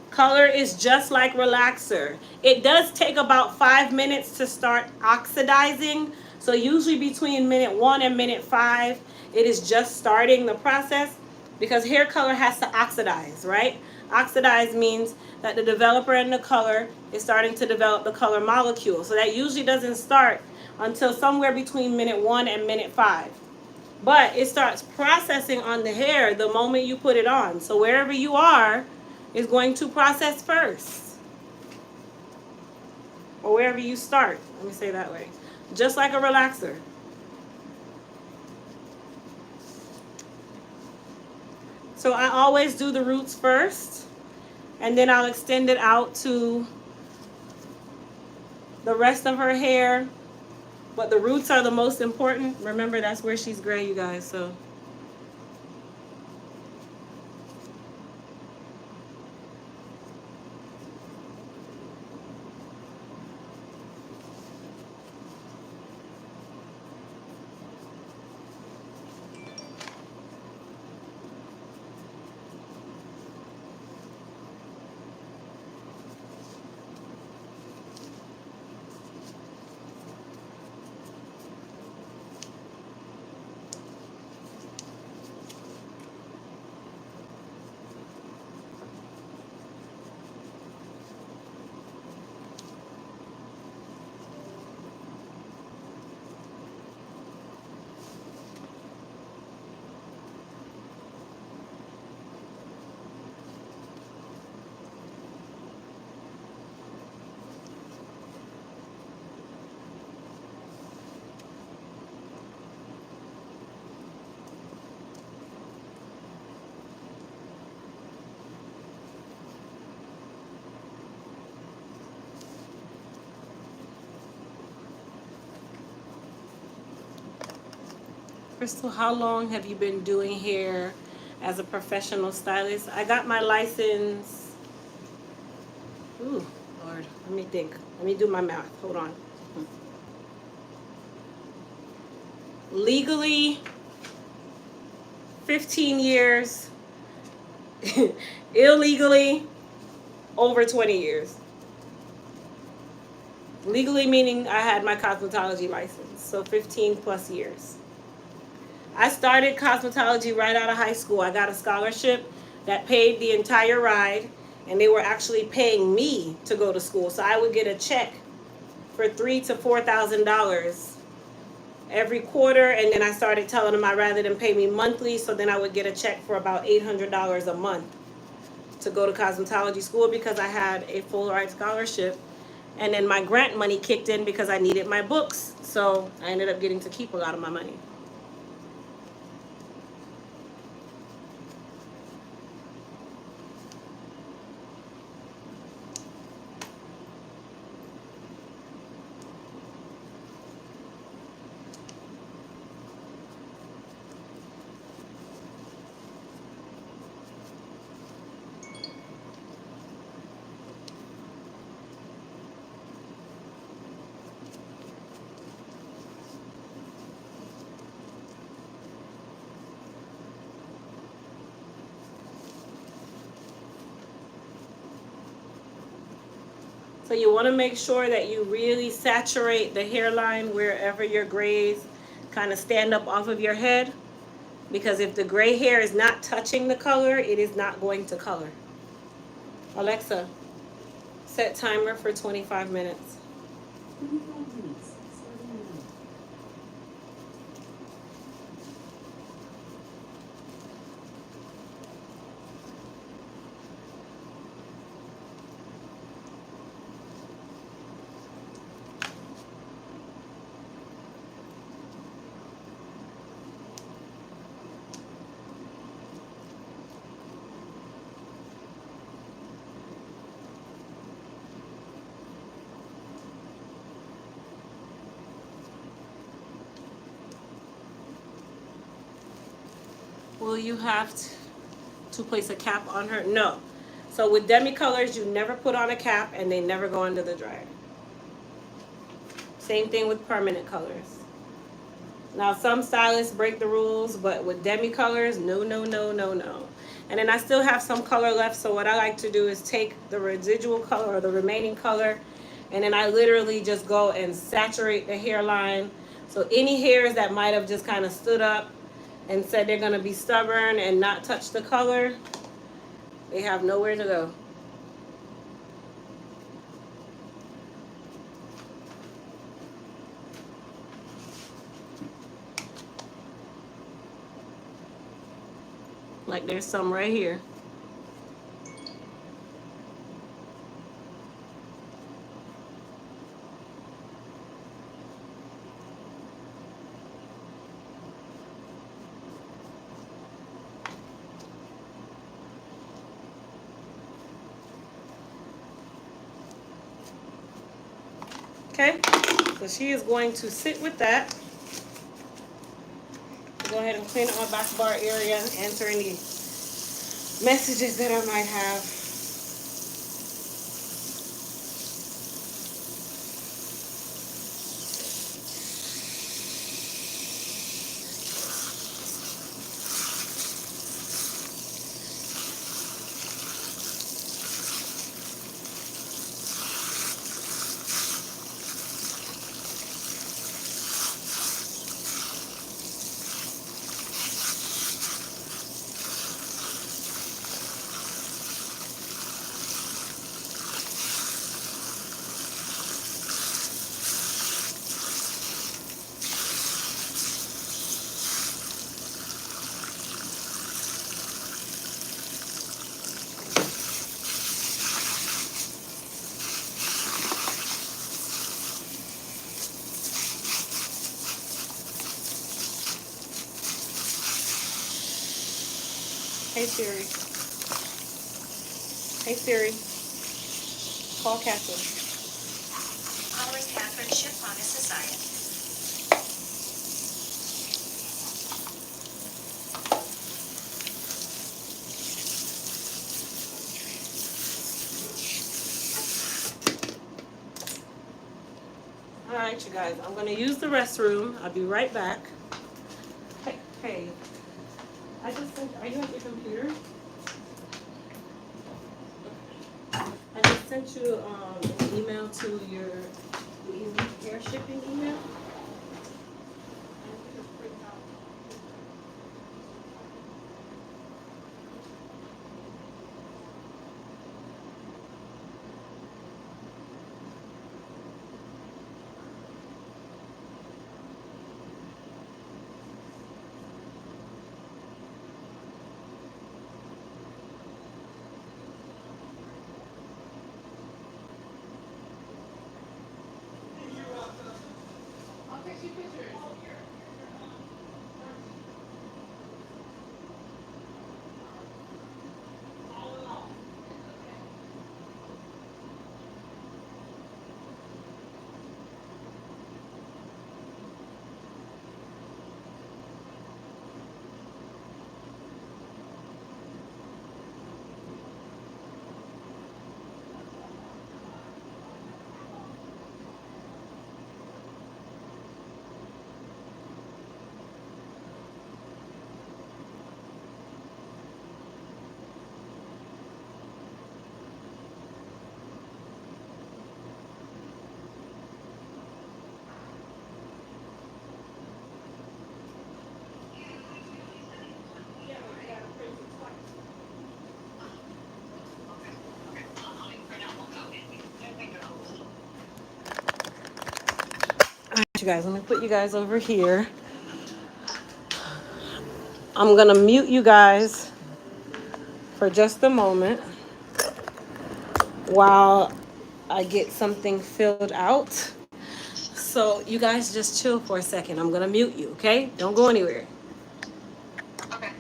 Color is just like relaxer. It does take about 5 minutes to start oxidizing. So usually between minute 1 and minute 5, it is just starting the process because hair color has to oxidize, right? Oxidize means that the developer in the color is starting to develop the color molecule. So that usually doesn't start until somewhere between minute 1 and minute 5. But it starts processing on the hair the moment you put it on. So wherever you are is going to process first. Or wherever you start. Let me say that way. Just like a relaxer. So I always do the roots first. And then I'll extend it out to the rest of her hair. But the roots are the most important. Remember, that's where she's gray, you guys. So Crystal, how long have you been doing hair as a professional stylist? I got my license. Ooh, Lord, let me think. Let me do my math. Hold on. Legally, 15 years. Illegally, over 20 years. Legally meaning I had my cosmetology license, so 15 plus years. I started cosmetology right out of high school. I got a scholarship that paid the entire ride, and they were actually paying me to go to school. So I would get a check for $3,000 to $4,000 every quarter, and then I started telling them I'd rather them pay me monthly, so then I would get a check for about $800 a month to go to cosmetology school because I had a full ride scholarship. And then my grant money kicked in because I needed my books, so I ended up getting to keep a lot of my money. So you want to make sure that you really saturate the hairline wherever your grays kind of stand up off of your head. Because if the gray hair is not touching the color, it is not going to color. Alexa, set timer for 25 minutes. 25 minutes. Starting now. Will you have to place a cap on her? No. So with demi colors, you never put on a cap and they never go under the dryer. Same thing with permanent colors. Now some stylists break the rules, but with demi colors, no, no, no, no, no. And then I still have some color left, so what I like to do is take the residual color or the remaining color, and then I literally just go and saturate the hairline. So any hairs that might have just kind of stood up and said they're gonna be stubborn and not touch the color, they have nowhere to go. Like there's some right here. Okay, so she is going to sit with that. Go ahead and clean up my back bar area, answer any messages that I might have. Hey Siri. Hey Siri. Call Catherine. Calling Catherine Ship on Society. All right, you guys. I'm gonna use the restroom. I'll be right back. Hey, I just sent. Are you at your computer? I just sent you an email to your hair shipping email. You guys, let me put you guys over here. I'm gonna mute you guys for just a moment while I get something filled out. So you guys just chill for a second. I'm gonna mute you, okay? Don't go anywhere. Okay.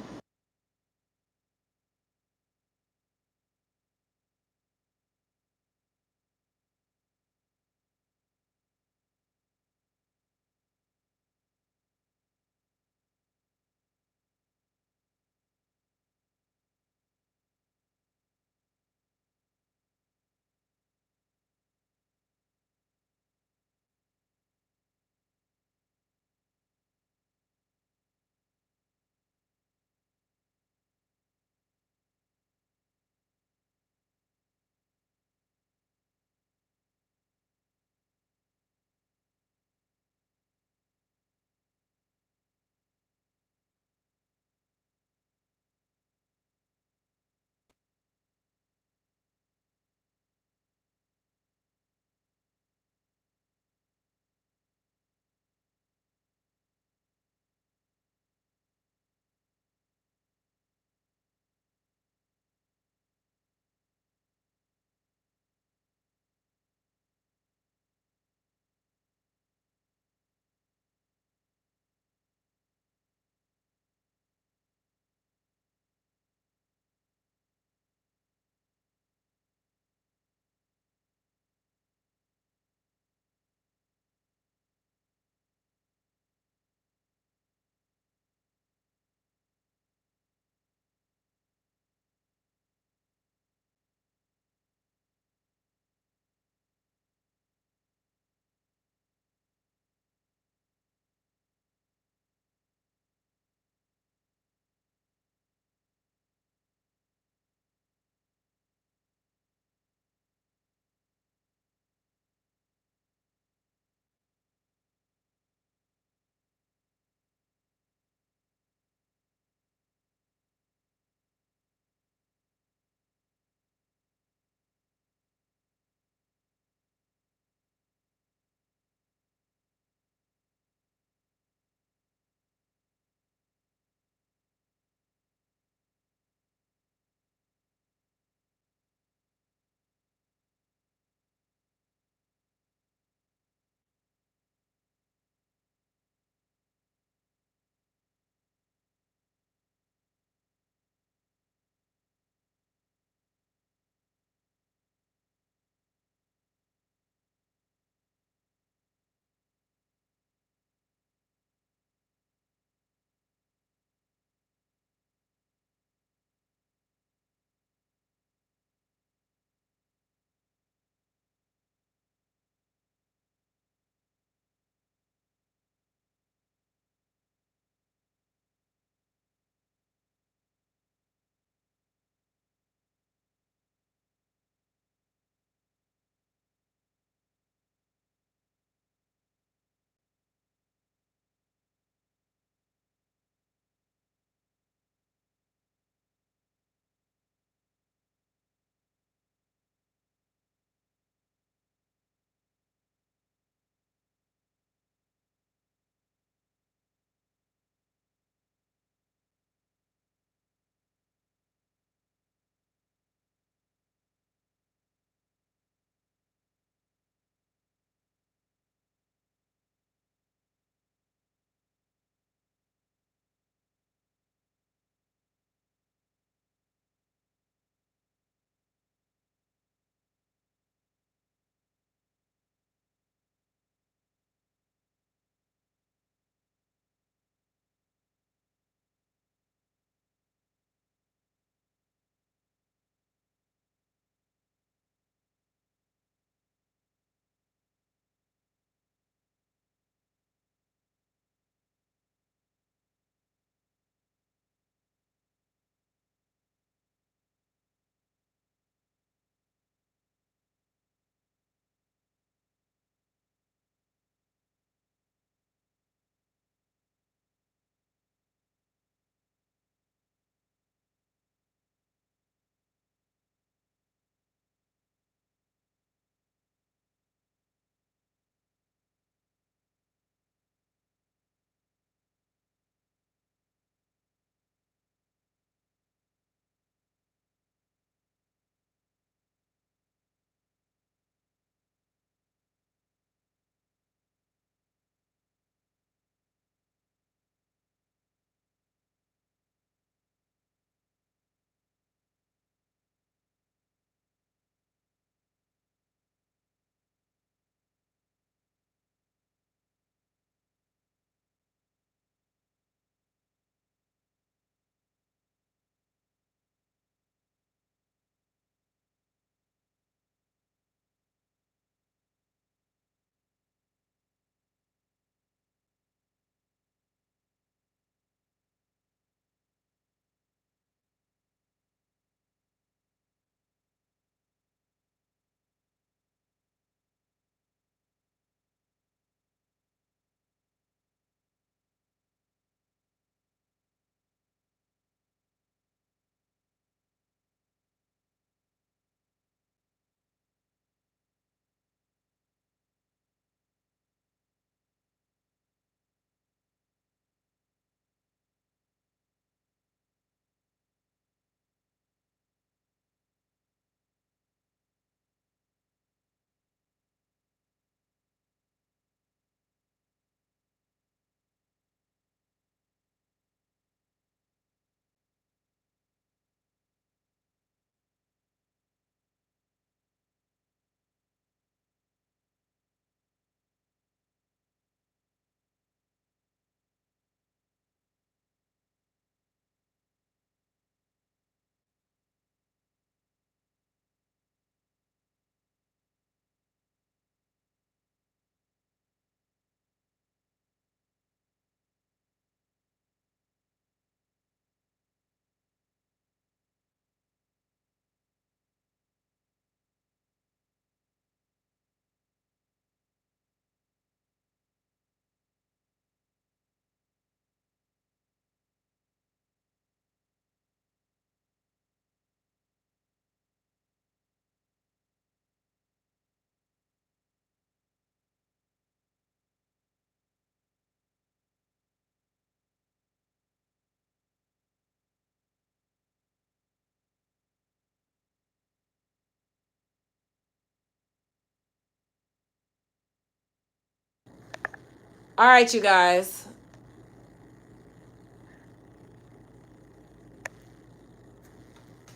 All right, you guys.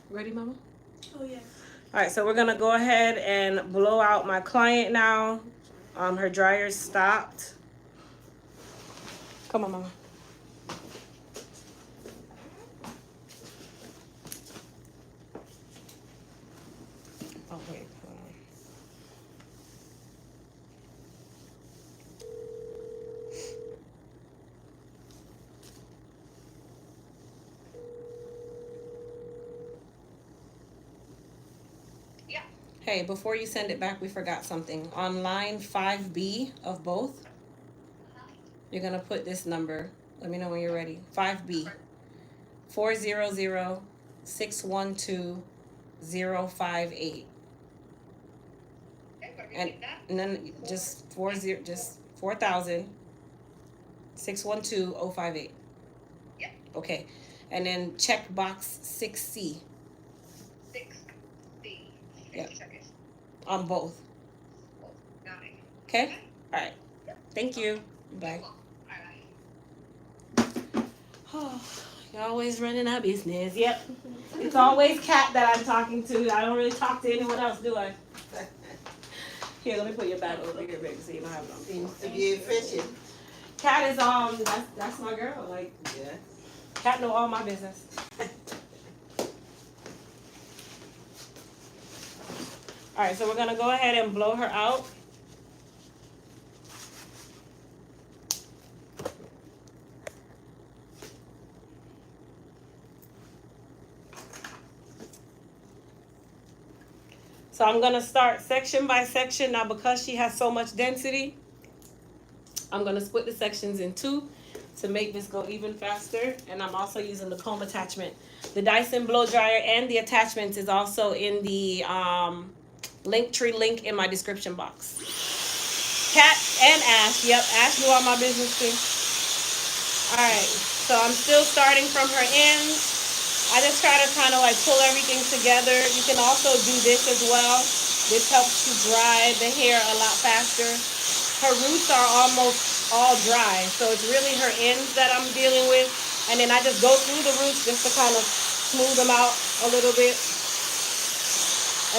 Ready, Mama? Oh, yeah. All right, so we're gonna go ahead and blow out my client now. Her dryer's stopped. Come on, Mama. Oh wait, hold on. Yeah. Hey, before you send it back, we forgot something. On line 5B of both, you're gonna put this number. Let me know when you're ready. 5B 400-612-058. Okay, And repeat that. and then just 4,000 612-058. Yeah. Okay. And then check box 6C 6C. Yep. 60 seconds. on both. Oh, got it. Okay? All right. Thank you. Bye. Alright. Oh, you're always running our business. Yep. It's always Kat that I'm talking to. I don't really talk to anyone else, do I? Here, let me put your bag over here, baby, so you don't have it on. Seems to be efficient. Kat is that's my girl. Like, Yeah. Kat know all my business. All right, so we're gonna go ahead and blow her out. So I'm gonna start section by section. Now because she has so much density, I'm gonna split the sections in two to make this go even faster. And I'm also using the comb attachment. The Dyson blow dryer and the attachments is also in the Linktree link in my description box. Kat and Ash, yep, Ash knew all my business too. All right, so I'm still starting from her ends. I just try to kind of like pull everything together. You can also do this as well. This helps to dry the hair a lot faster. Her roots are almost all dry, so it's really her ends that I'm dealing with. And then I just go through the roots just to kind of smooth them out a little bit.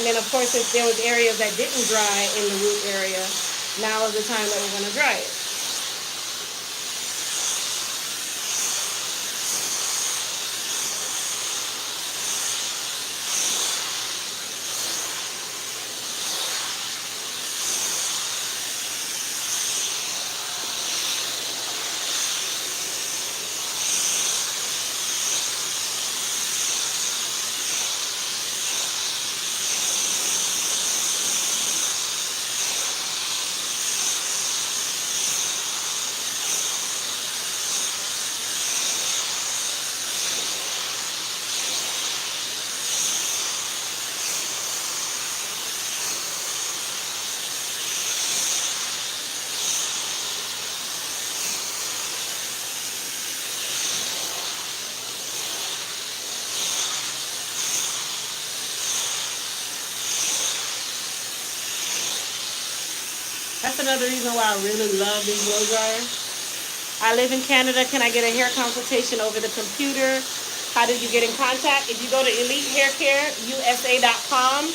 And then of course if there was areas that didn't dry in the root area, now is the time that we're going to dry it. That's another reason why I really love these blow dryers. I live in Canada. Can I get a hair consultation over the computer? How did you get in contact? If you go to elitehaircareusa.com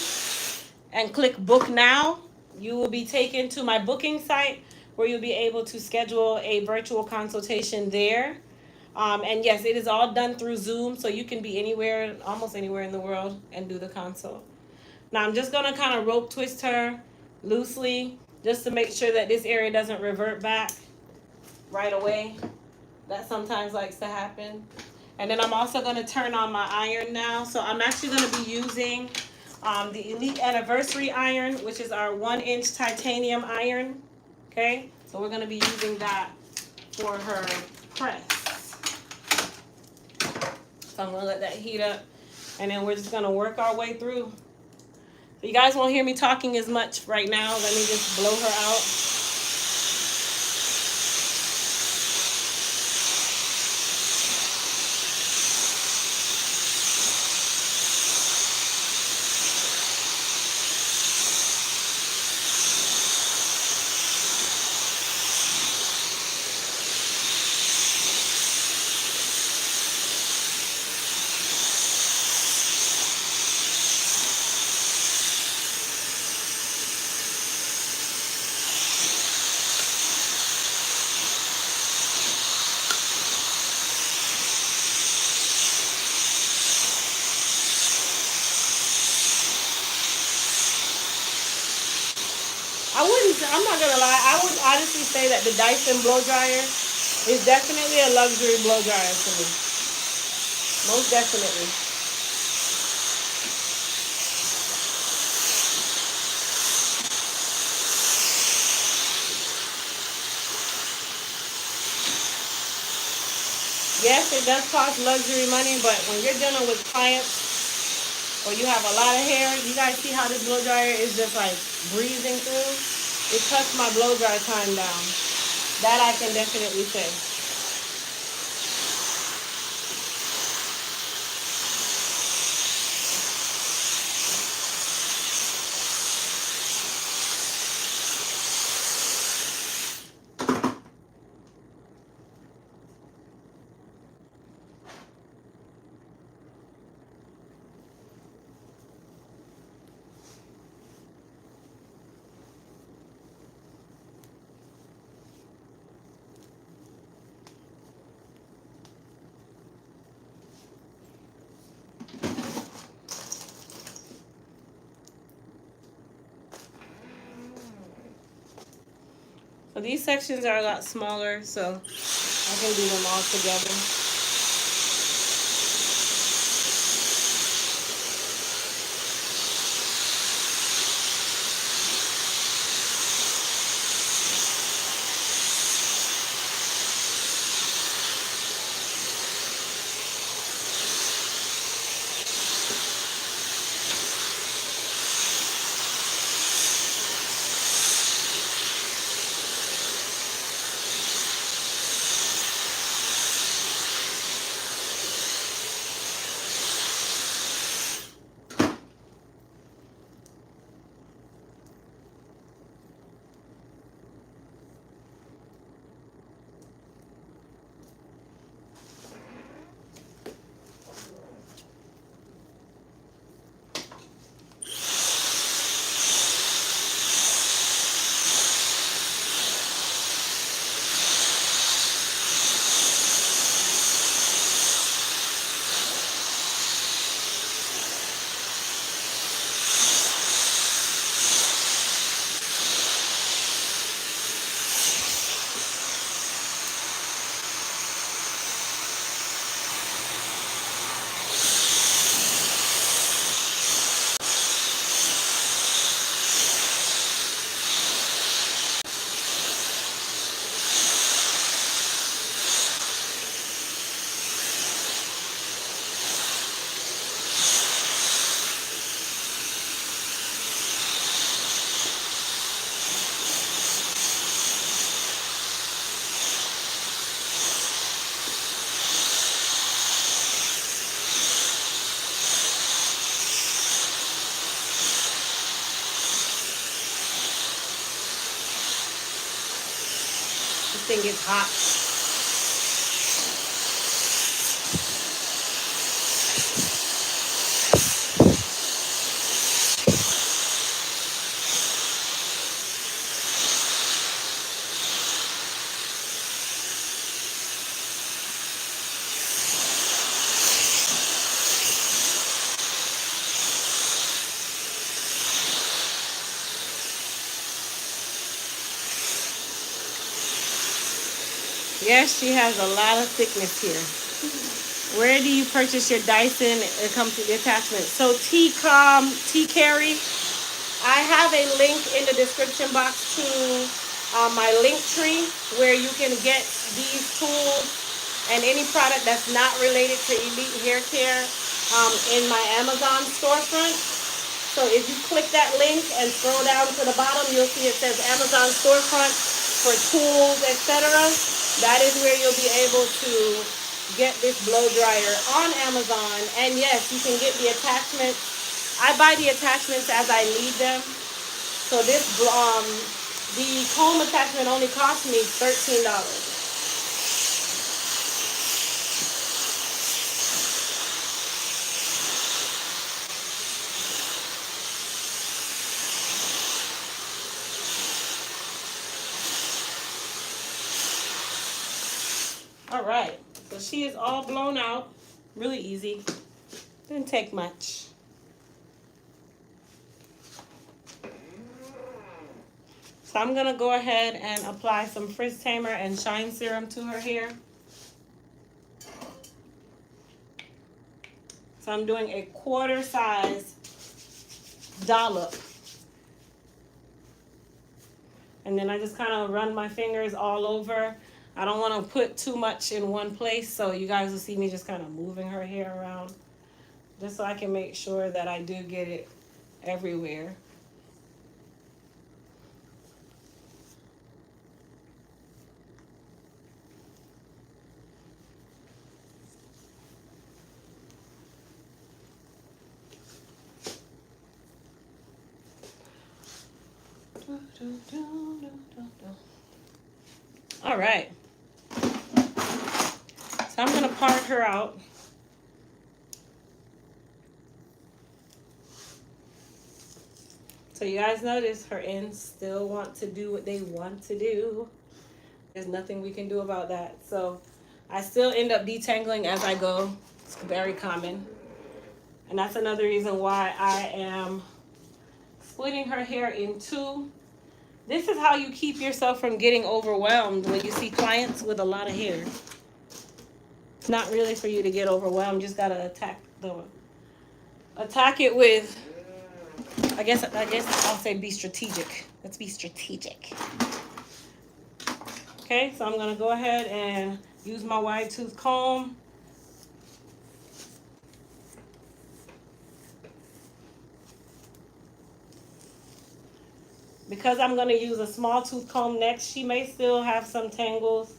and click book now, you will be taken to my booking site where you'll be able to schedule a virtual consultation there. And yes, it is all done through Zoom, so you can be anywhere, almost anywhere in the world, and do the consult. Now I'm just gonna kind of rope twist her loosely just to make sure that this area doesn't revert back right away. That sometimes likes to happen. And then I'm also gonna turn on my iron now. So I'm actually gonna be using the Elite Anniversary iron, which is our 1-inch titanium iron. Okay, so we're gonna be using that for her press. So I'm gonna let that heat up, and then we're just gonna work our way through. So you guys won't hear me talking as much right now. Let me just blow her out. I'm not gonna lie. I would honestly say that the Dyson blow dryer is definitely a luxury blow dryer to me. Most definitely. Yes, it does cost luxury money, but when you're dealing with clients or you have a lot of hair, you guys see how this blow dryer is just like breezing through? It cuts my blow dry time down. That I can definitely say. So these sections are a lot smaller, so I can do them all together. This thing gets hot. Yes, she has a lot of thickness here. Where do you purchase your Dyson? It comes with the attachment. So T Carry, I have a link in the description box to my link tree where you can get these tools and any product that's not related to Elite Hair Care in my Amazon storefront. So if you click that link and scroll down to the bottom, you'll see it says Amazon storefront for tools, etc. That is where you'll be able to get this blow dryer on Amazon. And yes, you can get the attachments. I buy the attachments as I need them. So this the comb attachment only cost me $13. All right, so she is all blown out. Really easy. Didn't take much. So I'm gonna go ahead and apply some frizz tamer and shine serum to her hair. So I'm doing a quarter size dollop. And then I just kind of run my fingers all over. I don't want to put too much in one place, so you guys will see me just kind of moving her hair around, just so I can make sure that I do get it everywhere. All right. So I'm gonna part her out. So you guys notice her ends still want to do what they want to do. There's nothing we can do about that. So I still end up detangling as I go. It's very common. And that's another reason why I am splitting her hair in two. This is how you keep yourself from getting overwhelmed when you see clients with a lot of hair. It's not really for you to get overwhelmed. You just gotta attack it with, I guess I'll say be strategic. Let's be strategic. Okay, so I'm gonna go ahead and use my wide tooth comb. Because I'm gonna use a small tooth comb next, she may still have some tangles,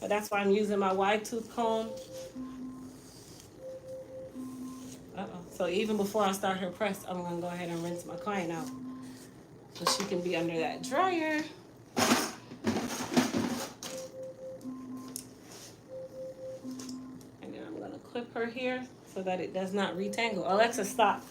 but that's why I'm using my wide tooth comb. So even before I start her press, I'm gonna go ahead and rinse my client out so she can be under that dryer. And then I'm gonna clip her here so that it does not retangle. Alexa, stop.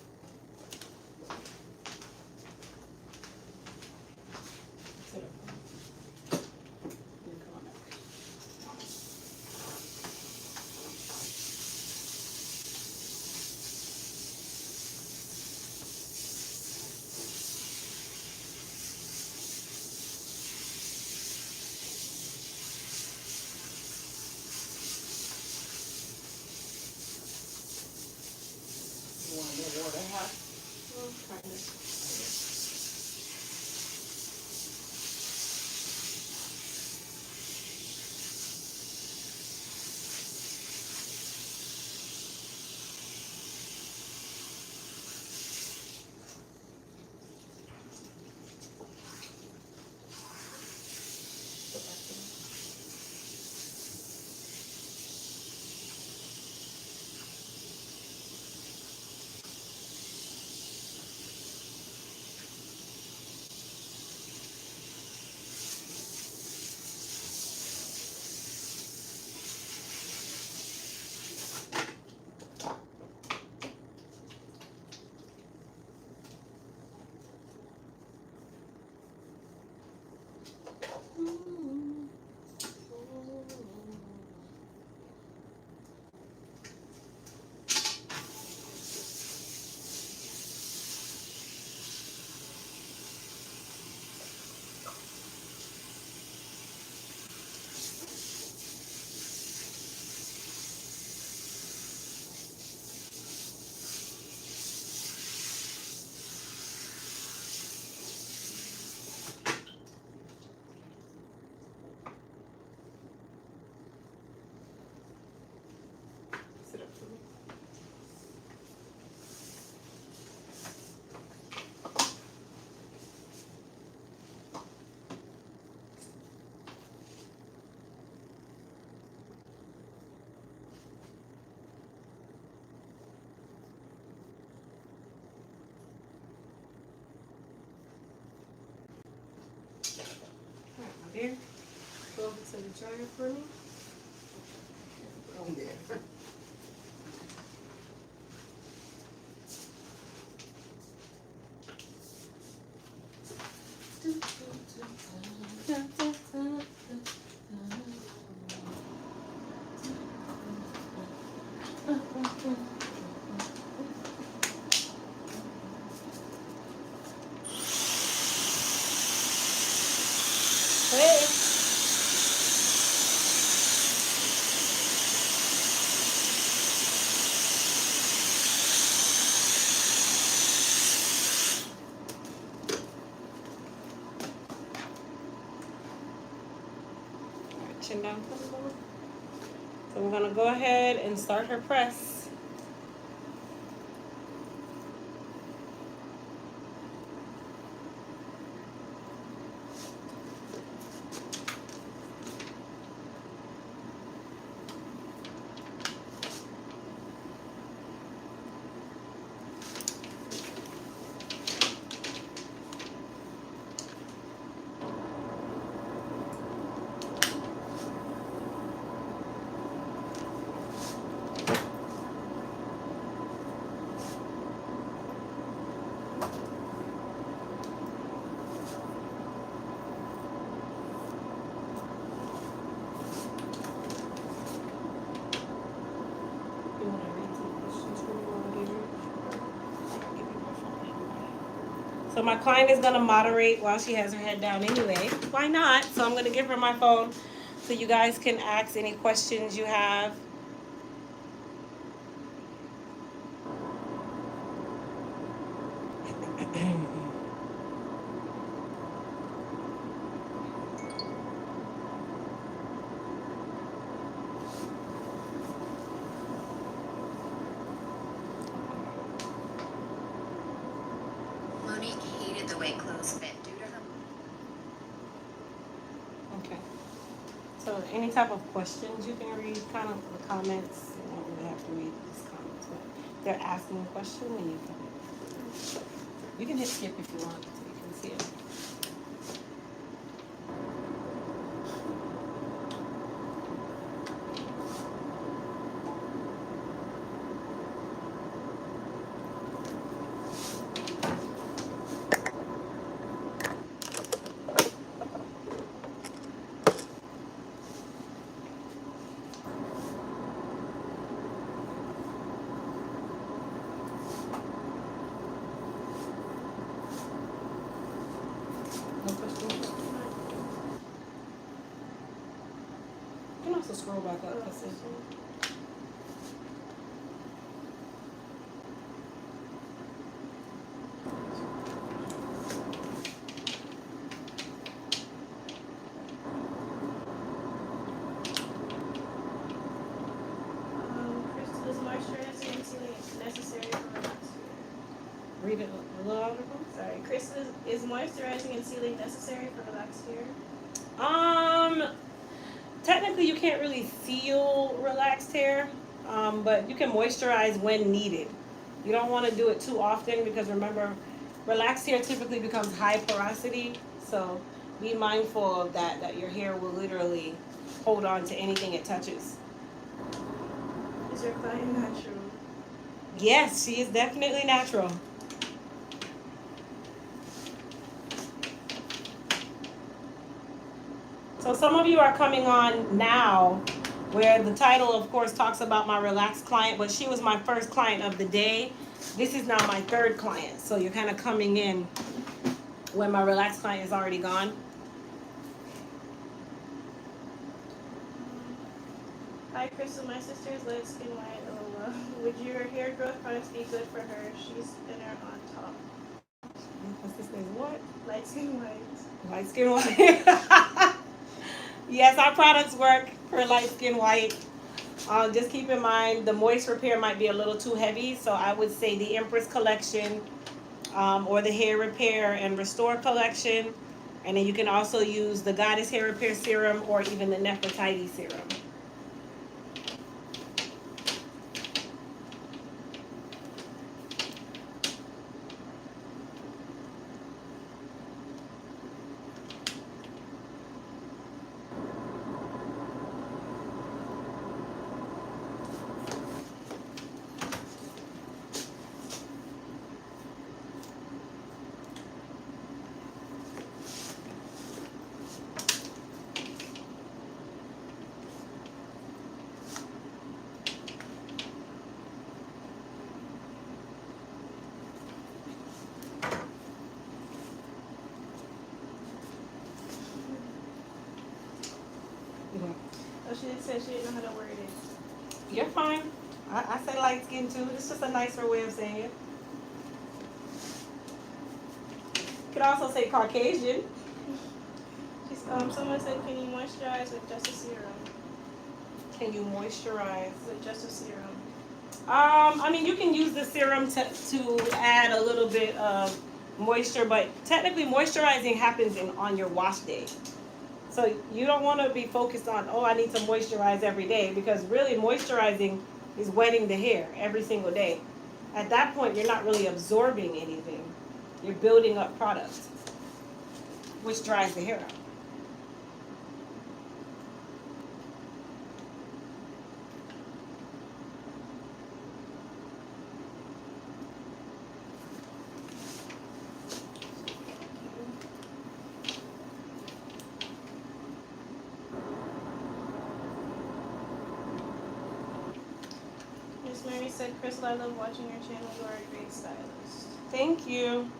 There. Go over to the dryer for me. Oh, there. Yeah. So we're gonna go ahead and start her press. So my client is gonna moderate while she has her head down anyway. Why not? So I'm gonna give her my phone so you guys can ask any questions you have. Monique hated the way clothes fit due to her. Okay. So any type of questions you can read kind of the comments. You don't really have to read these comments, but if they're asking a question, then you can hit skip if you want so you can see it. No questions? You can also scroll back up. That's it. Crystal, is moisturizing and sealing necessary for relaxed hair? Read it a little louder. Sorry, Crystal, is moisturizing and sealing necessary for relaxed hair? Technically you can't really seal relaxed hair, but you can moisturize when needed. You don't want to do it too often because remember, relaxed hair typically becomes high porosity, so be mindful of that your hair will literally hold on to anything it touches. Is your client natural? Yes, she is definitely natural. So some of you are coming on now where the title of course talks about my relaxed client, but she was my first client of the day. This is now my third client. So you're kind of coming in when my relaxed client is already gone. Hi Crystal, my sister is light skin white, LOL. Would your hair growth products be good for her? She's thinner on top. My sister is what? Light skin white. Light skin white. Yes, our products work for light skin white. Just keep in mind the moist repair might be a little too heavy, so I would say the Empress collection, or the hair repair and restore collection, and then you can also use the Goddess hair repair serum or even the Nefertiti serum. Oh, she said she didn't know how to word it. You're fine. I say light skin too. It's just a nicer way of saying it. You could also say Caucasian. She's someone said, can you moisturize with just a serum? can you moisturize? Is it just a serum? I mean, you can use the serum to add a little bit of moisture, but technically moisturizing happens on your wash day. So you don't want to be focused on, oh, I need to moisturize every day, because really moisturizing is wetting the hair every single day. At that point, you're not really absorbing anything. You're building up product, which dries the hair out. Miss Mary said, Crystal, I love watching your channel. You are a great stylist. Thank you.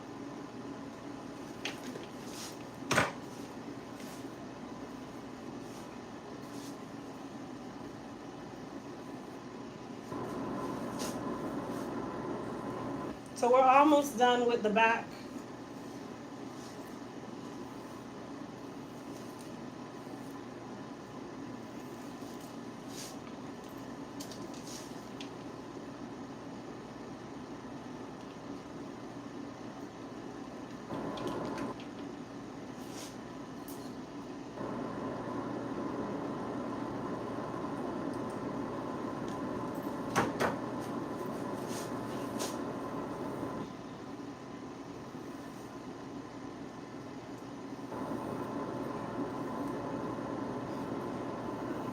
So we're almost done with the back.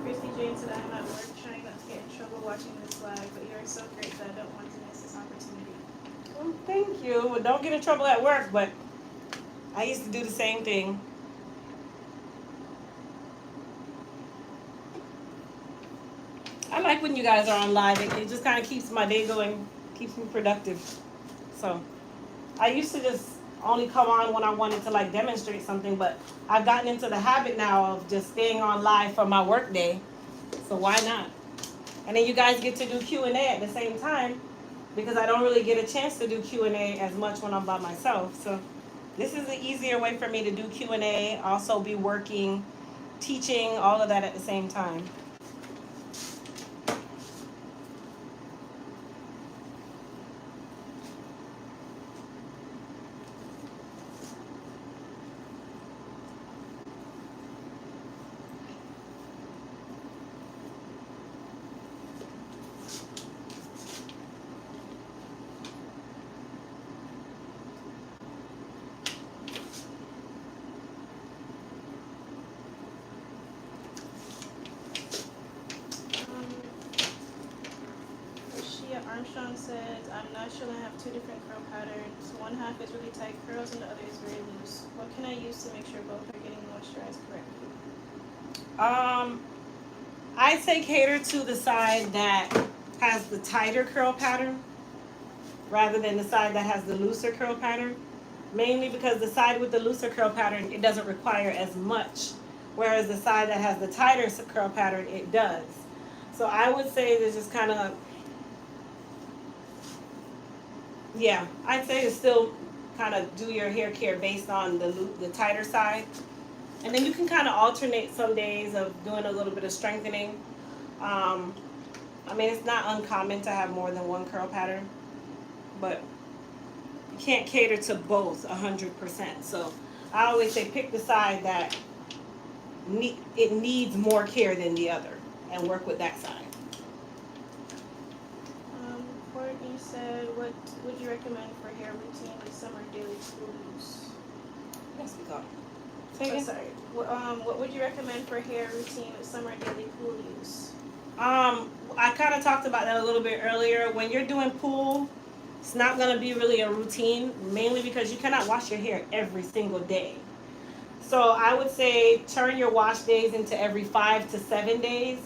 Christy Jane said, I'm at work trying not to get in trouble watching this live, but you're so great that I don't want to miss this opportunity. Well, thank you. Well, don't get in trouble at work, but I used to do the same thing. I like when you guys are on live. It just kind of keeps my day going, keeps me productive. So I used to just only come on when I wanted to like demonstrate something, but I've gotten into the habit now of just staying on live for my work day. So why not? And then you guys get to do Q&A at the same time, because I don't really get a chance to do Q&A as much when I'm by myself. So this is an easier way for me to do Q&A, also be working, teaching, all of that at the same time. Shia Armstrong says, I'm not sure I have two different curl patterns. One half is really tight curls and the other is very loose. What can I use to make sure both are getting moisturized correctly? I say cater to the side that has the tighter curl pattern rather than the side that has the looser curl pattern. Mainly because the side with the looser curl pattern, it doesn't require as much. Whereas the side that has the tighter curl pattern, it does. So I would say this is kind of, yeah, I'd say to still kind of do your hair care based on the tighter side. And then you can kind of alternate some days of doing a little bit of strengthening. I mean, it's not uncommon to have more than one curl pattern, but you can't cater to both 100%. So I always say pick the side that it needs more care than the other and work with that side. Courtney said, what would you recommend for hair routine with summer daily school use? Yes, we go. Oh, sorry. What would you recommend for hair routine with summer daily pool use? I kind of talked about that a little bit earlier. When you're doing pool, it's not going to be really a routine, mainly because you cannot wash your hair every single day. So I would say turn your wash days into every 5 to 7 days.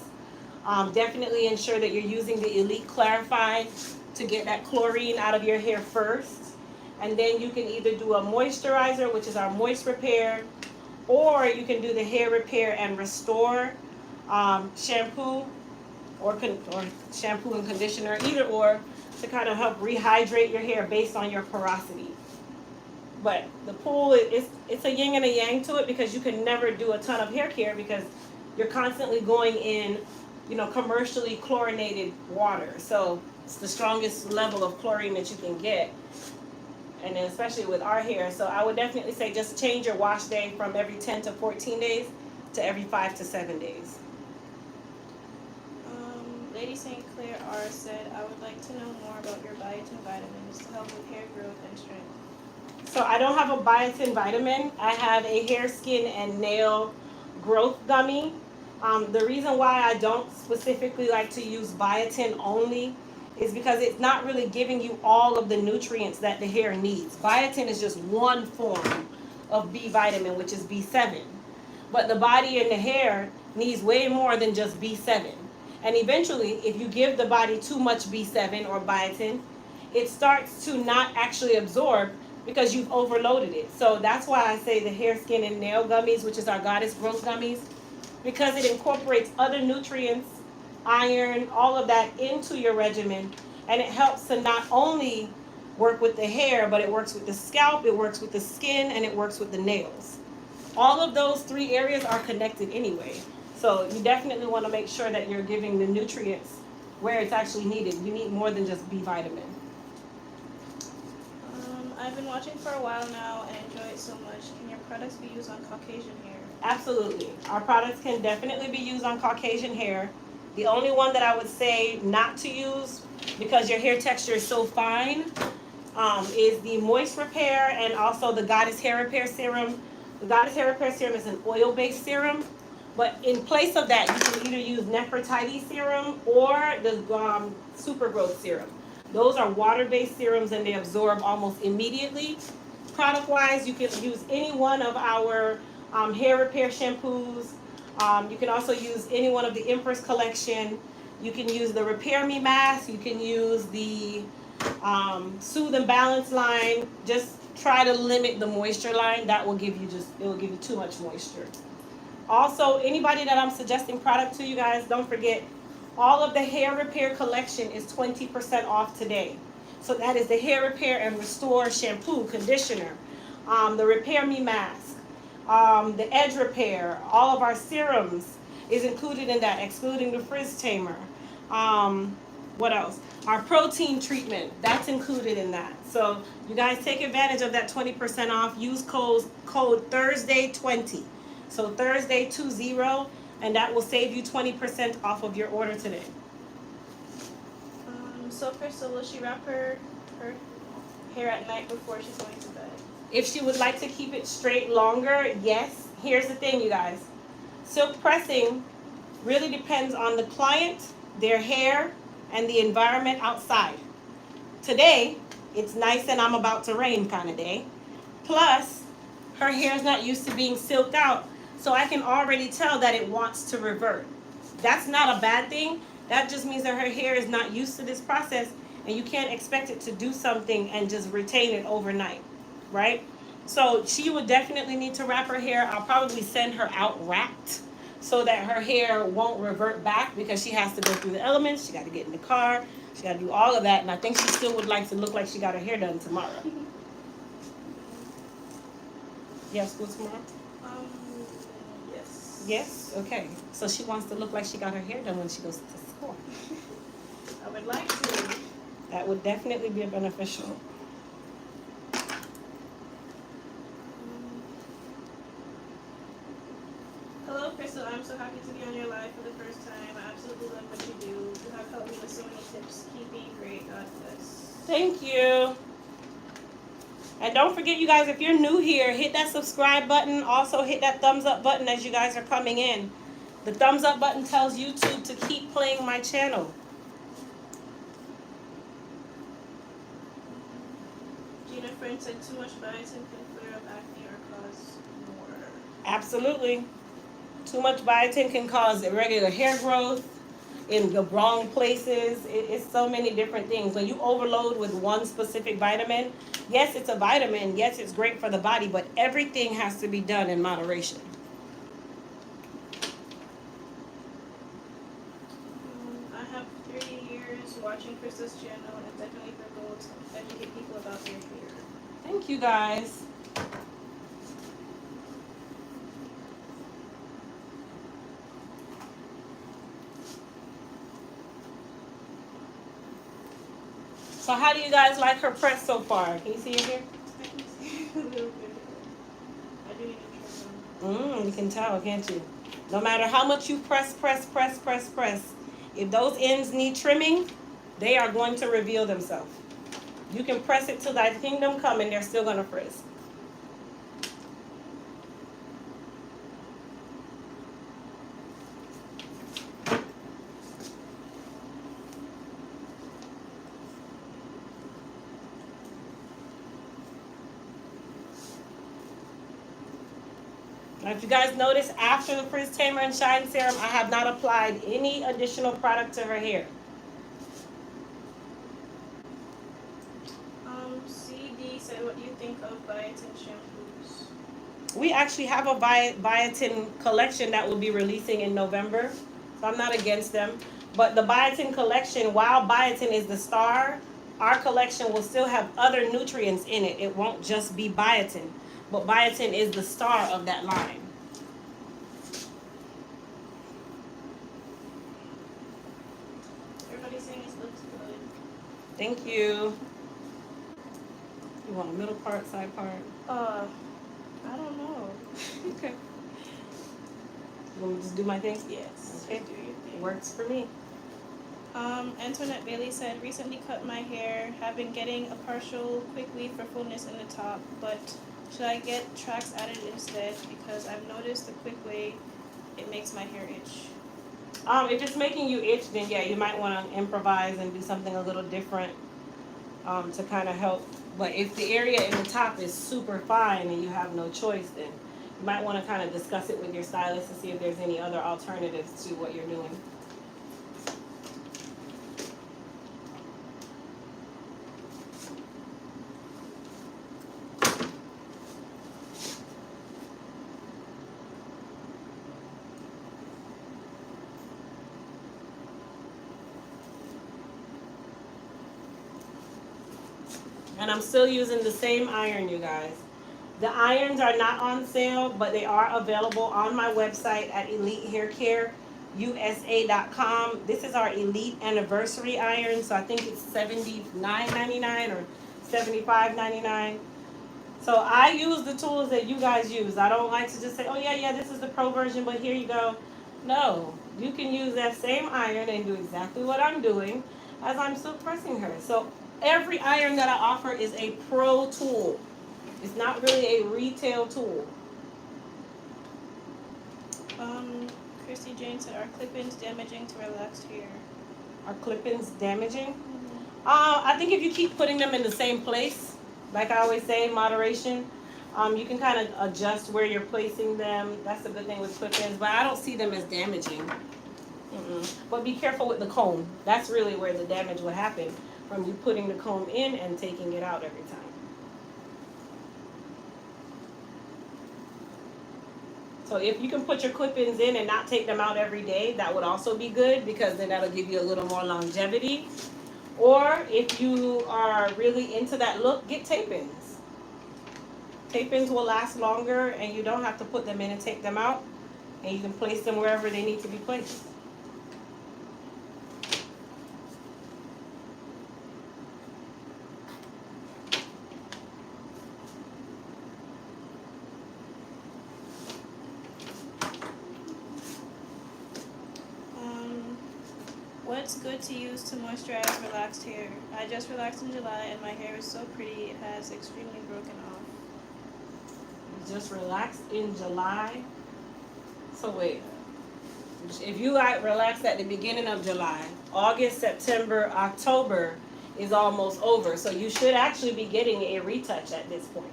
Definitely ensure that you're using the Elite Clarify to get that chlorine out of your hair first. And then you can either do a moisturizer, which is our moist repair, or you can do the hair repair and restore shampoo or shampoo and conditioner, either or, to kind of help rehydrate your hair based on your porosity. But the pool, it's a yin and a yang to it, because you can never do a ton of hair care because you're constantly going in commercially chlorinated water. So it's the strongest level of chlorine that you can get. And then especially with our hair. So I would definitely say just change your wash day from every 10 to 14 days to every 5 to 7 days. Lady St. Clair R said, I would like to know more about your biotin vitamins to help with hair growth and strength. So I don't have a biotin vitamin. I have a hair, skin, and nail growth gummy. The reason why I don't specifically like to use biotin only is because it's not really giving you all of the nutrients that the hair needs. Biotin is just one form of B vitamin, which is B7. But the body and the hair needs way more than just B7. And eventually, if you give the body too much B7 or biotin, it starts to not actually absorb because you've overloaded it. So that's why I say the hair, skin, and nail gummies, which is our goddess growth gummies, because it incorporates other nutrients, iron, all of that into your regimen, and it helps to not only work with the hair, but it works with the scalp, it works with the skin, and it works with the nails. All of those three areas are connected anyway. So you definitely want to make sure that you're giving the nutrients where it's actually needed. You need more than just B vitamin. I've been watching for a while now and enjoy it so much. Can your products be used on Caucasian hair? Absolutely. Our products can definitely be used on Caucasian hair. The only one that I would say not to use, because your hair texture is so fine, is the Moist Repair and also the Goddess Hair Repair Serum. The Goddess Hair Repair Serum is an oil-based serum, but in place of that, you can either use Nefertiti Serum or the Super Growth Serum. Those are water-based serums and they absorb almost immediately. Product-wise, you can use any one of our hair repair shampoos. You can also use any one of the Empress collection. You can use the Repair Me mask. You can use the Soothe and Balance line. Just try to limit the moisture line. That will give you it will give you too much moisture. Also, anybody that I'm suggesting product to, you guys, don't forget, all of the hair repair collection is 20% off today. So that is the hair repair and restore shampoo, conditioner, the Repair Me mask, the edge repair, all of our serums is included in that, excluding the frizz tamer. What else? Our protein treatment, that's included in that. So you guys take advantage of that 20% off. Use code Thursday20. So Thursday 20, and that will save you 20% off of your order today. So Crystal, will she wrap her hair at night before she's going to bed? If she would like to keep it straight longer, yes. Here's the thing, you guys. Silk pressing really depends on the client, their hair, and the environment outside. Today, it's nice and I'm about to rain kind of day. Plus, her hair's not used to being silked out, so I can already tell that it wants to revert. That's not a bad thing. That just means that her hair is not used to this process, and you can't expect it to do something and just retain it overnight, right? So she would definitely need to wrap her hair. I'll probably send her out wrapped so that her hair won't revert back, because she has to go through the elements. She got to get in the car. She got to do all of that, and I think she still would like to look like she got her hair done tomorrow. You have school tomorrow? Yes. Yes? Okay. So she wants to look like she got her hair done when she goes to school. I would like to. That would definitely be beneficial. Hello, Crystal. I'm so happy to be on your live for the first time. I absolutely love what you do. You have helped me with so many tips. Keep being great. God bless. Thank you. And don't forget, you guys, if you're new here, hit that subscribe button. Also, hit that thumbs up button as you guys are coming in. The thumbs up button tells YouTube to keep playing my channel. Gina Friend said too much biotin can flare up acne or cause more. Absolutely. Too much biotin can cause irregular hair growth in the wrong places. It's so many different things. When you overload with one specific vitamin, yes, it's a vitamin. Yes, it's great for the body, but everything has to be done in moderation. I have 3 years watching Krista's channel, and it's definitely her goal to educate people about their hair. Thank you, guys. So how do you guys like her press so far? Can you see it here? I can see a little bit. I do need to trim them. You can tell, can't you? No matter how much you press, if those ends need trimming, they are going to reveal themselves. You can press it till thy kingdom come and they're still gonna frizz. Now, if you guys notice, after the Frizz Tamer and Shine Serum, I have not applied any additional product to her hair. CD said, what do you think of biotin shampoos? We actually have a biotin collection that will be releasing in November, so I'm not against them. But the biotin collection, while biotin is the star, our collection will still have other nutrients in it. It won't just be biotin, but biotin is the star of that line. Everybody's saying it looks good. Thank you. You want a middle part, side part? I don't know. Okay. You want me to just do my thing? Yes. Okay. Do your thing. Works for me. Antoinette Bailey said, recently cut my hair, have been getting a partial quick weave for fullness in the top, but should I get tracks added instead? Because I've noticed the quick wave, it makes my hair itch. If it's making you itch, then yeah, you might want to improvise and do something a little different to kind of help. But if the area in the top is super fine and you have no choice, then you might want to kind of discuss it with your stylist to see if there's any other alternatives to what you're doing. And I'm still using the same iron, you guys. The irons are not on sale, but they are available on my website at elitehaircareusa.com. This is our Elite Anniversary iron, so I think it's $79.99 or $75.99. So I use the tools that you guys use. I don't like to just say, oh yeah, this is the pro version, but here you go. No, you can use that same iron and do exactly what I'm doing as I'm still pressing her. So every iron that I offer is a pro tool. It's not really a retail tool. Christy Jane said, are clip-ins damaging to relaxed hair? Are clip-ins damaging? I think if you keep putting them in the same place, like I always say, moderation, you can kind of adjust where you're placing them. That's the good thing with clip-ins, but I don't see them as damaging. But be careful with the comb. That's really where the damage would happen, from you putting the comb in and taking it out every time. So if you can put your clip-ins in and not take them out every day, that would also be good, because then that'll give you a little more longevity. Or if you are really into that look, get tape-ins. Tape-ins will last longer and you don't have to put them in and take them out. And you can place them wherever they need to be placed. What's good to use to moisturize relaxed hair? I just relaxed in July and my hair is so pretty, it has extremely broken off. Just relaxed in July. So wait, if you like relaxed at the beginning of July, August, September, October is almost over. So you should actually be getting a retouch at this point.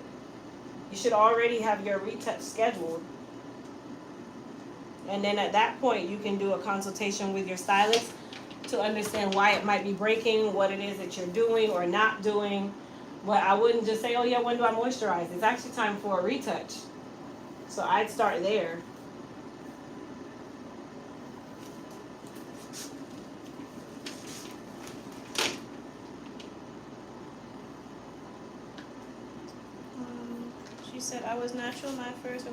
You should already have your retouch scheduled. And then at that point, you can do a consultation with your stylist to understand why it might be breaking, what it is that you're doing or not doing. But I wouldn't just say, oh yeah, when do I moisturize? It's actually time for a retouch. So I'd start there. She said, I was natural, my first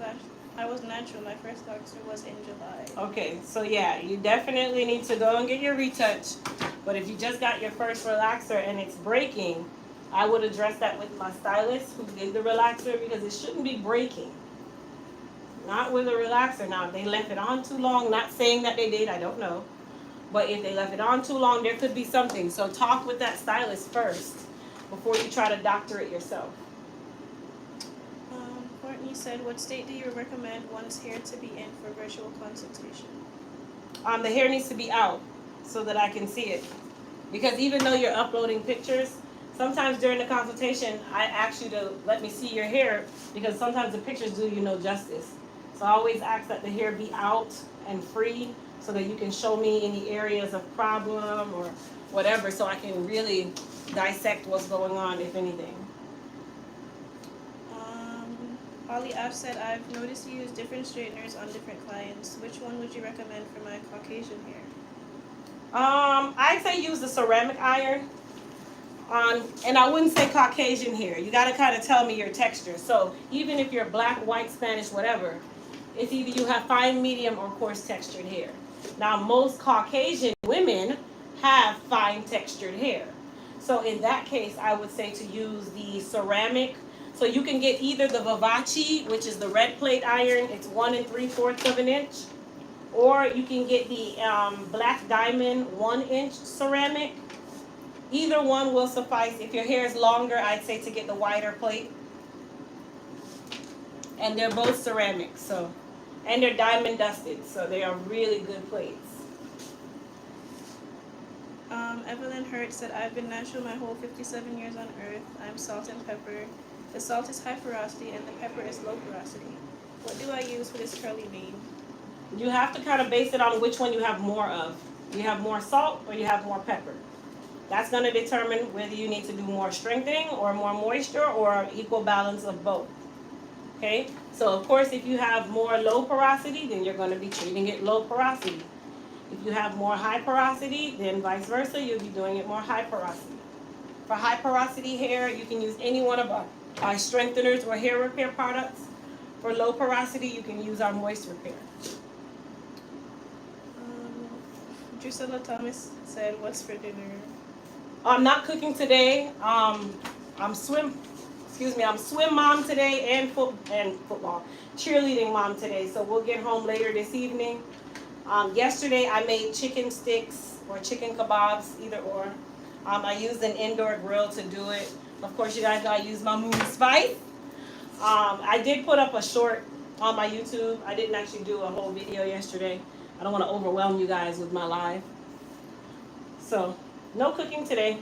doctor was in July. Okay, so yeah, you definitely need to go and get your retouch. But if you just got your first relaxer and it's breaking, I would address that with my stylist who did the relaxer, because it shouldn't be breaking. Not with a relaxer. Now, if they left it on too long, not saying that they did, I don't know. But if they left it on too long, there could be something. So talk with that stylist first before you try to doctor it yourself. Courtney said, what state do you recommend one's hair to be in for virtual consultation? The hair needs to be out so that I can see it. Because even though you're uploading pictures, sometimes during the consultation, I ask you to let me see your hair, because sometimes the pictures do you no justice. So I always ask that the hair be out and free so that you can show me any areas of problem or whatever, so I can really dissect what's going on, if anything. Holly F said, I've noticed you use different straighteners on different clients. Which one would you recommend for my Caucasian hair? I'd say use the ceramic iron. And I wouldn't say Caucasian hair. You got to kind of tell me your texture. So even if you're black, white, Spanish, whatever, it's either you have fine, medium, or coarse textured hair. Now, most Caucasian women have fine textured hair. So in that case, I would say to use the ceramic. So you can get either the Vivace, which is the red plate iron. It's 1 3/4 of an inch. Or you can get the Black Diamond 1-inch ceramic. Either one will suffice. If your hair is longer, I'd say to get the wider plate. And they're both ceramic, so, and they're diamond dusted, so they are really good plates. Evelyn Hurt said, I've been natural my whole 57 years on earth. I'm salt and pepper. The salt is high porosity and the pepper is low porosity. What do I use for this curly mane? You have to kind of base it on which one you have more of. You have more salt or you have more pepper. That's going to determine whether you need to do more strengthening or more moisture or equal balance of both. Okay? So, of course, if you have more low porosity, then you're going to be treating it low porosity. If you have more high porosity, then vice versa, you'll be doing it more high porosity. For high porosity hair, you can use any one of our strengtheners or hair repair products. For low porosity, you can use our moist repair. Drusilla Thomas said, what's for dinner? I'm not cooking today. I'm swim mom today and football, cheerleading mom today. So we'll get home later this evening. Yesterday I made chicken sticks or chicken kebabs, either or. I used an indoor grill to do it. Of course, you guys know I use my moon spice. I did put up a short on my YouTube. I didn't actually do a whole video yesterday. I don't want to overwhelm you guys with my live. So, no cooking today.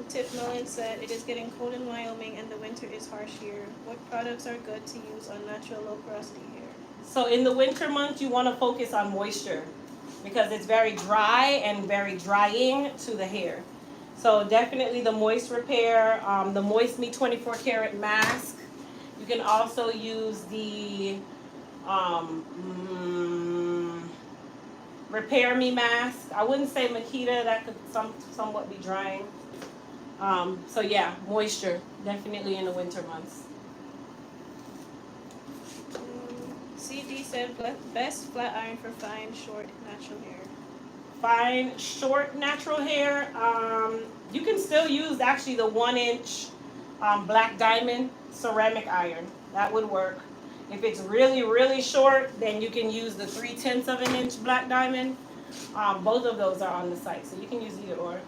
Tiff Mellon said, it is getting cold in Wyoming and the winter is harsh here. What products are good to use on natural low porosity hair? So in the winter months, you want to focus on moisture because it's very dry and very drying to the hair. So definitely the Moist Repair, the Moist Me 24 Karat Mask. You can also use the Repair Me Mask. I wouldn't say Makita, that could somewhat be drying. So yeah, moisture, definitely in the winter months. CD said, best flat iron for fine, short, natural hair. Fine, short, natural hair. You can still use actually the 1-inch Black Diamond ceramic iron. That would work. If it's really, really short, then you can use the 3/10 of an inch Black Diamond. Both of those are on the site, so you can use either or.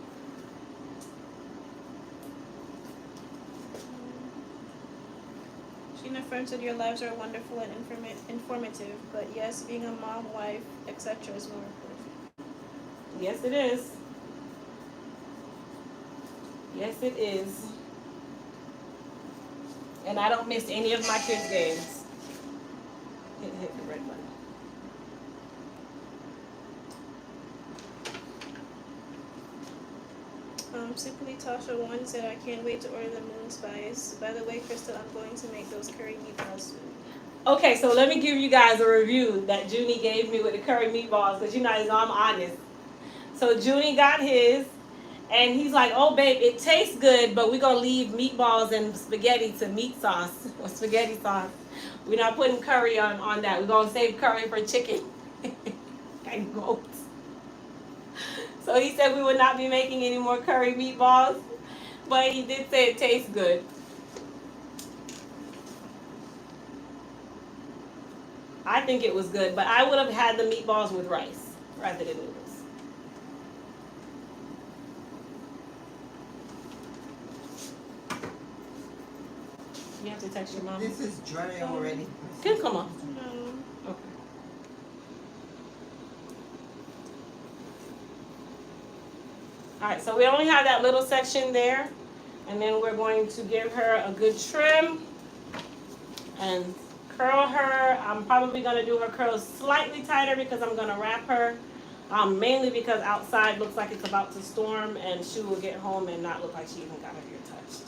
Sheena Firm said, your lives are wonderful and informative, but yes, being a mom, wife, etc. is more important. Yes, it is. Yes, it is. And I don't miss any of my kids' games. Hit the red button. Simply Tasha 1 said, I can't wait to order the moon spice. By the way, Crystal, I'm going to make those curry meatballs soon. Okay, so let me give you guys a review that Junie gave me with the curry meatballs, because you guys know I'm honest. So Junie got his, and he's like, oh, babe, it tastes good, but we're going to leave meatballs and spaghetti to meat sauce, or spaghetti sauce. We're not putting curry on that. We're going to save curry for chicken and goats. So he said we would not be making any more curry meatballs, but he did say it tastes good. I think it was good, but I would have had the meatballs with rice rather than noodles. You have to text your mom. This is dry already. Can come on. No. Okay. All right, so we only have that little section there, and then we're going to give her a good trim and curl her. I'm probably going to do her curls slightly tighter because I'm going to wrap her, mainly because outside looks like it's about to storm, and she will get home and not look like she even got her hair touched.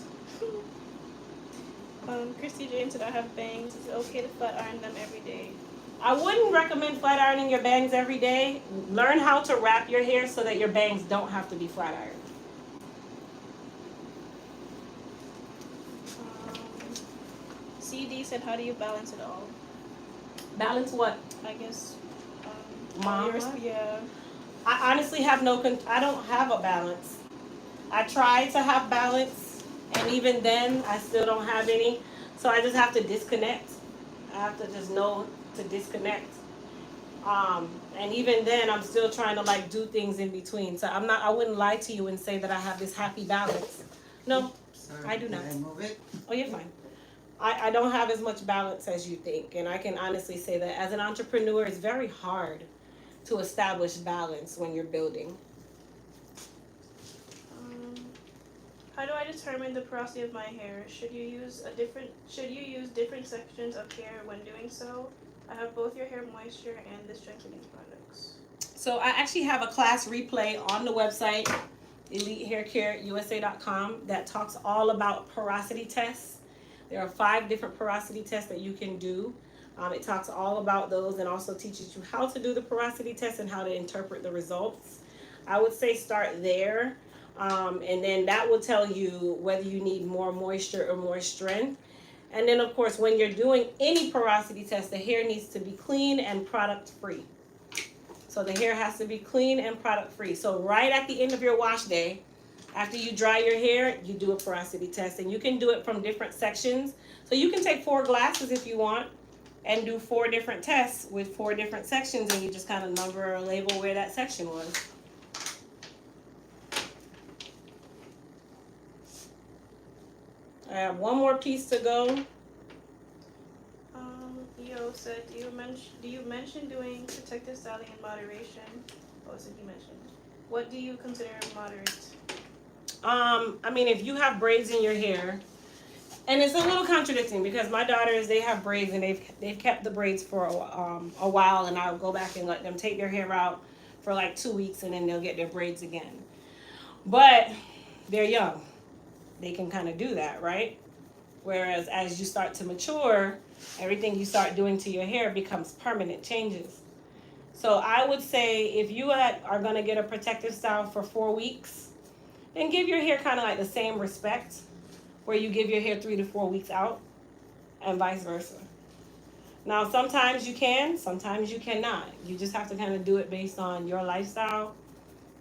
Christy Jane said I have bangs. Is it okay to flat iron them every day? I wouldn't recommend flat ironing your bangs every day. Learn how to wrap your hair so that your bangs don't have to be flat ironed. CD said, how do you balance it all? Balance what? I guess. Mom? Yeah. I honestly have I don't have a balance. I try to have balance, and even then, I still don't have any. So I just have to disconnect. I have to just know to disconnect. And even then, I'm still trying to like do things in between. So I wouldn't lie to you and say that I have this happy balance. No, Sorry, I do not. Did I move it? Oh, you're fine. I don't have as much balance as you think. And I can honestly say that as an entrepreneur, it's very hard to establish balance when you're building. How do I determine the porosity of my hair? Should you use different sections of hair when doing so? I have both your hair moisture and the strengthening products. So I actually have a class replay on the website, elitehaircareusa.com, that talks all about porosity tests. There are 5 different porosity tests that you can do. It talks all about those and also teaches you how to do the porosity test and how to interpret the results. I would say start there. And then that will tell you whether you need more moisture or more strength. And then, of course, when you're doing any porosity test, the hair needs to be clean and product free. So the hair has to be clean and product free. So right at the end of your wash day, after you dry your hair, you do a porosity test. And you can do it from different sections. So you can take 4 glasses if you want and do 4 different tests with 4 different sections, and you just kind of number or label where that section was. I have one more piece to go. Yo said, do you mention doing protective styling in moderation? Oh, so he mentioned. What do you consider moderate? I mean, if you have braids in your hair, and it's a little contradicting because my daughters, they have braids and they've kept the braids for a while, and I'll go back and let them take their hair out for like 2 weeks, and then they'll get their braids again. But they're young. They can kind of do that, right? Whereas as you start to mature, everything you start doing to your hair becomes permanent changes. So I would say if you are going to get a protective style for 4 weeks, then give your hair kind of like the same respect where you give your hair 3 to 4 weeks out, and vice versa. Now, sometimes you can, sometimes you cannot. You just have to kind of do it based on your lifestyle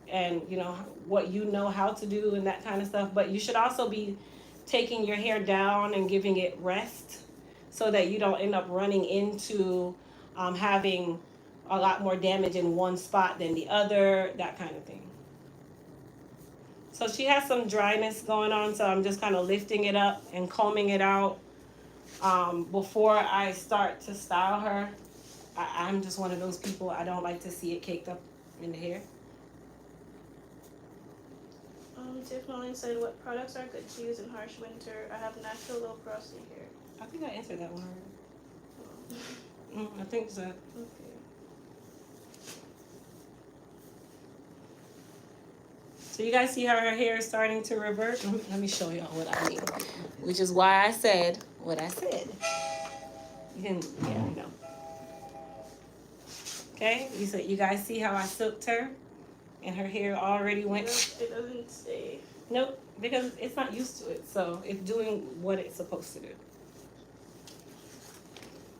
and, you know, what you know how to do and that kind of stuff. But you should also be taking your hair down and giving it rest so that you don't end up running into having a lot more damage in one spot than the other, that kind of thing. So she has some dryness going on, so I'm just kind of lifting it up and combing it out before I start to style her. I'm just one of those people, I don't like to see it caked up in the hair. Tiff Mullen said, what products are good to use in harsh winter? I have natural low porosity hair. I think I answered that one already. I think so. Okay. So you guys see how her hair is starting to revert? Let me show y'all what I mean. Which is why I said what I said. Yeah, I know. Okay, you guys see how I silked her? And her hair already went. It doesn't stay. Nope, because it's not used to it. So it's doing what it's supposed to do.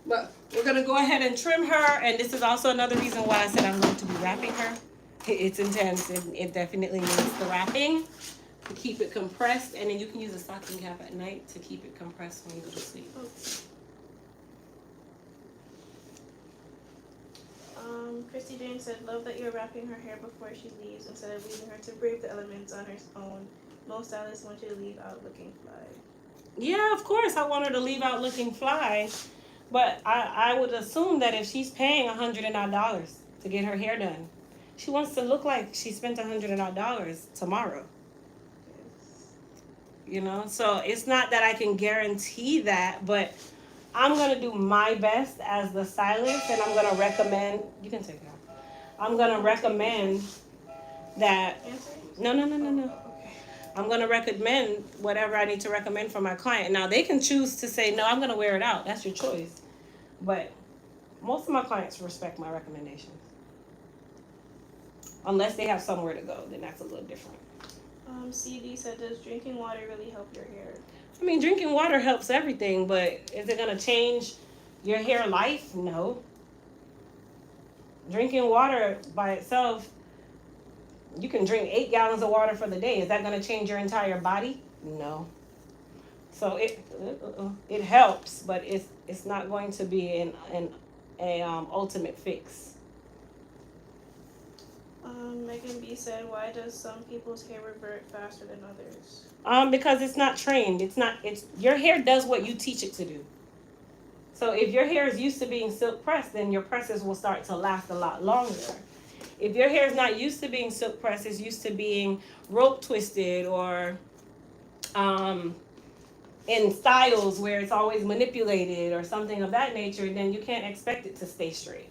But we're going to go ahead and trim her. And this is also another reason why I said I'm going to be wrapping her. It's intense. It definitely needs the wrapping to keep it compressed, and then you can use a stocking cap at night to keep it compressed when you go to sleep. Christy Jane said, love that you're wrapping her hair before she leaves instead of leaving her to brave the elements on her own. Most stylists want you to leave out looking fly. Yeah, of course, I want her to leave out looking fly, but I would assume that if she's paying $100 to get her hair done, she wants to look like she spent $100 tomorrow. You know, so it's not that I can guarantee that, but I'm gonna do my best as the stylist, and I'm gonna recommend. You can take it off. I'm gonna recommend that. No. Okay. I'm gonna recommend whatever I need to recommend for my client. Now they can choose to say no. I'm gonna wear it out. That's your choice. But most of my clients respect my recommendations, unless they have somewhere to go. Then that's a little different. CD said, does drinking water really help your hair? I mean, drinking water helps everything, but is it gonna change your hair life? No. Drinking water by itself, you can drink 8 gallons of water for the day. Is that gonna change your entire body? No. So it helps, but it's not going to be an ultimate fix. Megan B said, why does some people's hair revert faster than others? Because it's not trained. It's your hair does what you teach it to do. So if your hair is used to being silk pressed, then your presses will start to last a lot longer. If your hair is not used to being silk pressed, it's used to being rope twisted or in styles where it's always manipulated or something of that nature, then you can't expect it to stay straight.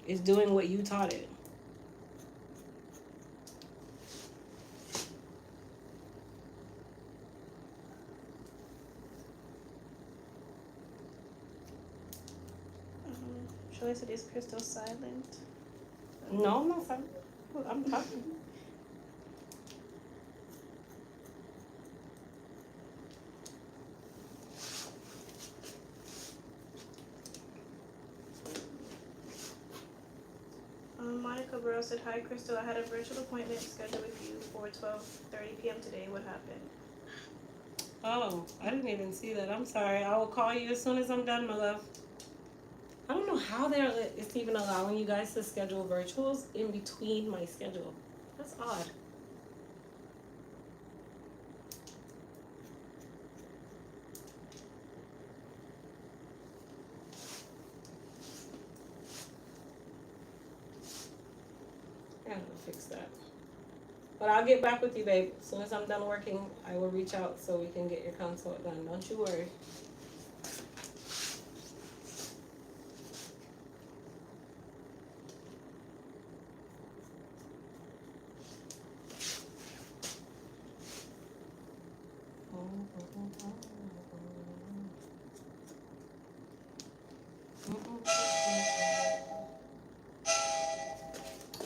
It's doing what you taught it. Shirley said, is Crystal silent? No, I'm not sorry. I'm talking. Monica Burrow said, hi Crystal, I had a virtual appointment scheduled with you for 12:30 p.m. today. What happened? Oh, I didn't even see that. I'm sorry. I will call you as soon as I'm done, my love. I don't know how it's even allowing you guys to schedule virtuals in between my schedule. That's odd. I gotta fix that. But I'll get back with you, babe. As soon as I'm done working, I will reach out so we can get your consult done. Don't you worry.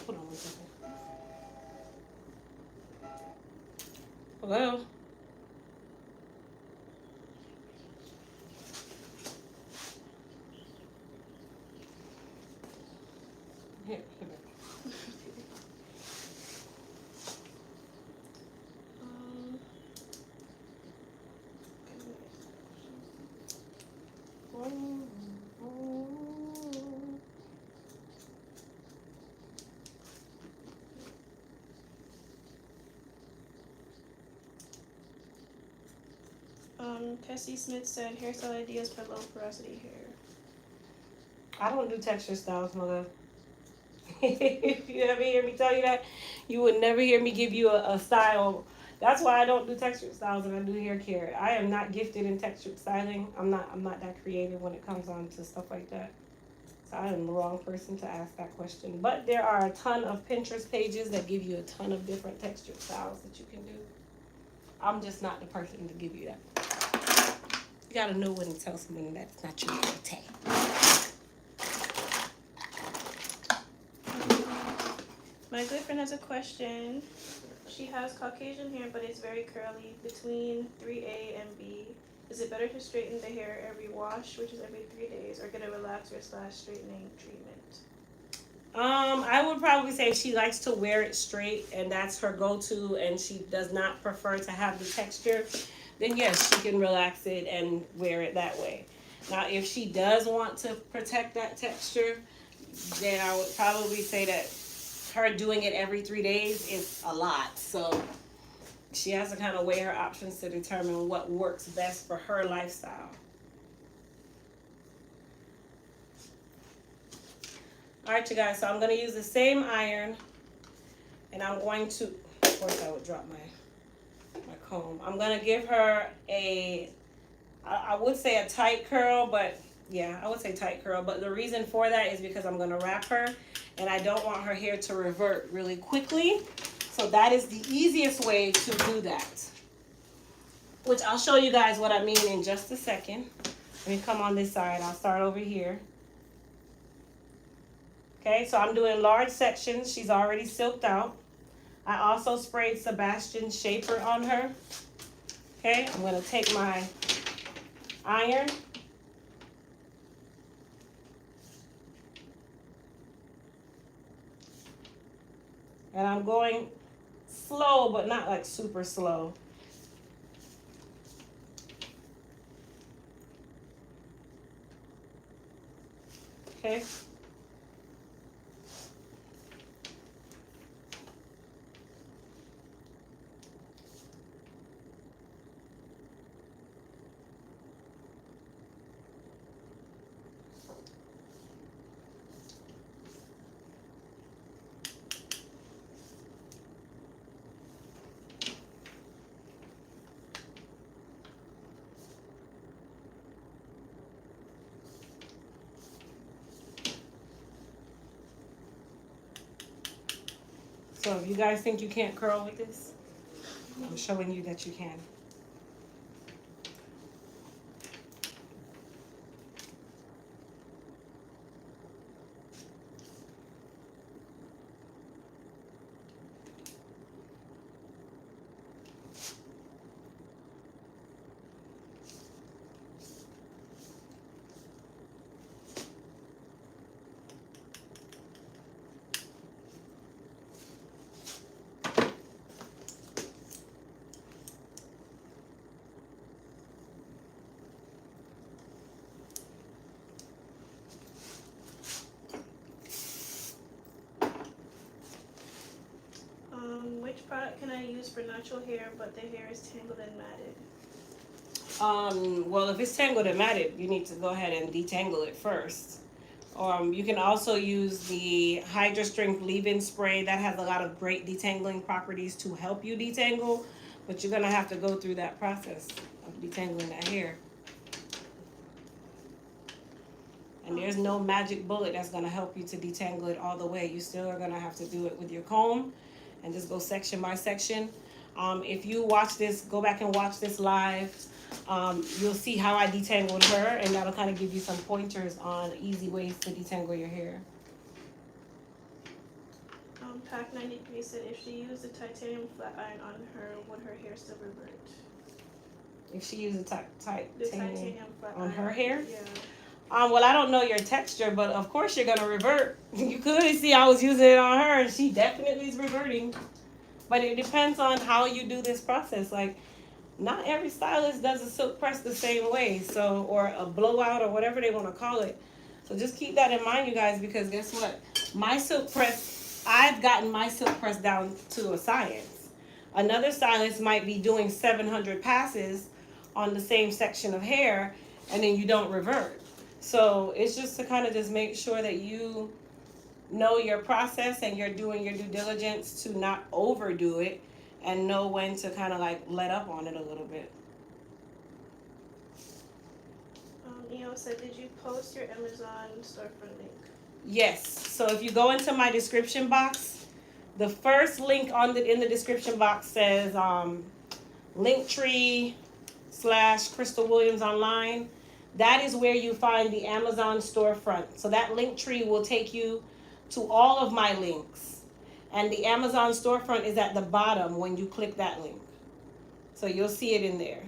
Hold on one second. Hello? Here. Tessie Smith said, hairstyle ideas for low porosity hair. I don't do texture styles, my love. If you ever hear me tell you that, you would never hear me give you a style. That's why I don't do textured styles and I do hair care. I am not gifted in textured styling. I'm not that creative when it comes on to stuff like that. So I am the wrong person to ask that question. But there are a ton of Pinterest pages that give you a ton of different textured styles that you can do. I'm just not the person to give you that. You gotta know when to tell someone that's not your forte. My good friend has a question. She has Caucasian hair, but it's very curly between 3A and B. Is it better to straighten the hair every wash, which is every 3 days, or get a relaxer / straightening treatment? I would probably say she likes to wear it straight and that's her go-to, and she does not prefer to have the texture, then yes, she can relax it and wear it that way. Now, if she does want to protect that texture, then I would probably say that her doing it every 3 days is a lot. So she has to kind of weigh her options to determine what works best for her lifestyle. All right, you guys, so I'm going to use the same iron, and I'm going to, of course I would drop my comb. I'm going to give her I would say a tight curl, but yeah, I would say tight curl. But the reason for that is because I'm going to wrap her, and I don't want her hair to revert really quickly. So that is the easiest way to do that, which I'll show you guys what I mean in just a second. Let me come on this side. I'll start over here. Okay, so I'm doing large sections. She's already silked out. I also sprayed Sebastian Shaper on her. Okay, I'm going to take my iron. And I'm going slow, but not like super slow. Okay. So if you guys think you can't curl with this, I'm showing you that you can. Which product can I use for natural hair but the hair is tangled and matted? Well, if it's tangled and matted, you need to go ahead and detangle it first. You can also use the Hydra Strength leave-in spray. That has a lot of great detangling properties to help you detangle, but you're gonna have to go through that process of detangling that hair. And there's no magic bullet that's gonna help you to detangle it all the way. You still are gonna have to do it with your comb and just go section by section. If you watch this, go back and watch this live. You'll see how I detangled her, and that'll kind of give you some pointers on easy ways to detangle your hair. Pack 93 said if she used a titanium flat iron on her, would her hair still revert? If she used a titanium flat on iron. her hair? Yeah. Well, I don't know your texture, but of course you're gonna revert. You could see I was using it on her, and she definitely is reverting. But it depends on how you do this process. Like, not every stylist does a silk press the same way, so, or a blowout or whatever they want to call it. So just keep that in mind, you guys, because guess what? My silk press, I've gotten my silk press down to a science. Another stylist might be doing 700 passes on the same section of hair, and then you don't revert. So it's just to kind of just make sure that you know your process and you're doing your due diligence to not overdo it, and know when to kind of like let up on it a little bit. Eo said, did you post your Amazon storefront link? Yes. So if you go into my description box, the first link in the description box says Linktree/Crystal Williams Online. That is where you find the Amazon storefront. So that link tree will take you to all of my links. And the Amazon storefront is at the bottom when you click that link. So you'll see it in there.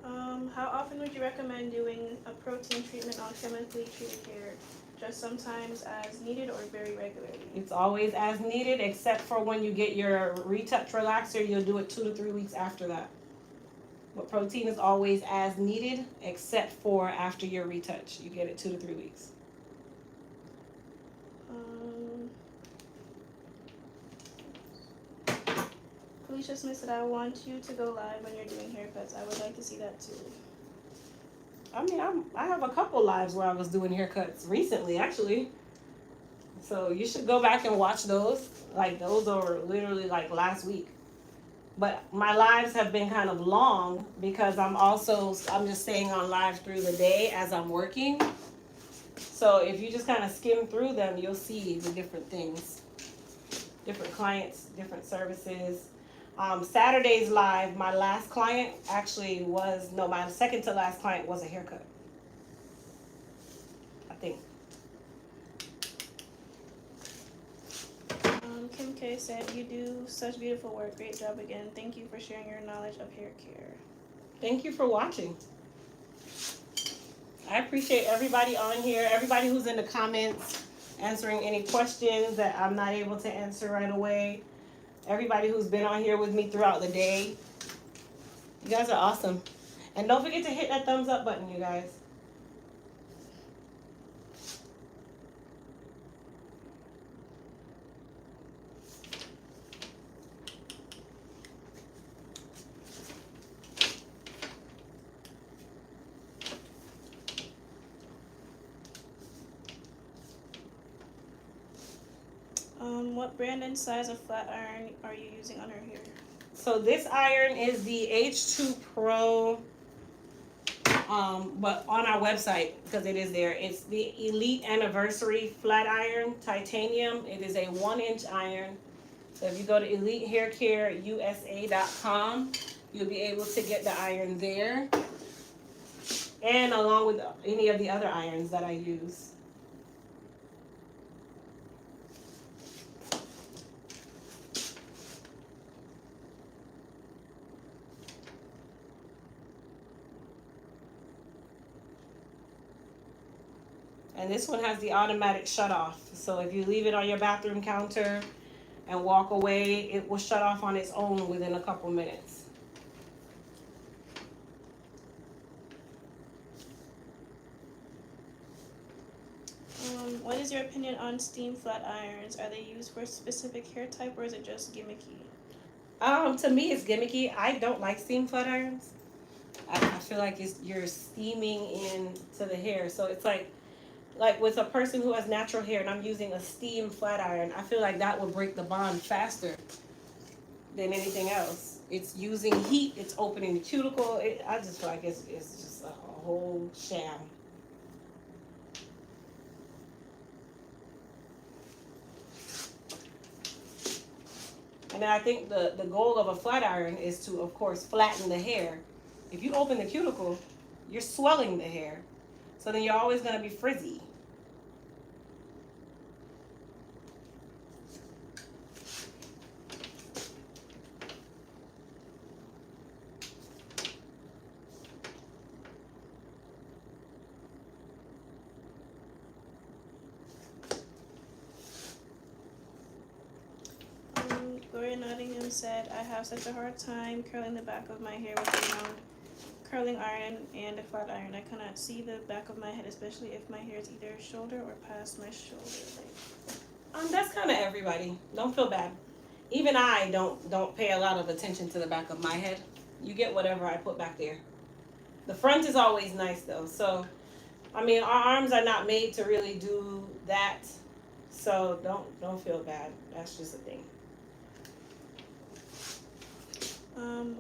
How often would you recommend doing a protein treatment on chemically treated hair? Just sometimes as needed or very regularly? It's always as needed, except for when you get your retouch relaxer, you'll do it 2 to 3 weeks after that. But protein is always as needed, except for after your retouch. You get it 2 to 3 weeks. Felicia Smith said, I want you to go live when you're doing haircuts. I would like to see that too. I mean, I have a couple lives where I was doing haircuts recently, actually. So you should go back and watch those. Like, those are literally like last week. But my lives have been kind of long because I'm just staying on live through the day as I'm working. So if you just kind of skim through them, you'll see the different things, different clients, different services. Saturday's live, my last client my second to last client was a haircut, I think. Kim K said, you do such beautiful work. Great job again. Thank you for sharing your knowledge of hair care. Thank you for watching. I appreciate everybody on here, everybody who's in the comments, answering any questions that I'm not able to answer right away. Everybody who's been on here with me throughout the day. You guys are awesome. And don't forget to hit that thumbs up button, you guys. What brand and size of flat iron are you using on her hair? So this iron is the H2 Pro, but on our website, because it is there, it's the Elite Anniversary Flat Iron Titanium. It is a 1-inch iron. So if you go to EliteHairCareUSA.com, you'll be able to get the iron there, and along with any of the other irons that I use. And this one has the automatic shut off. So if you leave it on your bathroom counter and walk away, it will shut off on its own within a couple minutes. What is your opinion on steam flat irons? Are they used for a specific hair type or is it just gimmicky? To me, it's gimmicky. I don't like steam flat irons. I feel like you're steaming into the hair. So it's like with a person who has natural hair and I'm using a steam flat iron, I feel like that will break the bond faster than anything else. It's using heat, it's opening the cuticle. I just feel like it's just a whole sham. And then I think the goal of a flat iron is to, of course, flatten the hair. If you open the cuticle, you're swelling the hair. So then you're always going to be frizzy. Gloria Nottingham said, I have such a hard time curling the back of my hair with a round curling iron and a flat iron. I cannot see the back of my head, especially if my hair is either shoulder or past my shoulder. That's kind of everybody. Don't feel bad. Even I don't pay a lot of attention to the back of my head. You get whatever I put back there. The front is always nice though. So, I mean, our arms are not made to really do that. So don't feel bad. That's just a thing.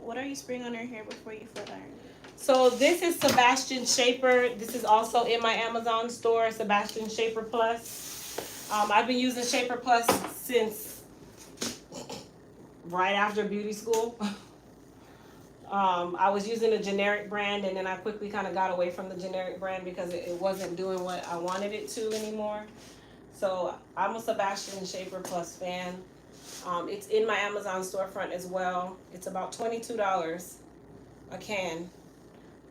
What are you spraying on your hair before you flat iron it? So this is Sebastian Shaper. This is also in my Amazon store, Sebastian Shaper Plus. I've been using Shaper Plus since right after beauty school. I was using a generic brand and then I quickly kind of got away from the generic brand because it wasn't doing what I wanted it to anymore. So I'm a Sebastian Shaper Plus fan. It's in my Amazon storefront as well. It's about $22 a can.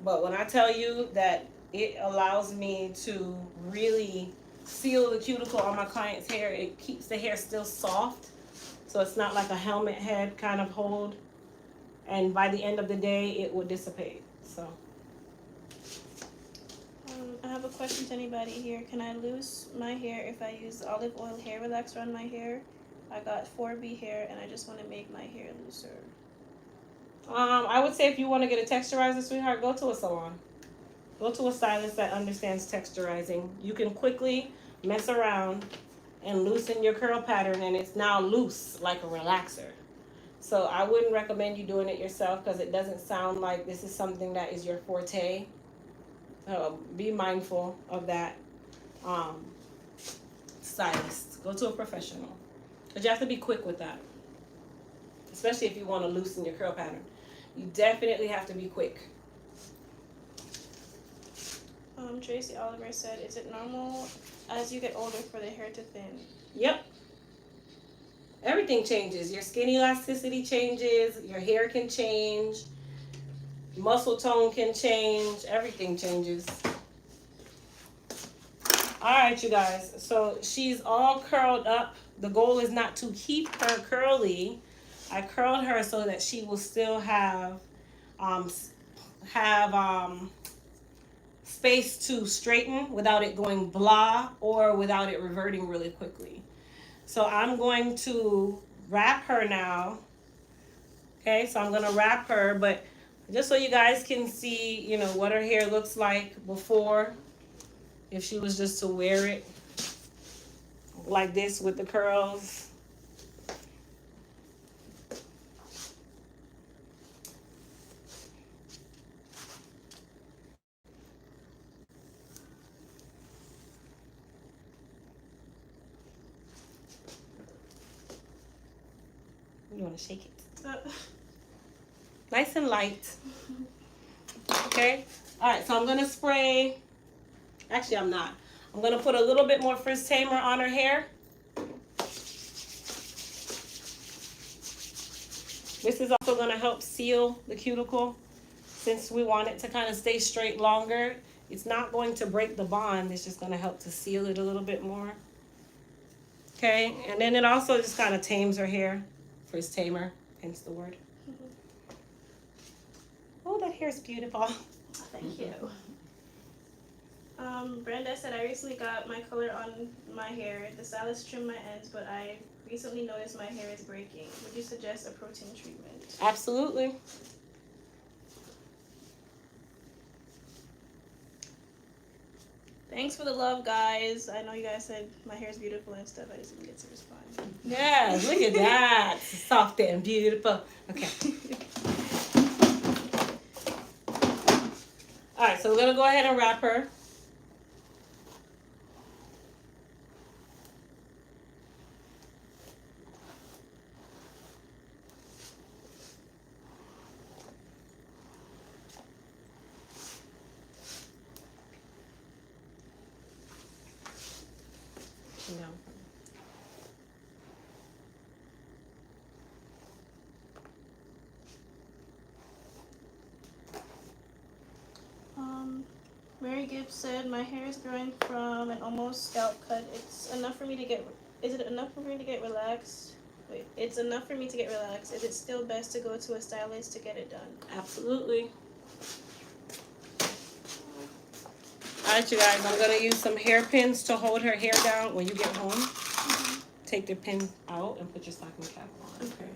But when I tell you that it allows me to really seal the cuticle on my client's hair, it keeps the hair still soft. So it's not like a helmet head kind of hold. And by the end of the day, it will dissipate. So. I have a question to anybody here. Can I lose my hair if I use olive oil hair relaxer on my hair? I got 4B hair and I just want to make my hair looser. I would say if you want to get a texturizer, sweetheart, go to a salon. Go to a stylist that understands texturizing. You can quickly mess around and loosen your curl pattern, and it's now loose like a relaxer. So I wouldn't recommend you doing it yourself because it doesn't sound like this is something that is your forte. Be mindful of that. Stylist. Go to a professional. But you have to be quick with that. Especially if you want to loosen your curl pattern. You definitely have to be quick. Tracy Oliver said, is it normal as you get older for the hair to thin? Yep. Everything changes. Your skin elasticity changes. Your hair can change. Muscle tone can change. Everything changes. Alright, you guys. So she's all curled up. The goal is not to keep her curly. I curled her so that she will still have space to straighten without it going blah or without it reverting really quickly. So I'm going to wrap her now. Okay, so I'm going to wrap her, but just so you guys can see, you know, what her hair looks like before, if she was just to wear it like this with the curls. You want to shake it? Nice and light. Okay. All right. So I'm going to spray. Actually, I'm not. I'm going to put a little bit more frizz tamer on her hair. This is also going to help seal the cuticle since we want it to kind of stay straight longer. It's not going to break the bond. It's just going to help to seal it a little bit more. Okay. And then it also just kind of tames her hair. Frizz tamer, hence the word. Oh, that hair's beautiful. Thank you. Brenda said, I recently got my color on my hair. The stylist trimmed my ends, but I recently noticed my hair is breaking. Would you suggest a protein treatment? Absolutely. Thanks for the love, guys. I know you guys said my hair is beautiful and stuff. I just didn't get to respond. Yeah, look at that. Soft and beautiful. Okay. All right, so we're going to go ahead and wrap her. No. Mary Gibbs said, my hair is growing from an almost scalp cut. It's enough for me to get, is it enough for me to get relaxed? Wait, it's enough for me to get relaxed. Is it still best to go to a stylist to get it done? Absolutely. All right, you guys, I'm going to use some hairpins to hold her hair down when you get home. Mm-hmm. Take the pin out and put your stocking cap on. Okay.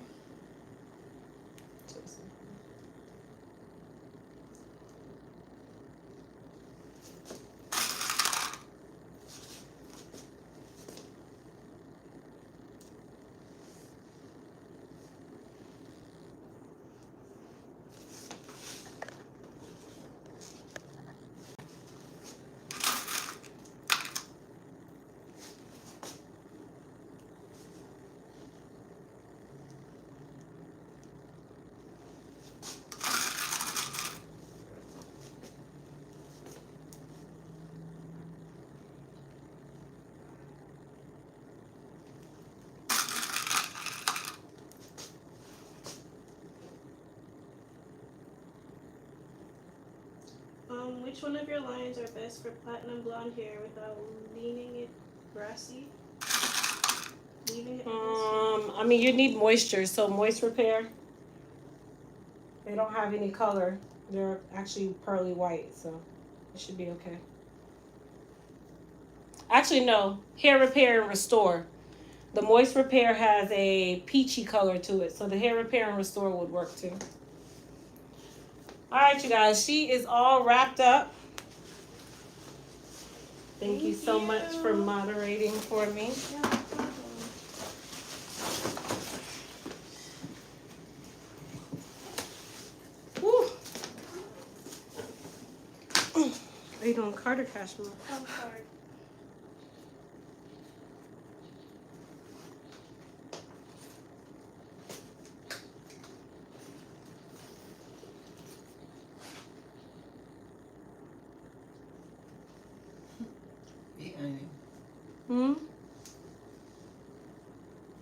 Which one of your lines are best for platinum blonde hair without leaning it brassy? Leaving it brassy? I mean, you need moisture, so Moist Repair. They don't have any color. They're actually pearly white, so it should be okay. Actually, no. Hair Repair and Restore. The Moist Repair has a peachy color to it, so the Hair Repair and Restore would work too. All right, you guys. She is all wrapped up. Thank you so much for moderating for me. Yeah, no problem. Woo. Are you doing card or cash flow? Card. Hmm?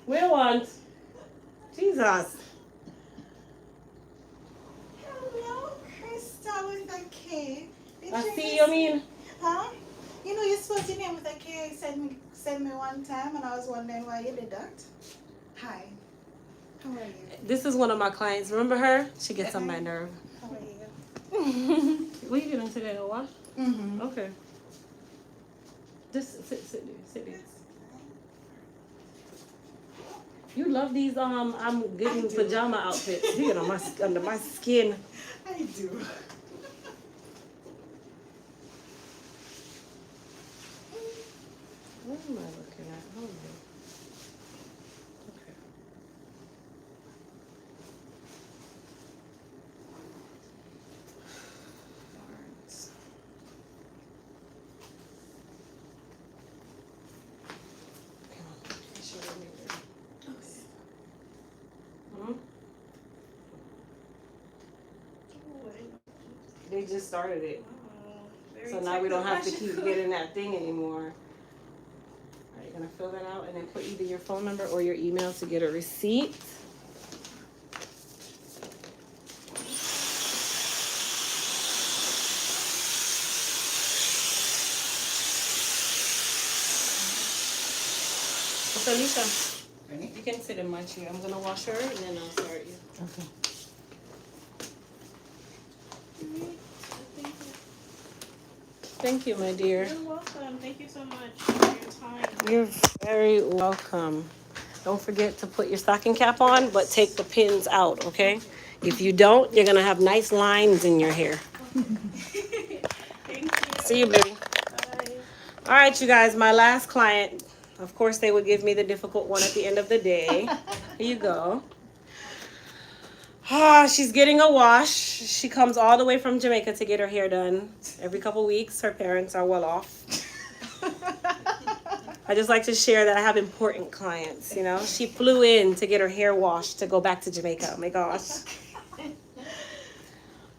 Where want? Jesus. Hello, Crystal with a K. Did I you see miss you me? mean. Huh? You know you're supposed to name with a K. Send me one time, and I was wondering why you did that. Hi. How are you? This is one of my clients. Remember her? She gets on my nerve. How are you? What are you doing today? A wash? Mm-hmm. Okay. Just sit there. You love these I'm getting pajama outfits. You get on under my skin. I do. What am I looking at? Hold on. Okay. Barnes. Come on. Show me there. Hmm? They just started it. So now we don't have to keep getting that thing anymore. All right, you're gonna fill that out and then put either your phone number or your email to get a receipt. So Alicia, you can sit in my chair. I'm gonna wash her and then I'll start you. Okay. Thank you, my dear. You're welcome. Thank you so much for your time. You're very welcome. Don't forget to put your stocking cap on, but take the pins out, okay? If you don't, you're gonna have nice lines in your hair. Thank you. See you, baby. Bye. All right, you guys, my last client. Of course, they would give me the difficult one at the end of the day. Here you go. She's getting a wash. She comes all the way from Jamaica to get her hair done. Every couple weeks, her parents are well off. I just like to share that I have important clients, you know. She flew in to get her hair washed to go back to Jamaica. Oh my gosh.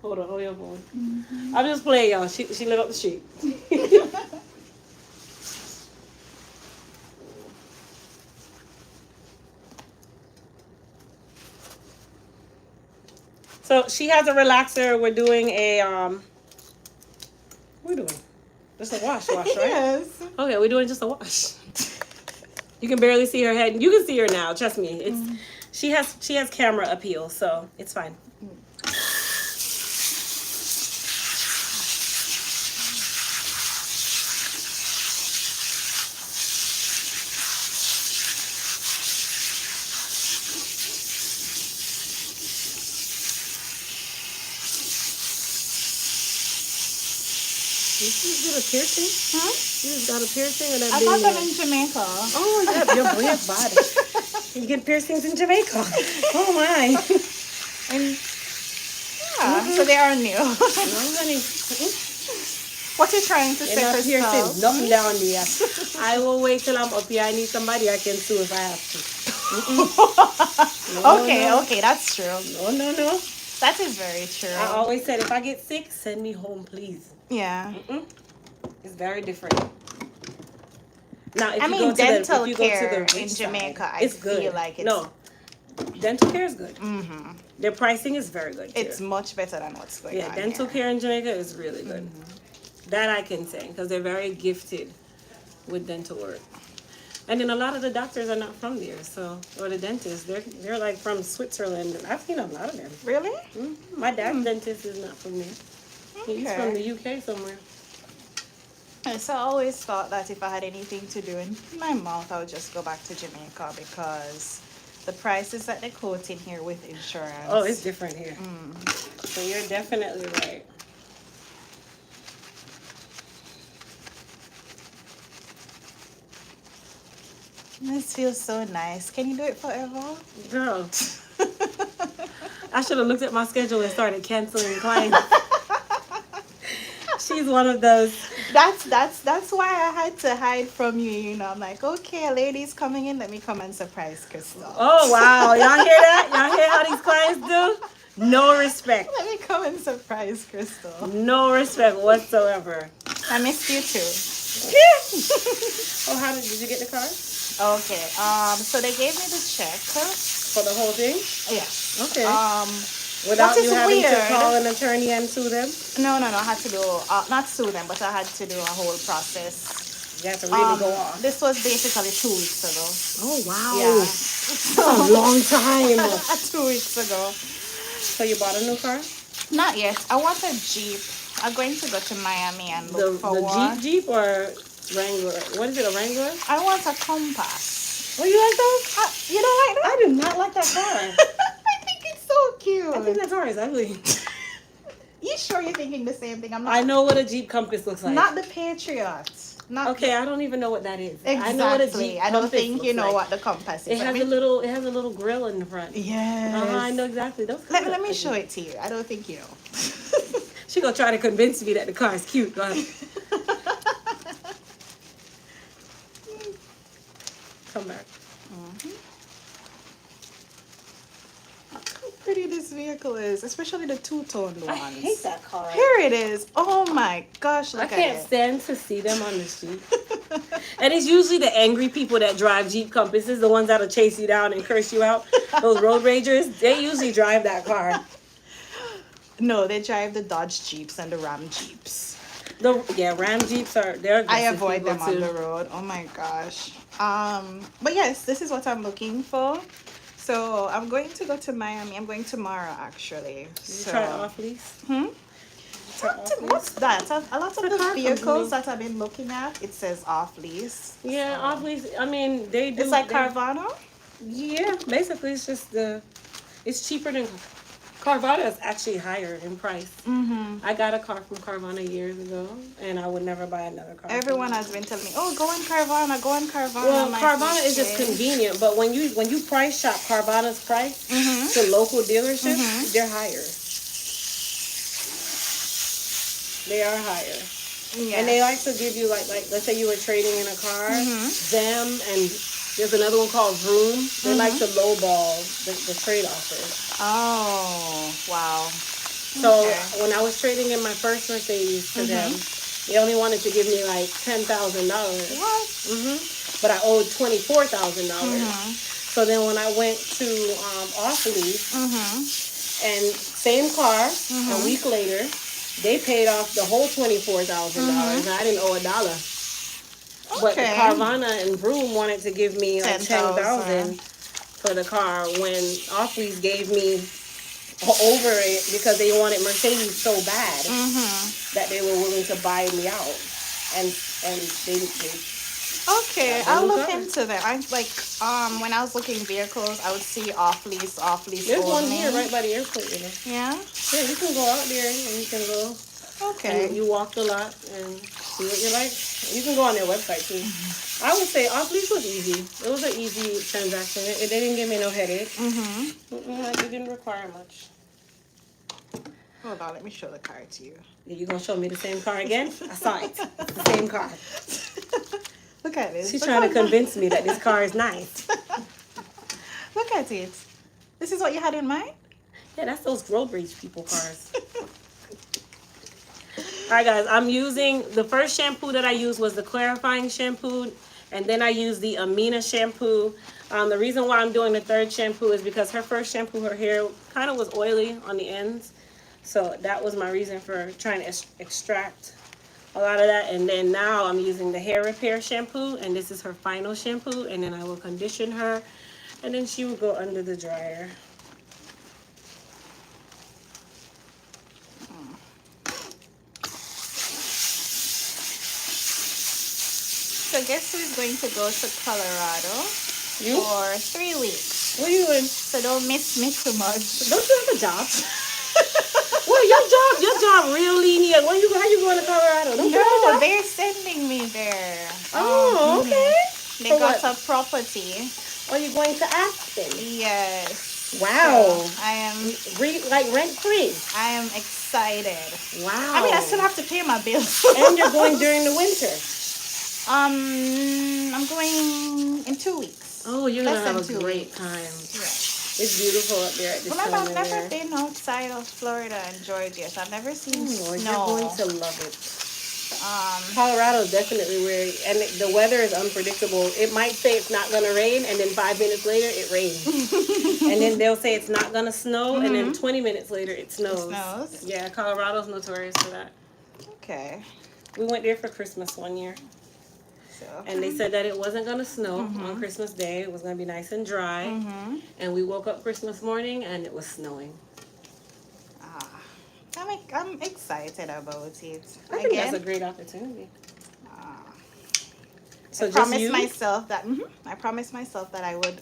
Hold on, hold your phone. I'm just playing, y'all. She live up the street. So she has a relaxer. We're doing a we're doing just a wash, right? Yes. Okay, we're doing just a wash. You can barely see her head. You can see her now. Trust me. It's she has camera appeal, so it's fine. You just got a piercing? Huh? You just got a piercing or that I got them in Jamaica. Oh, yeah, your brand body. You get piercings in Jamaica. Oh, my. And yeah, so they are new. No, honey. What are you trying to They're say, not Crystal? piercings. Nothing down there. I will wait till I'm up here. I need somebody I can sue if I have to. No, Okay, no. okay, that's true. No. That is very true. I always said, if I get sick, send me home, please. Yeah. It's very different. Now, if I you mean, go to dental if you go to care the in rich Jamaica, side, I it's feel good. like it's... No, dental care is good. Mm-hmm. Their pricing is very good. Too. It's much better than what's going on dental here. care in Jamaica is really good. That I can say, because they're very gifted with dental work. And then a lot of the doctors are not from there, so, or the dentists, they're like from Switzerland. I've seen a lot of them. Really? My dad's dentist is not from there. He's from the UK somewhere. So I always thought that if I had anything to do in my mouth, I would just go back to Jamaica because the prices that they quote in here with insurance. Oh, it's different here. So you're definitely right. This feels so nice. Can you do it forever? Girl, I should have looked at my schedule and started canceling clients. She's one of those. That's why I had to hide from you, you know. I'm like, okay, a lady's coming in, let me come and surprise Crystal. Oh, wow. Y'all hear that? Y'all hear how these clients do? No respect. Let me come and surprise Crystal. No respect whatsoever. I missed you too. Oh, did you get the car? Okay. So they gave me the check. For the whole thing? Yes. Okay. Without you having weird. to call an attorney and sue them? No. I had to do, not sue them, but I had to do a whole process. You have to really go off. This was basically 2 weeks ago. Oh, wow. Yeah. That's a long time. 2 weeks ago. So you bought a new car? Not yet. I want a Jeep. I'm going to go to Miami and look for the one. Jeep or Wrangler? What is it, a Wrangler? I want a Compass. Oh, you like those? You don't like that? I do not like that car. I think it's so cute. I think that car is ugly. You sure you're thinking the same thing? I'm not. I know what a Jeep Compass looks like. Not the Patriot. Not Okay, I don't even know what that is. exactly. I know what a Jeep I don't Compass think you looks know like. what the Compass is. It has a little grill in the front. Yes. I know exactly. Those Let me show it to you. I don't think you know. She gonna try to convince me that the car is cute. Go ahead. Come back. How pretty this vehicle is, especially the two-toned ones. I hate that car. Here it is. Oh my gosh, look I at can't it. stand to see them on the street. And it's usually the angry people that drive Jeep Compasses, the ones that'll chase you down and curse you out. Those road ragers, they usually drive that car. No, they drive the Dodge Jeeps and the Ram Jeeps. Ram Jeeps they're I aggressive avoid people them on too. the road. Oh my gosh. But yes, this is what I'm looking for. So I'm going to go to Miami. I'm going tomorrow actually. So Try off lease. What's that? A lot of It's a the car vehicles company. that I've been looking at, it says off lease. Yeah, off lease. I mean, they do. It's like Carvana. Yeah, basically, it's cheaper than Carvana is actually higher in price. Mm-hmm. I got a car from Carvana years ago, and I would never buy another car. Everyone has been telling me, "Oh, go on Carvana, go on Carvana." Well, I'm like, Carvana is just okay. convenient, but when you price shop Carvana's price to local dealerships, they're higher. They are higher. Yeah. And they like to give you like let's say you were trading in a car, them and there's another one called Vroom. They like to lowball the trade offers. Oh, wow. So Okay. when I was trading in my first Mercedes to them, they only wanted to give me like $10,000. What? But I owed $24,000. So then when I went to off lease and same car, a week later, they paid off the whole $24,000 and I didn't owe $1. But the Okay. Carvana and Vroom wanted to give me like $10,000 $10,000 for the car when off lease gave me over it because they wanted Mercedes so bad that they were willing to buy me out, and they Okay, Yeah, I'll look look up. into them. I like when I was looking vehicles, I would see off lease there's one only. here right by the airport. You know. Yeah. Yeah, you can go out there and you can go. Okay. And you walk the lot and see what you like. You can go on their website too. I would say off lease was easy. It was an easy transaction. They didn't give me no headache. Like it didn't require much. Hold on, let me show the car to you. You gonna show me the same car again? I saw it. It's the same car. Look at this. She's Look trying to at convince me that this car is nice. Look at it. This is what you had in mind? Yeah, that's those road rage people cars. All right, guys, I'm using, the first shampoo that I used was the clarifying shampoo, and then I used the Amina shampoo. The reason why I'm doing the third shampoo is because her first shampoo, her hair kind of was oily on the ends. So that was my reason for trying to extract a lot of that. And then now I'm using the hair repair shampoo, and this is her final shampoo. And then I will condition her, and then she will go under the dryer. So guess who's going to go to Colorado You? for 3 weeks? What are you doing? So don't miss me too much. Don't you have a job? Well, your job real lenient. How you going to Colorado? Don't you have a No, job? they're sending me there. Oh, okay. They For got what? a property. Are you going to Aspen? Yes. Wow. So I am Like rent free. I am excited. Wow. I mean, I still have to pay my bills. And you're going during the winter. I'm going in 2 weeks. Oh, you're gonna Less have than a 2 great weeks. time. Yeah. It's beautiful up there at this Remember, time I've of never year. been outside of Florida and Georgia, so I've never seen Oh, snow. you're going to love it. Um, Colorado is definitely where, and the weather is unpredictable. It might say it's not gonna rain, and then 5 minutes later it rains, and then they'll say it's not gonna snow, and then 20 minutes later it snows. Yeah, Colorado's notorious for that. Okay. We went there for Christmas one year, So. and they said that it wasn't gonna snow on Christmas Day. It was gonna be nice and dry, and we woke up Christmas morning and it was snowing. I'm excited about it. I think that's a great opportunity. So I promised myself that I would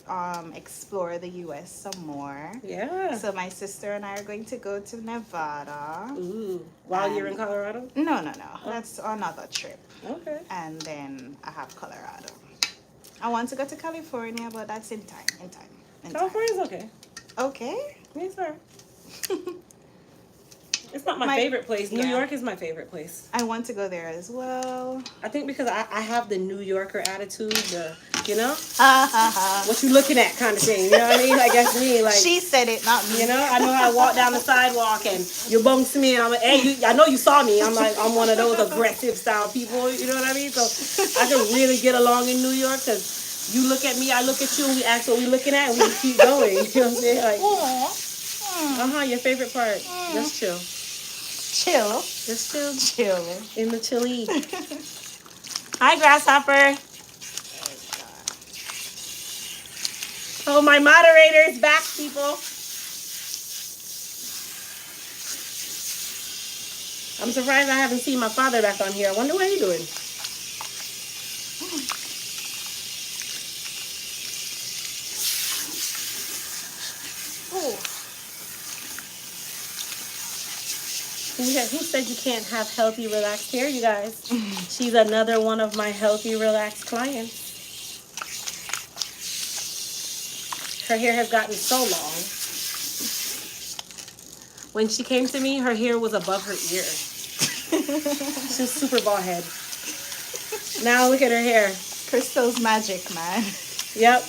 explore the U.S. some more. Yeah. So my sister and I are going to go to Nevada. Ooh. While you're in Colorado? No. That's another trip. Okay. And then I have Colorado. I want to go to California, but that's in time. California's okay. Okay. Yes, sir. It's not my favorite place. New York is my favorite place. I want to go there as well. I think because I have the New Yorker attitude, what you looking at kind of thing. You know what I mean? Like that's me. Like she said it, not me. You know, I know how to walk down the sidewalk and you bumps me and I'm like, hey, I know you saw me. I'm like, I'm one of those aggressive style people. You know what I mean? So I can really get along in New York because you look at me, I look at you, and we ask what we looking at and we just keep going. You know what I'm saying? Like, your favorite part. Just chill. Just chill. In the chili. Hi, Grasshopper. Oh, my moderator's back, people. I'm surprised I haven't seen my father back on here. I wonder what he's doing. Who said you can't have healthy, relaxed hair, you guys? She's another one of my healthy, relaxed clients. Her hair has gotten so long. When she came to me, her hair was above her ear. She was super bald head. Now look at her hair. Crystal's magic, man. Yep.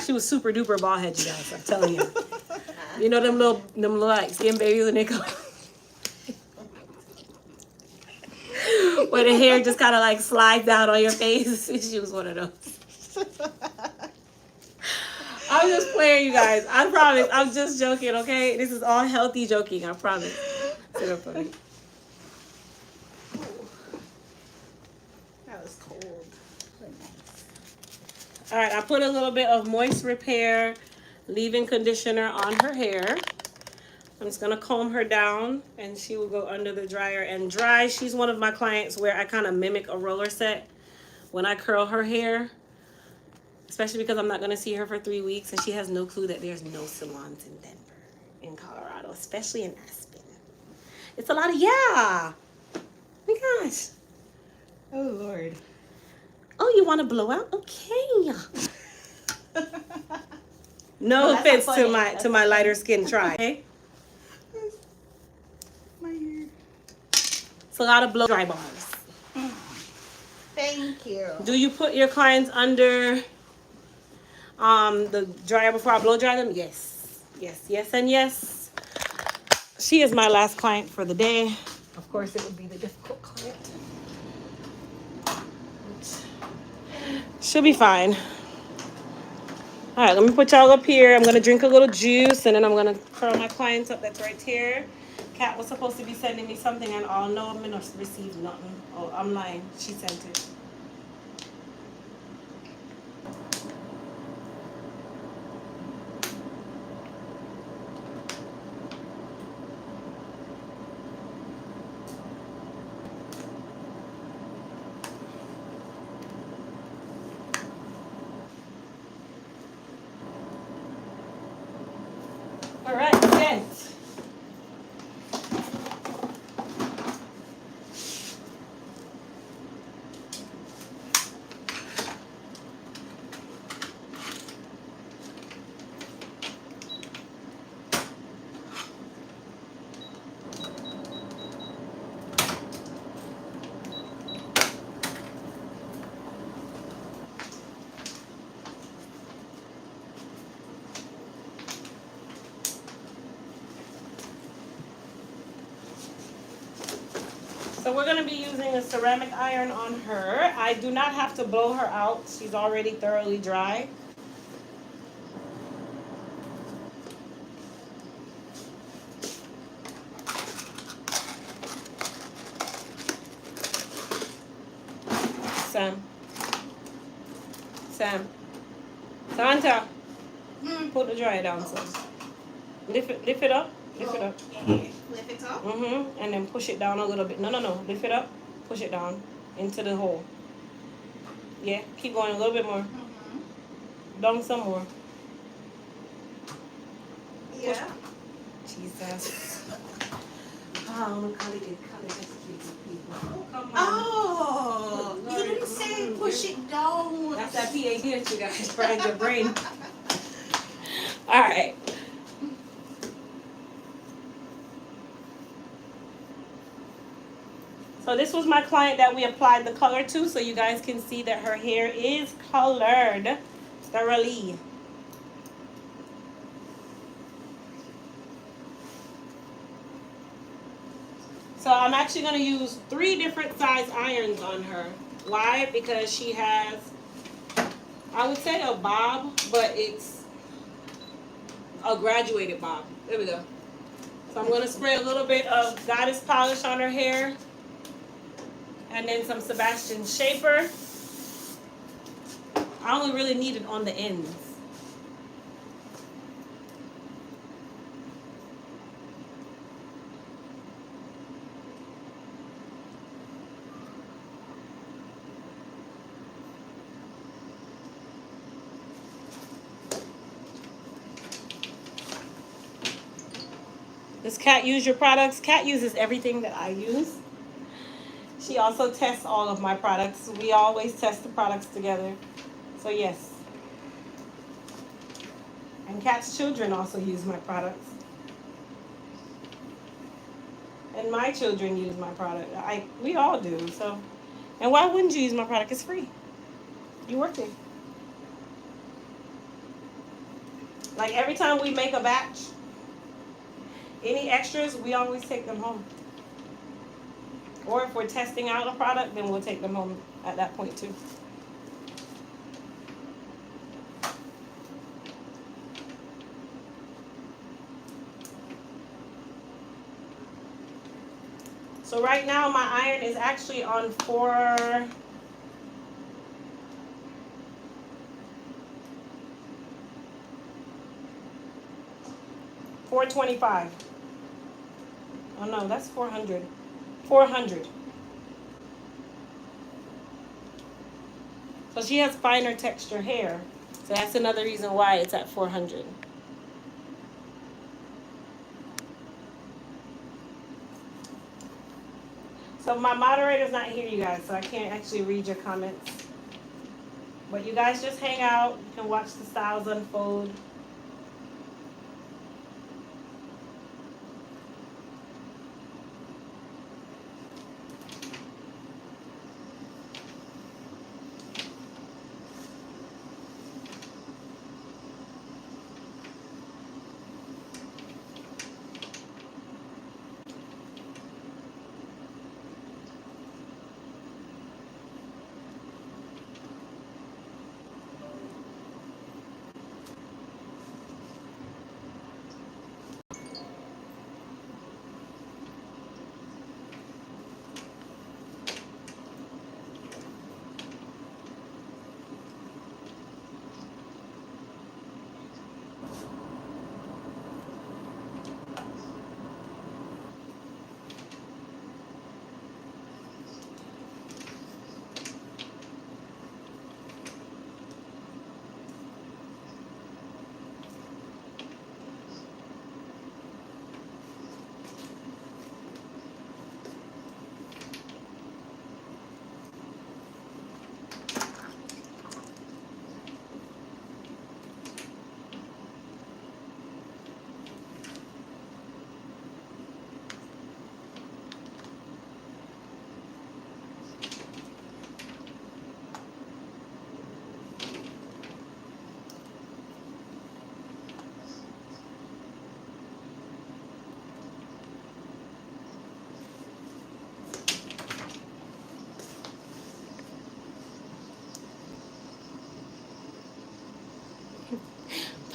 She was super duper bald head, you guys. I'm telling you. You know them little like skin babies when they come. Where the hair just kind of like slides down on your face. She was one of those. I'm just playing, you guys. I promise. I'm just joking, okay? This is all healthy joking. I promise. Sit up for me. That was cold. All right, I put a little bit of Moist Repair leave-in conditioner on her hair. I'm just going to comb her down, and she will go under the dryer and dry. She's one of my clients where I kind of mimic a roller set when I curl her hair, especially because I'm not going to see her for 3 weeks, and she has no clue that there's no salons in Denver, in Colorado, especially in Aspen. It's a lot of, yeah. Oh my gosh. Oh, Lord. Oh, you want to blow out? Okay. No offense to my lighter skin try. Okay? My hair. It's a lot of blow dry bars. Thank you. Do you put your clients under the dryer before I blow dry them? Yes. Yes, and yes. She is my last client for the day. Of course, it would be the difficult client. She'll be fine. All right, let me put y'all up here. I'm going to drink a little juice, and then I'm going to curl my clients up. That's right here. Kat was supposed to be sending me something and I'll know I'm not received nothing. Oh, I'm lying. She sent it. All right, gents. So we're going to be using a ceramic iron on her. I do not have to blow her out. She's already thoroughly dry. Sam. Santa. Put the dryer down, son. Lift it up. Lift it up. Lift it up. And then push it down a little bit. No. Lift it up. Push it down into the hole. Yeah, keep going a little bit more. Down some more. Yeah. Jesus. Oh, come on. Oh, you didn't say push it down. That's that PAD that you got fried your brain. All right. So this was my client that we applied the color to, so you guys can see that her hair is colored thoroughly. So I'm actually going to use 3 different size irons on her. Why? Because she has, I would say a bob, but it's a graduated bob. There we go. So I'm going to spray a little bit of Goddess polish on her hair. And then some Sebastian Shaper. I only really need it on the ends. Does Kat use your products? Kat uses everything that I use. She also tests all of my products. We always test the products together. So yes. And Kat's children also use my products. And my children use my product. We all do. So, and why wouldn't you use my product? It's free. You work it. Like every time we make a batch, any extras, we always take them home. Or if we're testing out a product, then we'll take them home at that point too. So right now my iron is actually on 425. Oh no, that's 400. 400. So she has finer texture hair. So that's another reason why it's at 400. So my moderator's not here, you guys, so I can't actually read your comments. But you guys just hang out. You can watch the styles unfold.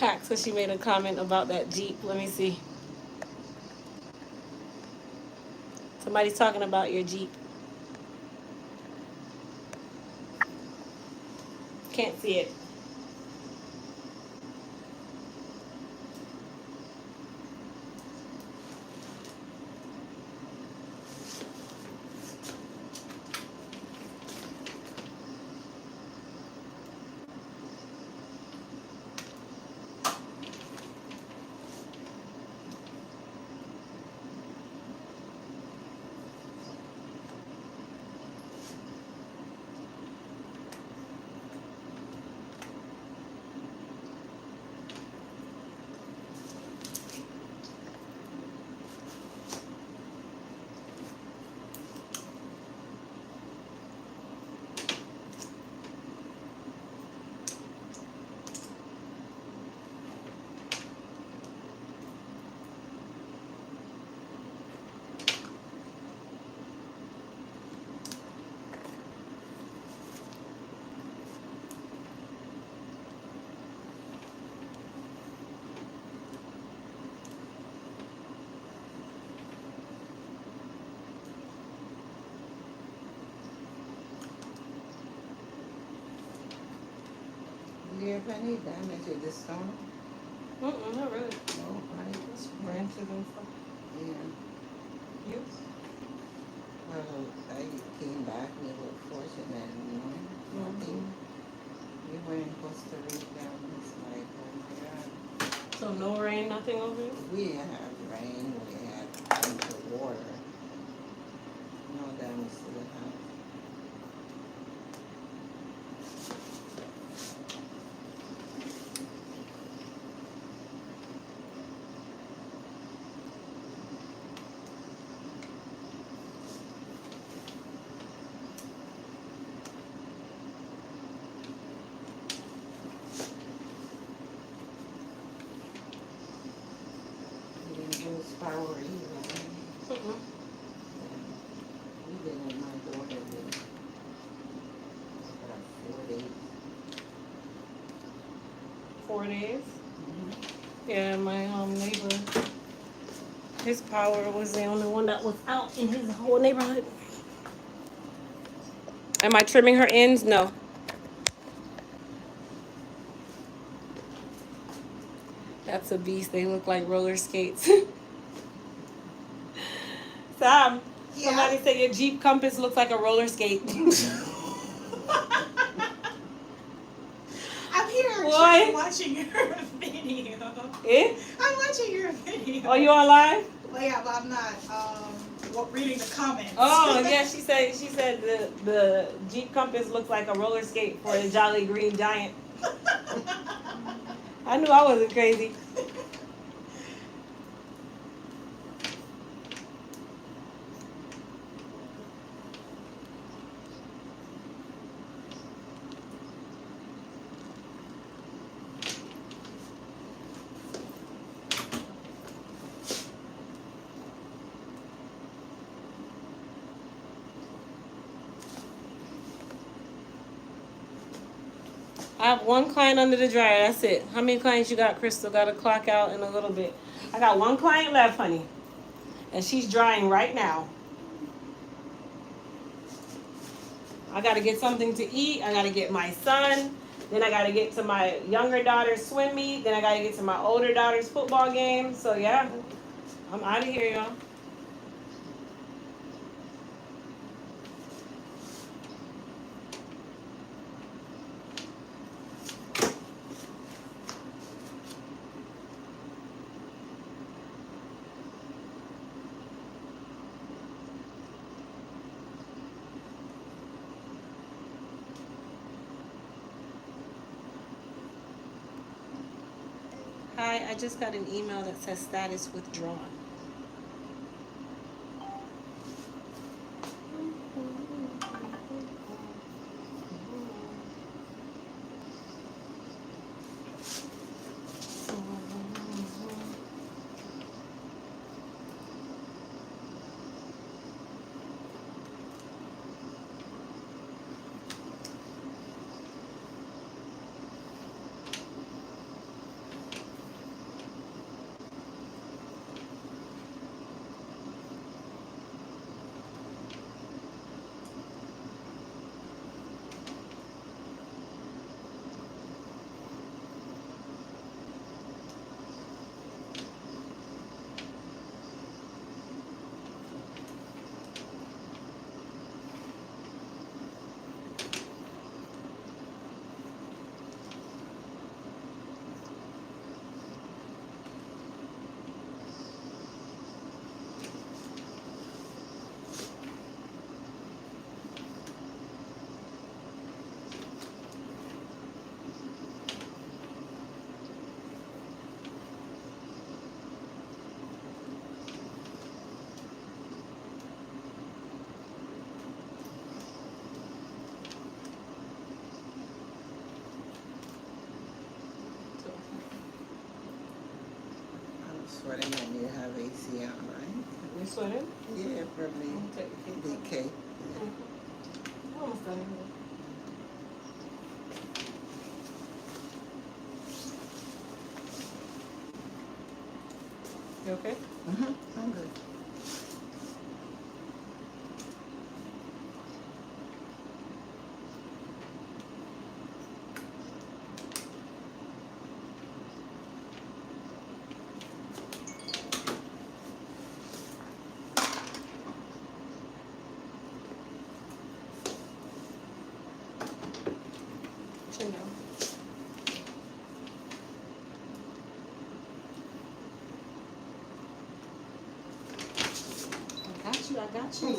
packed because she made a comment about that Jeep. Let me see. Somebody's talking about your Jeep. Can't see it. Do you have any damage with this stone? Not really. No, right? It's branches and stuff. Yeah. You? Well, I came back with a fortune and nothing. We were in Costa Rica. It's like, oh my God. So no rain, nothing over you? We have rain, we have a bunch of water. No damage to the house. We didn't use power either. Mm-mm. We didn't. My daughter did. About 4 days. 4 days. Mm-hmm. Yeah, my neighbor, his power was the only one that was out in his whole neighborhood. Am I trimming her ends? No. That's a beast. They look like roller skates. Sam, somebody said your Jeep Compass looks like a roller skate. I'm here Why? watching your video. Eh? I'm watching your video. Oh, you on live? Well, yeah, but I'm not reading the comments. Oh, yeah, she said the Jeep Compass looks like a roller skate for a Jolly Green Giant. I knew I wasn't crazy. I have one client under the dryer. That's it. How many clients you got, Crystal? Got to clock out in a little bit. I got one client left, honey. And she's drying right now. I got to get something to eat. I got to get my son. Then I got to get to my younger daughter's swim meet. Then I got to get to my older daughter's football game. So, yeah, I'm out of here, y'all. Hi, I just got an email that says status withdrawn. sweating and you have AC on, right? You sweating? Yeah, probably Let me take the cake off. decay. We're almost done here. You okay? I'm good. Chin down. I got you. I got you.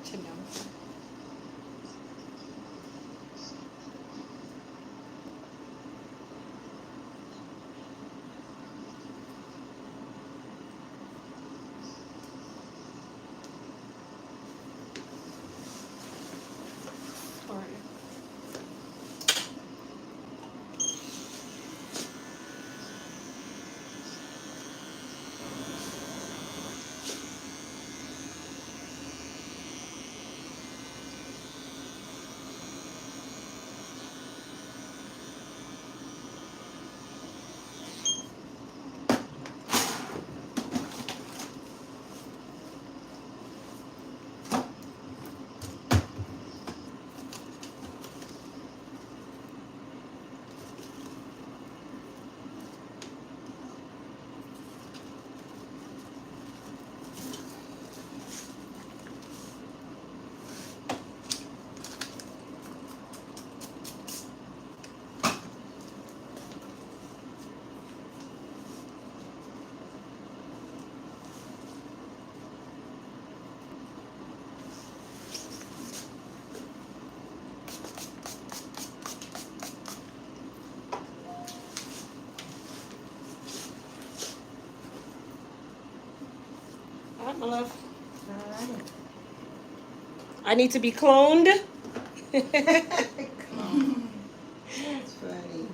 Chin down. All right. All right, my love. All right. I need to be cloned. That's funny.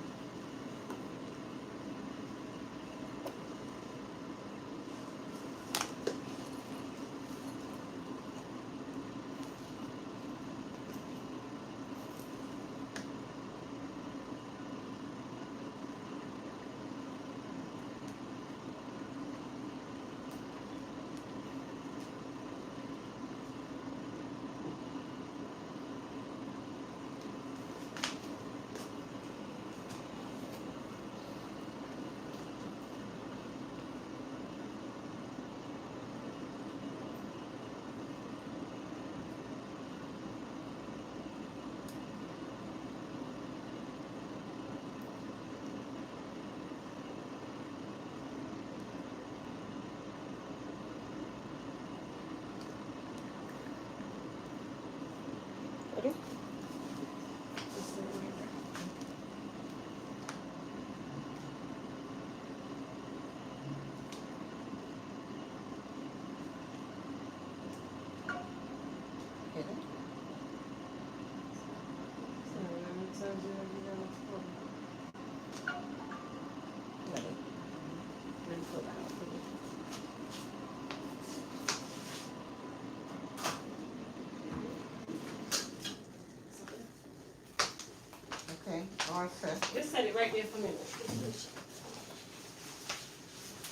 Martha. Just set it right there for me.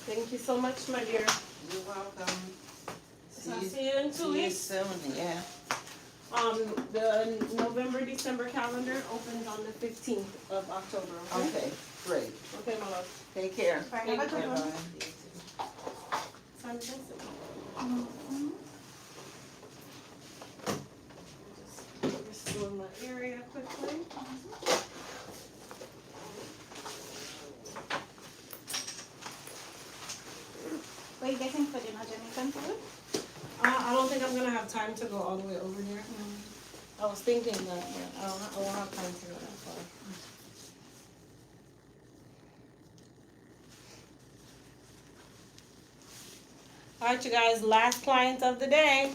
Thank you so much, my dear. You're welcome. I'll see you in 2 See you weeks. soon, yeah. The November, December calendar opens on the 15th of October, okay? Okay, great. Okay, my love. Take care. Bye, have a good one. Bye-bye. Time to visit. Mhm. Just restore my area quickly. What are you getting for dinner, Jamaican food? I don't think I'm gonna have time to go all the way over there. I was thinking that, but I won't have time to go that far. All right, you guys, last client of the day.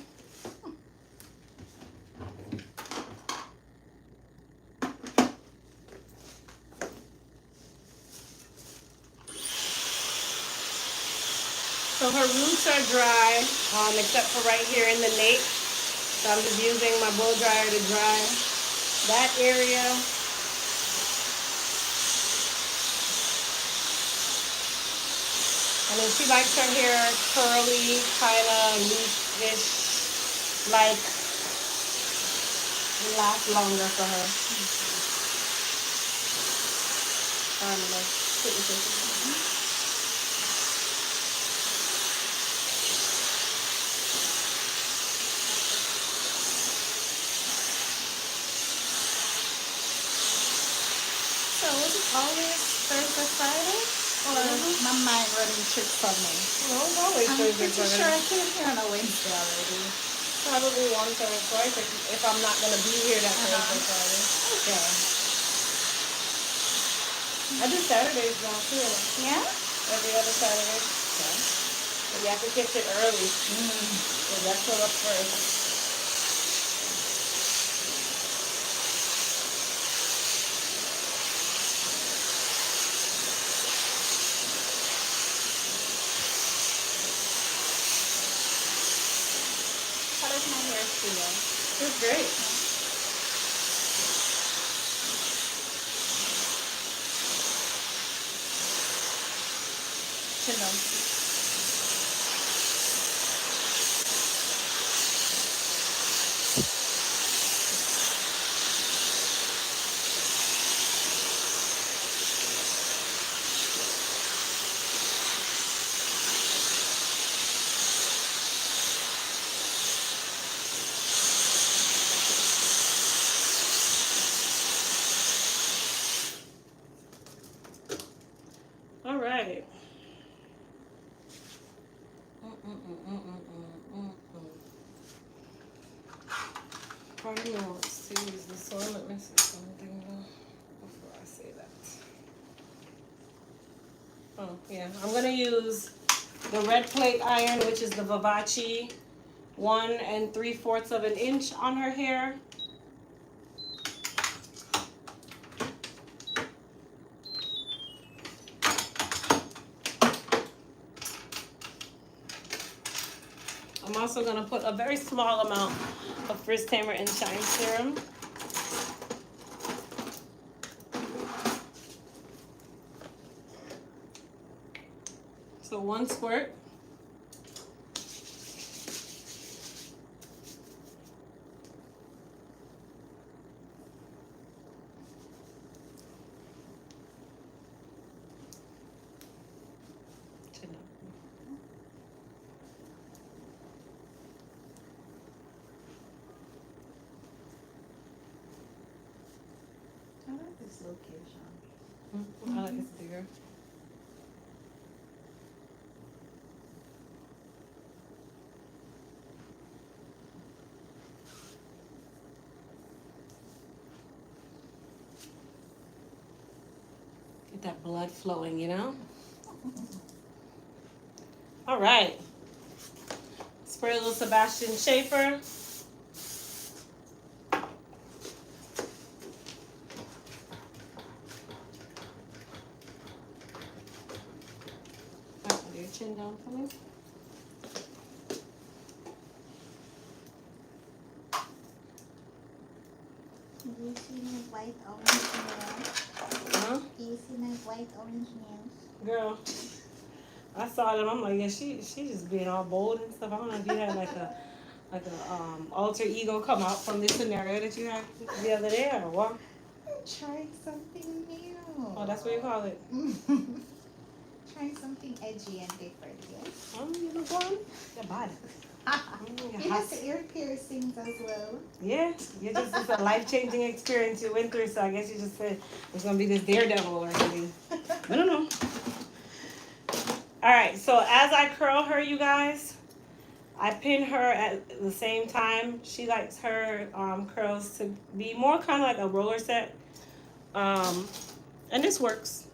So her roots are dry, except for right here in the nape. So I'm just using my blow dryer to dry that area. And then she likes her hair curly, kind of loose-ish, like it lasts longer for her. Put your tissue. So was it always Thursday, Friday? Or my mind running tricks on me? Well, it's always I'm Thursday, pretty Friday. sure I came here on a Wednesday already. Probably once or twice if I'm not gonna be here that Thursday, Friday. Okay. I do Saturdays now too. Yeah? Every other Saturday. But you have to catch it early. So that's fill up first. How does my hair feel? It's great. You know. All right. Pardon me, let's use this one. Let me see something before I say that. Oh, yeah. I'm going to use the red plate iron, which is the Vivace 1 3/4 of an inch on her hair. I'm also going to put a very small amount of Frizz Tamer and Shine Serum. So 1 squirt. I like this location. I like it's bigger. Get that blood flowing, you know? All right. Spray a little Sebastian Schaefer. Put your chin down for me. Do you see my white orange nails? Huh? Do you see my white orange nails? Girl, I saw them. I'm like, yeah, she just being all bold and stuff. I don't know if you had like a alter ego come out from this scenario that you had the other day or what? I'm trying something new. Oh, that's what you call it. Trying something edgy and different, yes? You look one. You're bad. You have the ear piercings as well. Yeah, it's a life changing experience you went through. So I guess you just said there's gonna be this daredevil or something. I don't know. All right, so as I curl her, you guys, I pin her at the same time. She likes her curls to be more kind of like a roller set, and this works.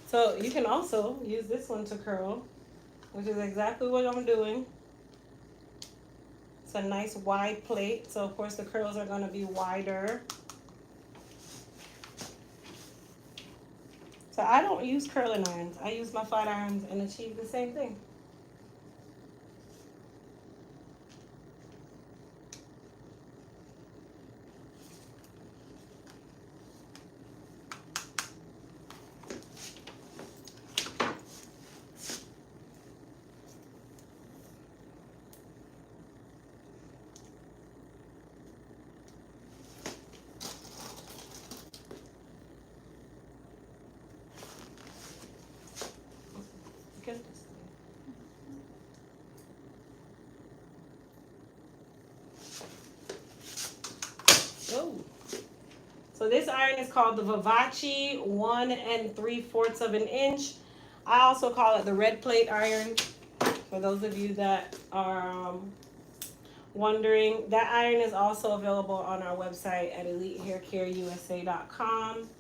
So you can also use this one to curl, which is exactly what I'm doing. It's a nice wide plate, so of course the curls are going to be wider. So I don't use curling irons. I use my flat irons and achieve the same thing. Oh. So this iron is called the Vivace 1 3/4 of an inch. I also call it the red plate iron. For those of you that are wondering, that iron is also available on our website at elitehaircareusa.com.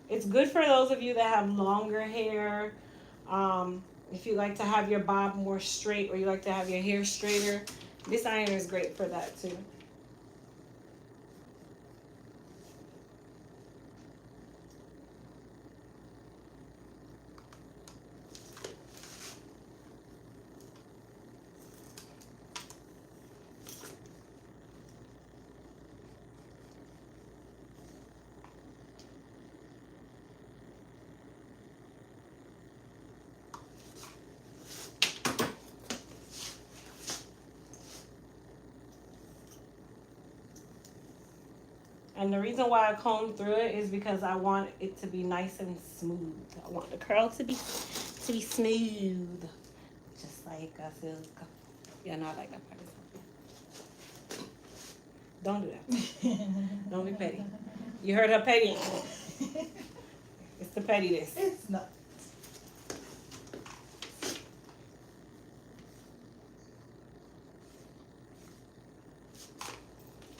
It's good for those of you that have longer hair. If you like to have your bob more straight or you like to have your hair straighter, this iron is great for that too. And the reason why I comb through it is because I want it to be nice and smooth. I want the curl to be smooth. Just like a silk. Yeah, not like that part. Don't do that. Don't be petty. You heard her petty. It's the pettiness. It's not.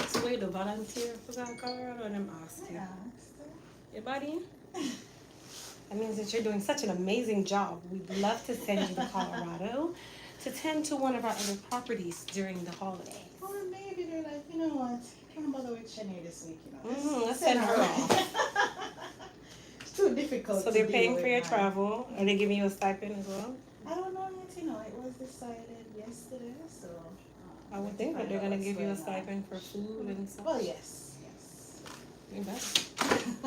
So wait, the volunteer for that Colorado and them asked you. Your body? That means that you're doing such an amazing job. We'd love to send you to Colorado to tend to one of our other properties during the holidays. Or maybe they're like, you know what? Can't bother with Shanae this week, you know. Let's send her off. It's too difficult. So they're paying for your travel. Are they giving you a stipend as well? I don't know yet, you know. It was decided yesterday, so. I would think that they're going to give you a stipend for food and stuff. Well, yes. You better. I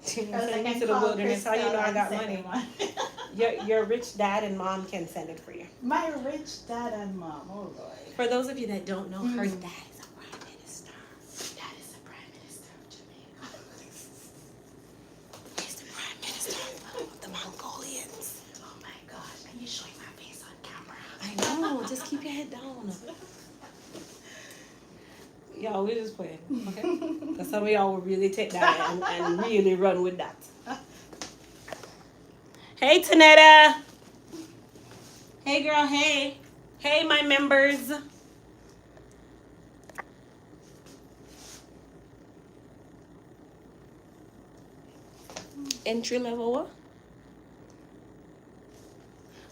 was Send me like, to the wilderness. How you know I got money? money? Your rich dad and mom can send it for you. My rich dad and mom, oh Lord. For those of you that don't know, her dad is a prime minister. Dad is the prime minister of Jamaica. He's the prime minister of the Mongolians. Oh my gosh, are you showing my face on camera? I know, just keep your head down. Y'all, we're just playing, okay? Because some of y'all will really take that and really run with that. Hey, Tanetta. Hey, girl, hey. Hey, my members. Entry level what?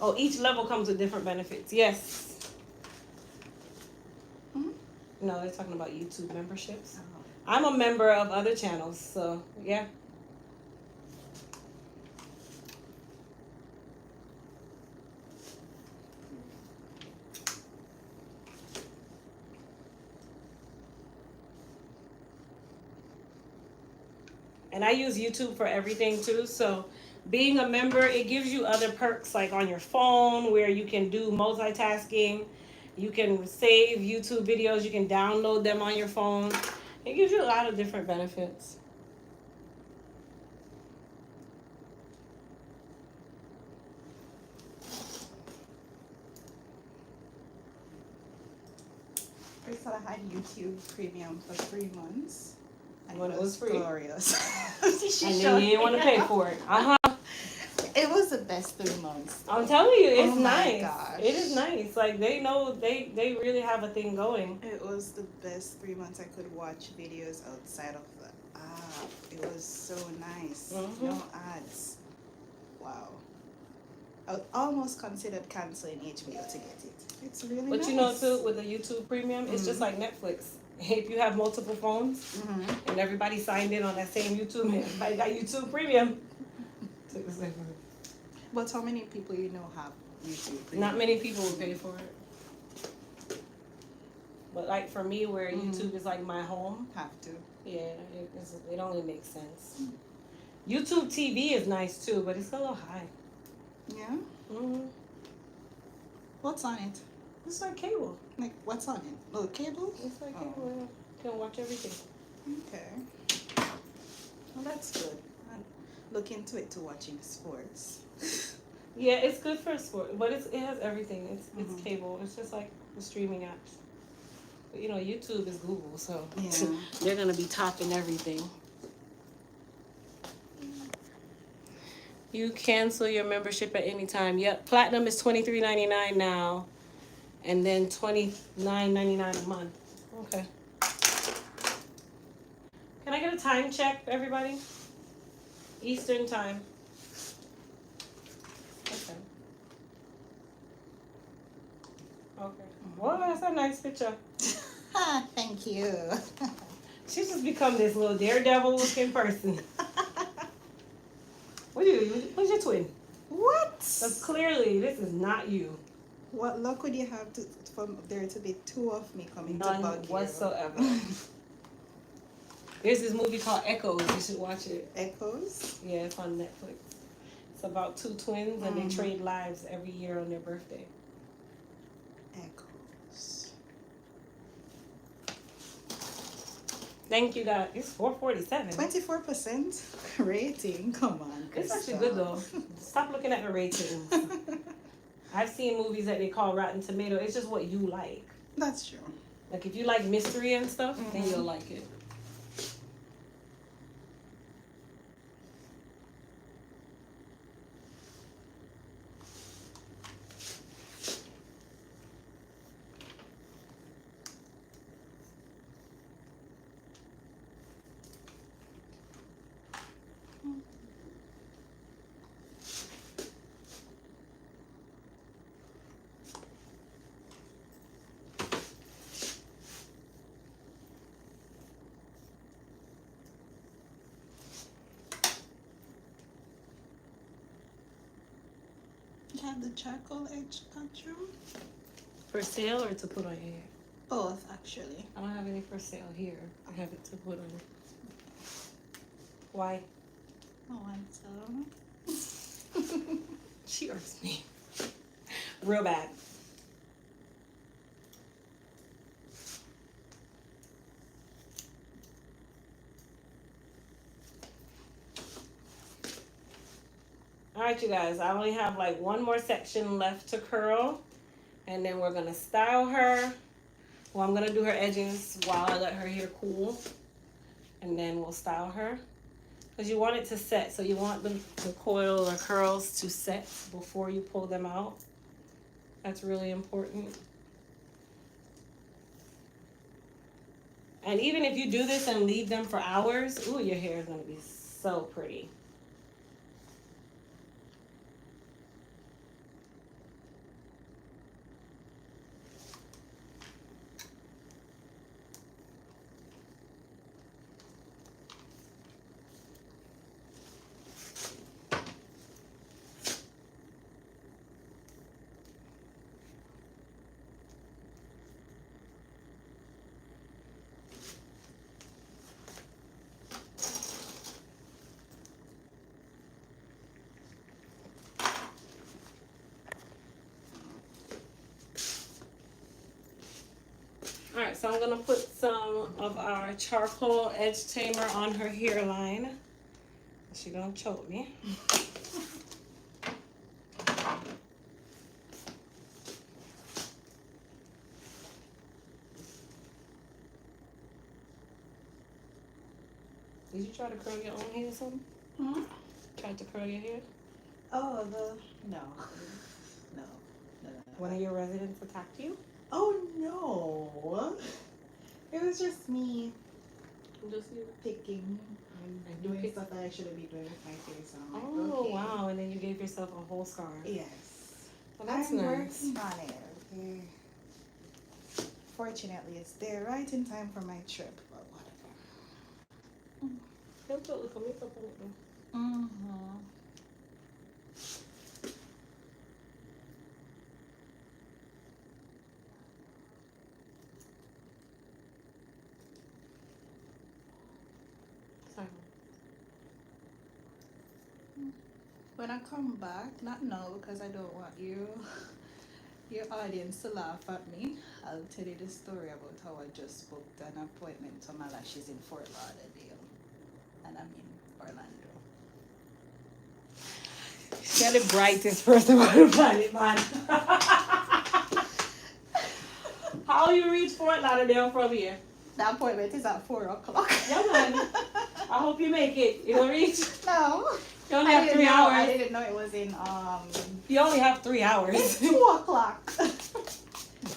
Oh, each level comes with different benefits. Yes. Mhm. No, they're talking about YouTube memberships. Oh. I'm a member of other channels, so yeah. And I use YouTube for everything too. So being a member, it gives you other perks like on your phone where you can do multitasking. You can save YouTube videos, you can download them on your phone. It gives you a lot of different benefits. First I had YouTube Premium for 3 months. And When it it was was free. glorious. She And showed then you didn't me. want to pay for it. It was the best 3 months. I'm telling you, it's Oh my nice. gosh. It is nice. Like they know they really have a thing going. It was the best 3 months. I could watch videos outside of the app. It was so nice. Mhm. No ads. Wow. I almost considered canceling HBO to get it. It's really But nice. you know too, with the YouTube Premium, it's just Mhm. like Netflix. If you have multiple phones Mm-hmm. and everybody signed in on that same YouTube, and everybody got YouTube Premium. Took the same one. But how many people you know have YouTube Premium? Not many people would pay for it. But like for me, where YouTube is like my home, Have to. yeah, it only makes sense. YouTube TV is nice too, but it's a little high. Yeah? Hmm. What's on it? It's like cable. Like, what's on it? Oh, cable? It's like Oh. cable. Yeah. You can watch everything. Okay. Well, that's good. I'll look into it to watching sports. Yeah, it's good for sport, but it has everything. It's Mhm. cable. It's just like the streaming apps. But you know, YouTube is Google, so Yeah. they're gonna be topping everything. You cancel your membership at any time. Yep, platinum is $23.99 now, and then $29.99 a month. Okay. Can I get a time check, everybody? Eastern time. Okay. Okay. Well, that's a nice picture. Thank you. She's just become this little daredevil looking person. Who's your twin? What? Because clearly this is not you. What luck would you have for there to be 2 of me coming to None bug you? whatsoever. There's this movie called Echoes. You should watch it. Echoes? Yeah, it's on Netflix. It's about 2 twins and they trade lives every year on their birthday. Echoes. Thank you, guys. It's 447. 24% rating. Come on, It's Krista. actually good though. Stop looking at the ratings. I've seen movies that they call Rotten Tomato. It's just what you like. That's true. Like if you like mystery and stuff, then you'll like it. You have the charcoal edge control? For sale or to put on your hair? Both, actually. I don't have any for sale here. I have it to put on. Why? I want some. She irks me. Real bad. Alright, you guys. I only have like one more section left to curl. And then we're going to style her. Well, I'm going to do her edges while I let her hair cool. And then we'll style her. Because you want it to set. So you want the coil or curls to set before you pull them out. That's really important. And even if you do this and leave them for hours, ooh, your hair is going to be so pretty. right, so I'm gonna put some of our charcoal edge tamer on her hairline. She gonna choke me. Did you try to curl your own hair or something? Hmm? Tried to curl your hair? Oh, no. One of your residents attacked you? Oh, no. It was just me Just you. picking and doing stuff that I shouldn't be doing with my face. And I'm like, Oh, okay. wow. And then you gave yourself a whole scar. Yes. Well, that's I'm nice. working on it, okay? Fortunately, it's there right in time for my trip, but whatever. They'll put little makeup on it though. Mm-hmm. Sorry. When I come back, not now because I don't want your audience to laugh at me, I'll tell you the story about how I just booked an appointment to my lashes in Fort Lauderdale. And I'm in Orlando. You're the brightest person on the planet, man. How you reach Fort Lauderdale from here? The appointment is at 4 o'clock. Yeah, man. I hope you make it. You'll reach. No. You only have 3 hours. I didn't know it was in You only have 3 hours. It's 2 o'clock.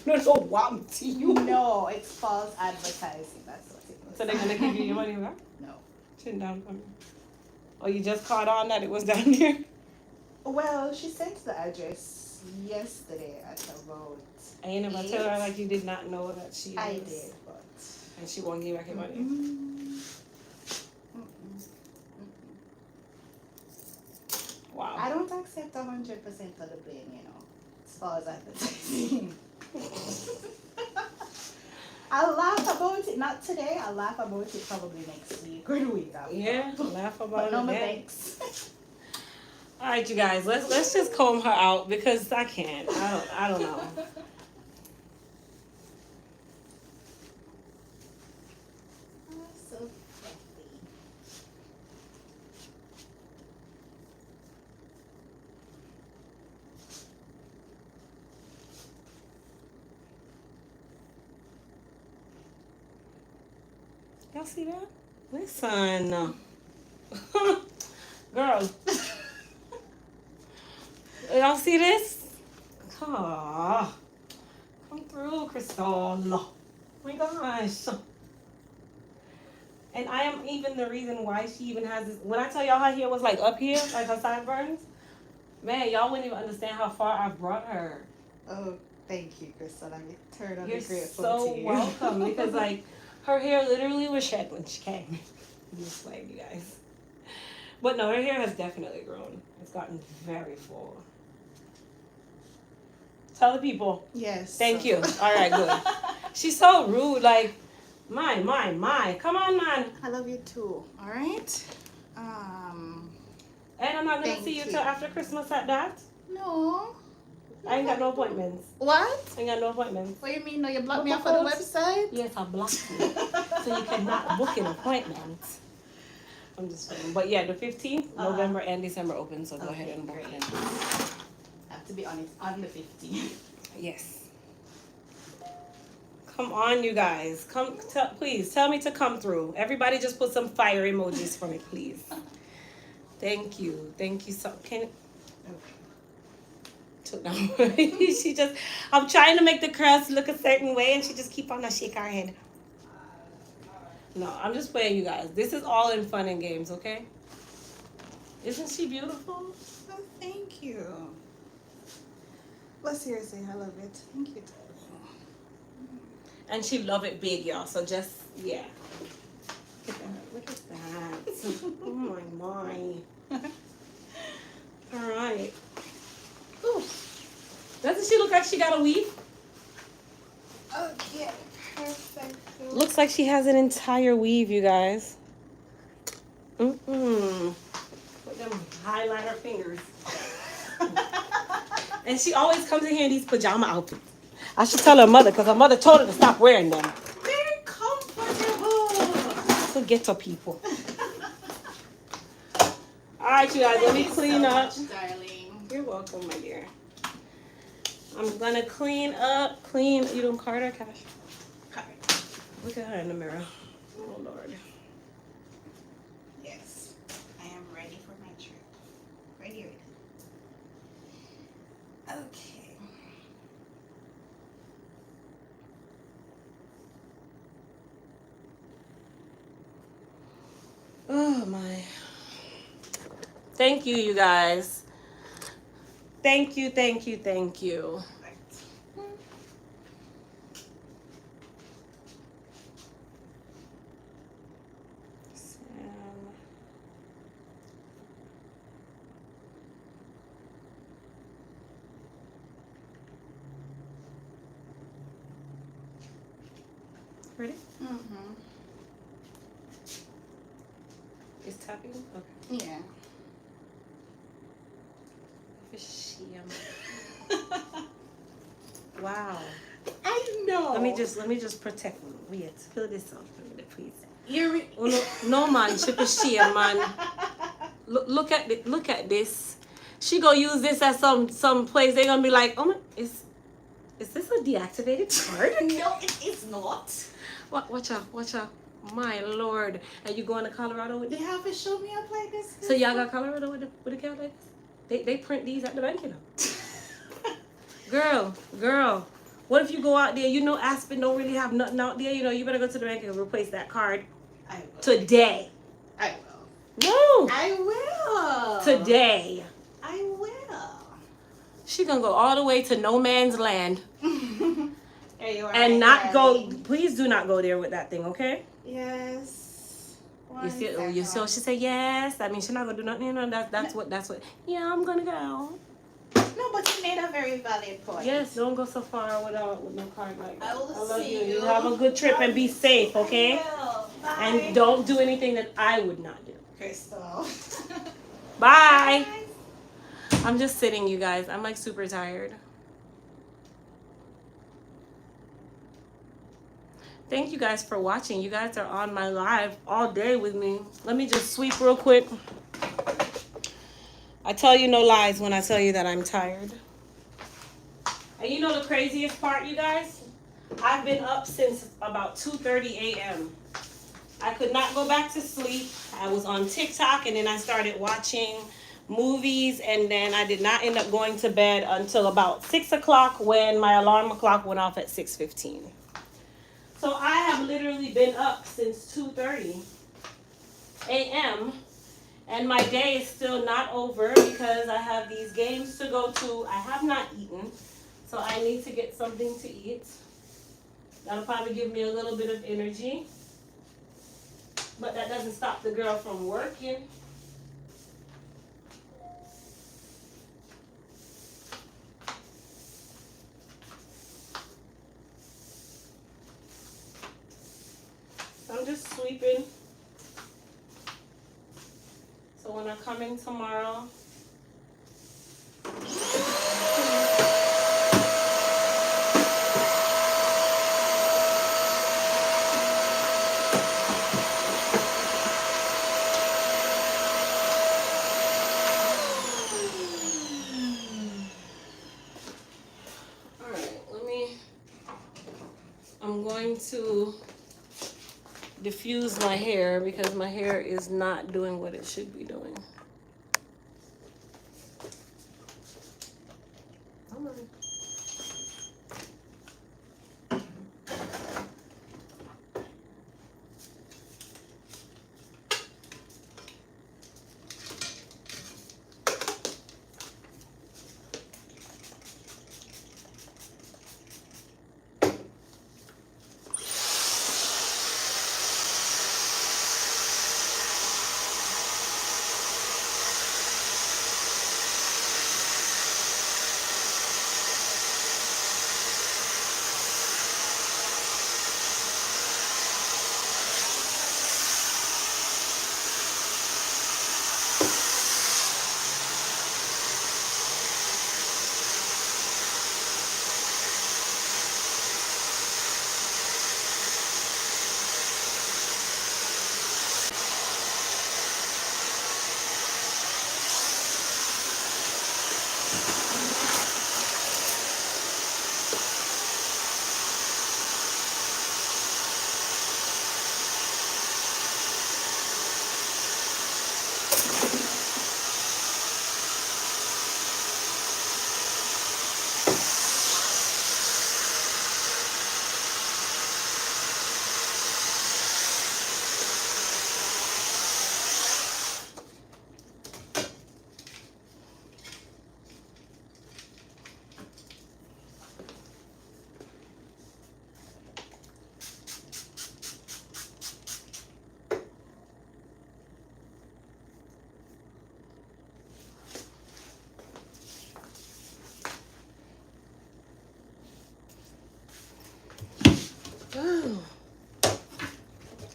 No, wow, to you. No, it's false advertising. That's what it was. So they're gonna give you your money back? No. Chin down for me. Oh, you just caught on that it was down there? Well, she sent the address yesterday at about. And you never tell her like you did not know that she was. I did, but. And she won't give you back your money. Wow. I don't accept 100% of the blame, you know, as far as advertising. I'll laugh about it, not today, I'll laugh about it probably next week or the week after. Yeah, laugh But about no it. then. thanks. All right, you guys, let's just comb her out because I can't. I don't know. So fluffy. Y'all see that? Listen. Girl. Y'all see this? Ah, come through, Crystal. Oh my gosh. And I am even the reason why she even has this. When I tell y'all her hair was like up here, like her sideburns, man, y'all wouldn't even understand how far I've brought her. Oh, thank you, Crystal. I'm eternally You're grateful so to you. welcome because like her hair literally was shed when she came. I'm just like, you guys. But no, her hair has definitely grown. It's gotten very full. Tell the people. Yes. Thank you. All right, good. She's so rude. Like, my. Come on, man. I love you too. All right. And I'm not gonna Thank see you you. till after Christmas at that. No. I ain't got no appointments. What? I ain't got no appointments. What do you mean? No, you blocked me off of the website? Yes, I blocked you. So you cannot book an appointment. I'm just kidding. But yeah, the 15th, November and December open, so go Okay, ahead and book great. it. I have to be honest, on the 15th. Yes. Come on, you guys. Please tell me to come through. Everybody just put some fire emojis for me, please. Thank you. Thank you so she just, I'm trying to make the curls look a certain way and she just keep on shake her head. No, I'm just playing, you guys. This is all in fun and games, okay? Isn't she beautiful? Oh, thank you. But seriously, I love it. Thank you. And she love it big, y'all. So just, yeah. Look at that. Oh my. All right. Ooh. Doesn't she look like she got a weave? Okay, perfect. Looks like she has an entire weave, you guys. Mm-mm. Put them highlighter fingers. And she always comes in here in these pajama outfits. I should tell her mother because her mother told her to stop wearing them. ghetto people. Alright, you guys, let me clean up. Darling. You're welcome, my dear. I'm gonna clean up. You doing card or cash? Card. Look at her in the mirror. Oh, Lord. Yes. I am ready for my trip. Ready. Okay. Oh, my. Thank you, you guys. Thank you, thank you, thank you. Ready? Mm-hmm. Is tapping? Okay. Yeah. Wow. I know. Let me just protect me. Wait, fill this up for me, please. You're No man, she for shame, man. Look at this. She gonna use this at some place. They gonna be like, oh my, is this a deactivated card? No, it is not. Watch out. My Lord. Are you going to Colorado with You this? have to show me up like this. So y'all got Colorado with the card like this? They print these at the bank, you know. Girl. What if you go out there, you know Aspen don't really have nothing out there, you know, you better go to the bank and replace that card I will. today. I will. No. I will. Today. I will. She gonna go all the way to no man's land There you are. and my not go. darling. Please do not go there with that thing, okay? Yes. You see what she say? Yes. That means she's not gonna do nothing. You know, that's what. Yeah, I'm gonna go. No, but you made a very valid point. Yes. Don't go so far with no card like that. I will love see you. you. You have a good trip and be safe, okay? I will. Bye. And don't do anything that I would not do. Crystal. Bye. I'm just sitting, you guys. I'm like super tired. Thank you guys for watching. You guys are on my live all day with me. Let me just sweep real quick. I tell you no lies when I tell you that I'm tired. And you know the craziest part, you guys? I've been up since about 2:30 a.m. I could not go back to sleep. I was on TikTok and then I started watching movies, and then I did not end up going to bed until about 6 o'clock when my alarm clock went off at 6:15. So I have literally been up since 2:30 a.m. and my day is still not over because I have these games to go to. I have not eaten, so I need to get something to eat. That'll probably give me a little bit of energy, but that doesn't stop the girl from working. I'm just sweeping. So when I come in tomorrow, I'm going to diffuse my hair because my hair is not doing what it should be doing. Come on.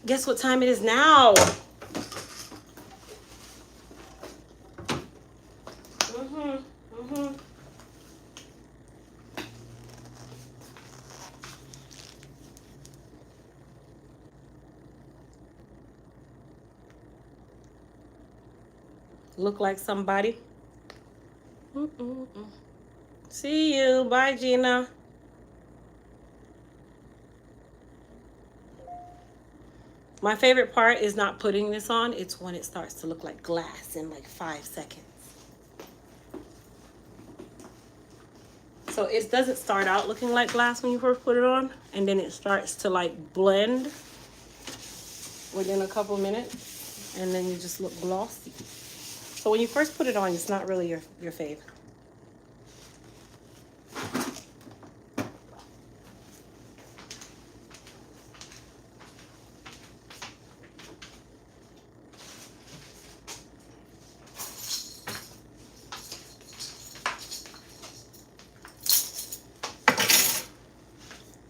Guess what time it is now? Mm-hmm. Mm-hmm. Look like somebody. Mm-mm-mm. See you. Bye, Gina. My favorite part is not putting this on. It's when it starts to look like glass in like 5 seconds. So it doesn't start out looking like glass when you first put it on, and then it starts to like blend within a couple minutes, and then you just look glossy. So when you first put it on, it's not really your fave.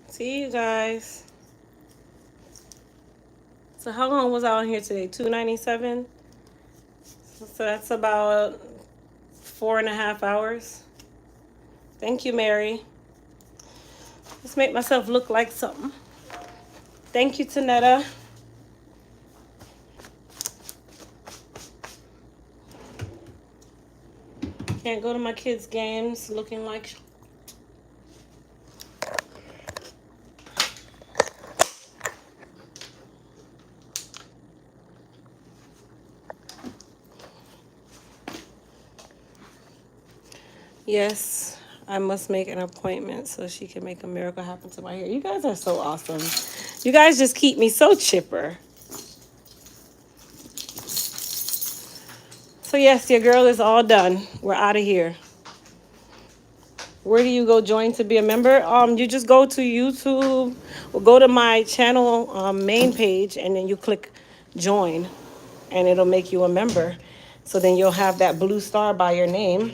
See you guys. So how long was I on here today? 297. So that's about 4.5 hours. Thank you, Mary. Let's make myself look like something. Thank you, Tanetta. Can't go to my kids' games looking like. Yes, I must make an appointment so she can make a miracle happen to my hair. You guys are so awesome. You guys just keep me so chipper. So yes, your girl is all done. We're out of here. Where do you go join to be a member? You just go to YouTube or go to my channel main page, and then you click join, and it'll make you a member. So then you'll have that blue star by your name.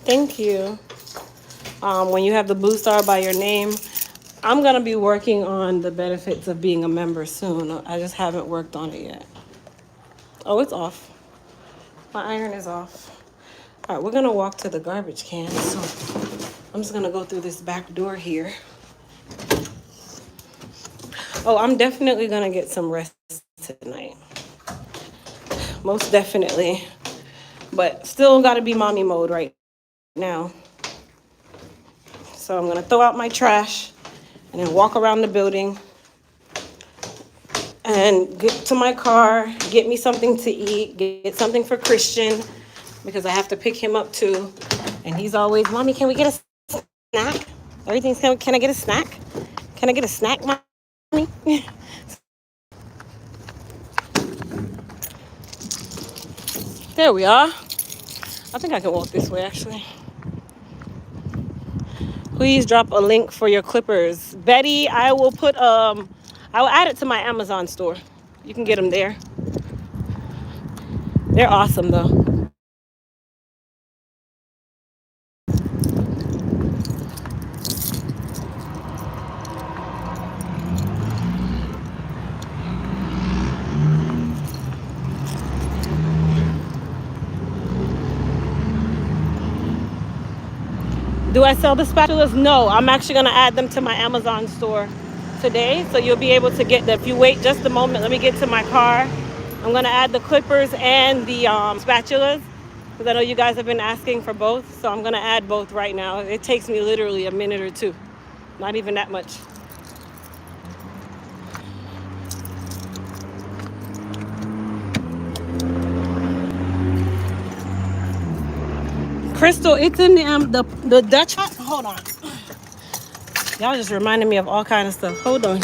Thank you. When you have the blue star by your name, I'm gonna be working on the benefits of being a member soon. I just haven't worked on it yet. Oh, it's off. My iron is off. All right, we're gonna walk to the garbage can. So I'm just gonna go through this back door here. Oh, I'm definitely gonna get some rest tonight. Most definitely. But still gotta be mommy mode right now. So I'm gonna throw out my trash and then walk around the building and get to my car, get me something to eat, get something for Christian because I have to pick him up too. And he's always, Mommy, can we get a snack? Everything's coming. Can I get a snack? Can I get a snack, Mommy? There we are. I think I can walk this way actually. Please drop a link for your clippers. Betty, I will add it to my Amazon store. You can get them there. They're awesome though. Do I sell the spatulas? No, I'm actually gonna add them to my Amazon store today. So you'll be able to get them. If you wait just a moment, let me get to my car. I'm gonna add the clippers and the spatulas because I know you guys have been asking for both. So I'm gonna add both right now. It takes me literally a minute or two. Not even that much. Crystal, it's in the Dutch hot. Hold on. Y'all just reminded me of all kind of stuff. Hold on.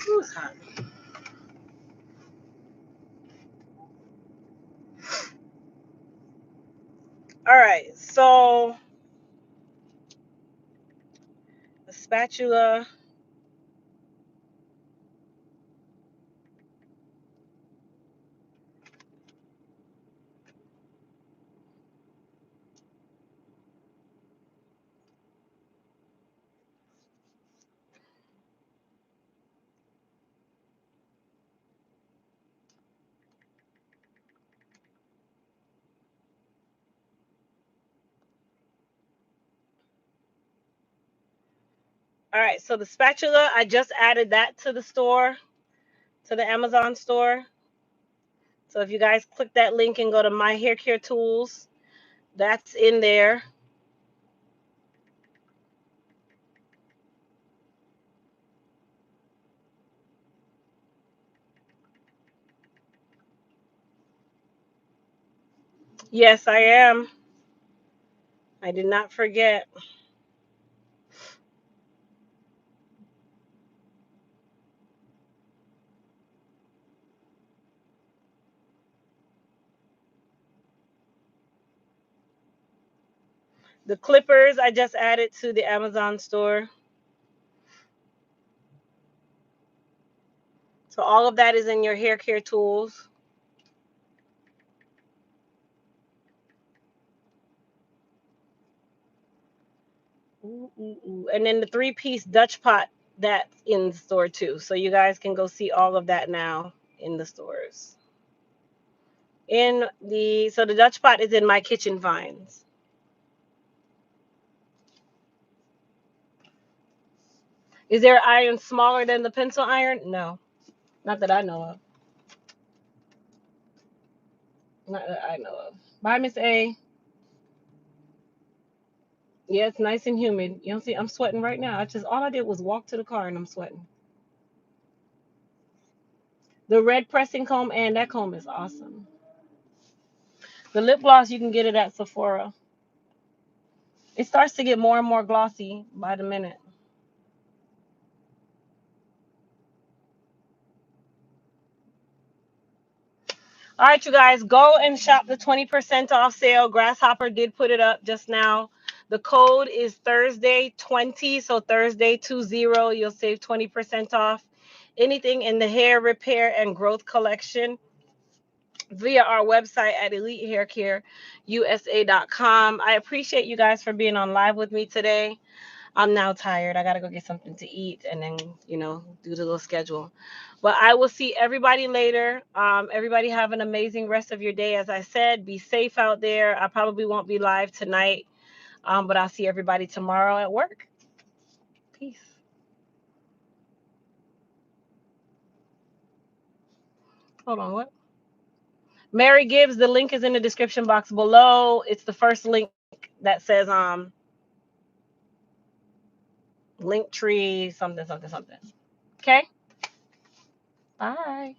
Ooh, it's hot. All right, so the spatula. All right, so the spatula, I just added that to the store, to the Amazon store. So if you guys click that link and go to My Hair Care Tools, that's in there. Yes, I am. I did not forget. The clippers, I just added to the Amazon store. So all of that is in your hair care tools. Ooh, ooh, ooh. And then the 3-piece Dutch pot, that's in the store too. So you guys can go see all of that now in the stores. So the Dutch pot is in My Kitchen Finds. Is there an iron smaller than the pencil iron? No, not that I know of. Not that I know of. Bye, Miss A. Yeah, it's nice and humid. You don't see, I'm sweating right now. All I did was walk to the car and I'm sweating. The red pressing comb, and that comb is awesome. The lip gloss, you can get it at Sephora. It starts to get more and more glossy by the minute. All right, you guys, go and shop the 20% off sale. Grasshopper did put it up just now. The code is Thursday 20, so Thursday 20. You'll save 20% off anything in the hair repair and growth collection via our website at elitehaircareusa.com. I appreciate you guys for being on live with me today. I'm now tired. I gotta go get something to eat and then, do the little schedule. But I will see everybody later. Everybody have an amazing rest of your day. As I said, be safe out there. I probably won't be live tonight, but I'll see everybody tomorrow at work. Peace. Hold on, what? Mary Gibbs, the link is in the description box below. It's the first link that says link tree, something, something, something. Okay? Bye.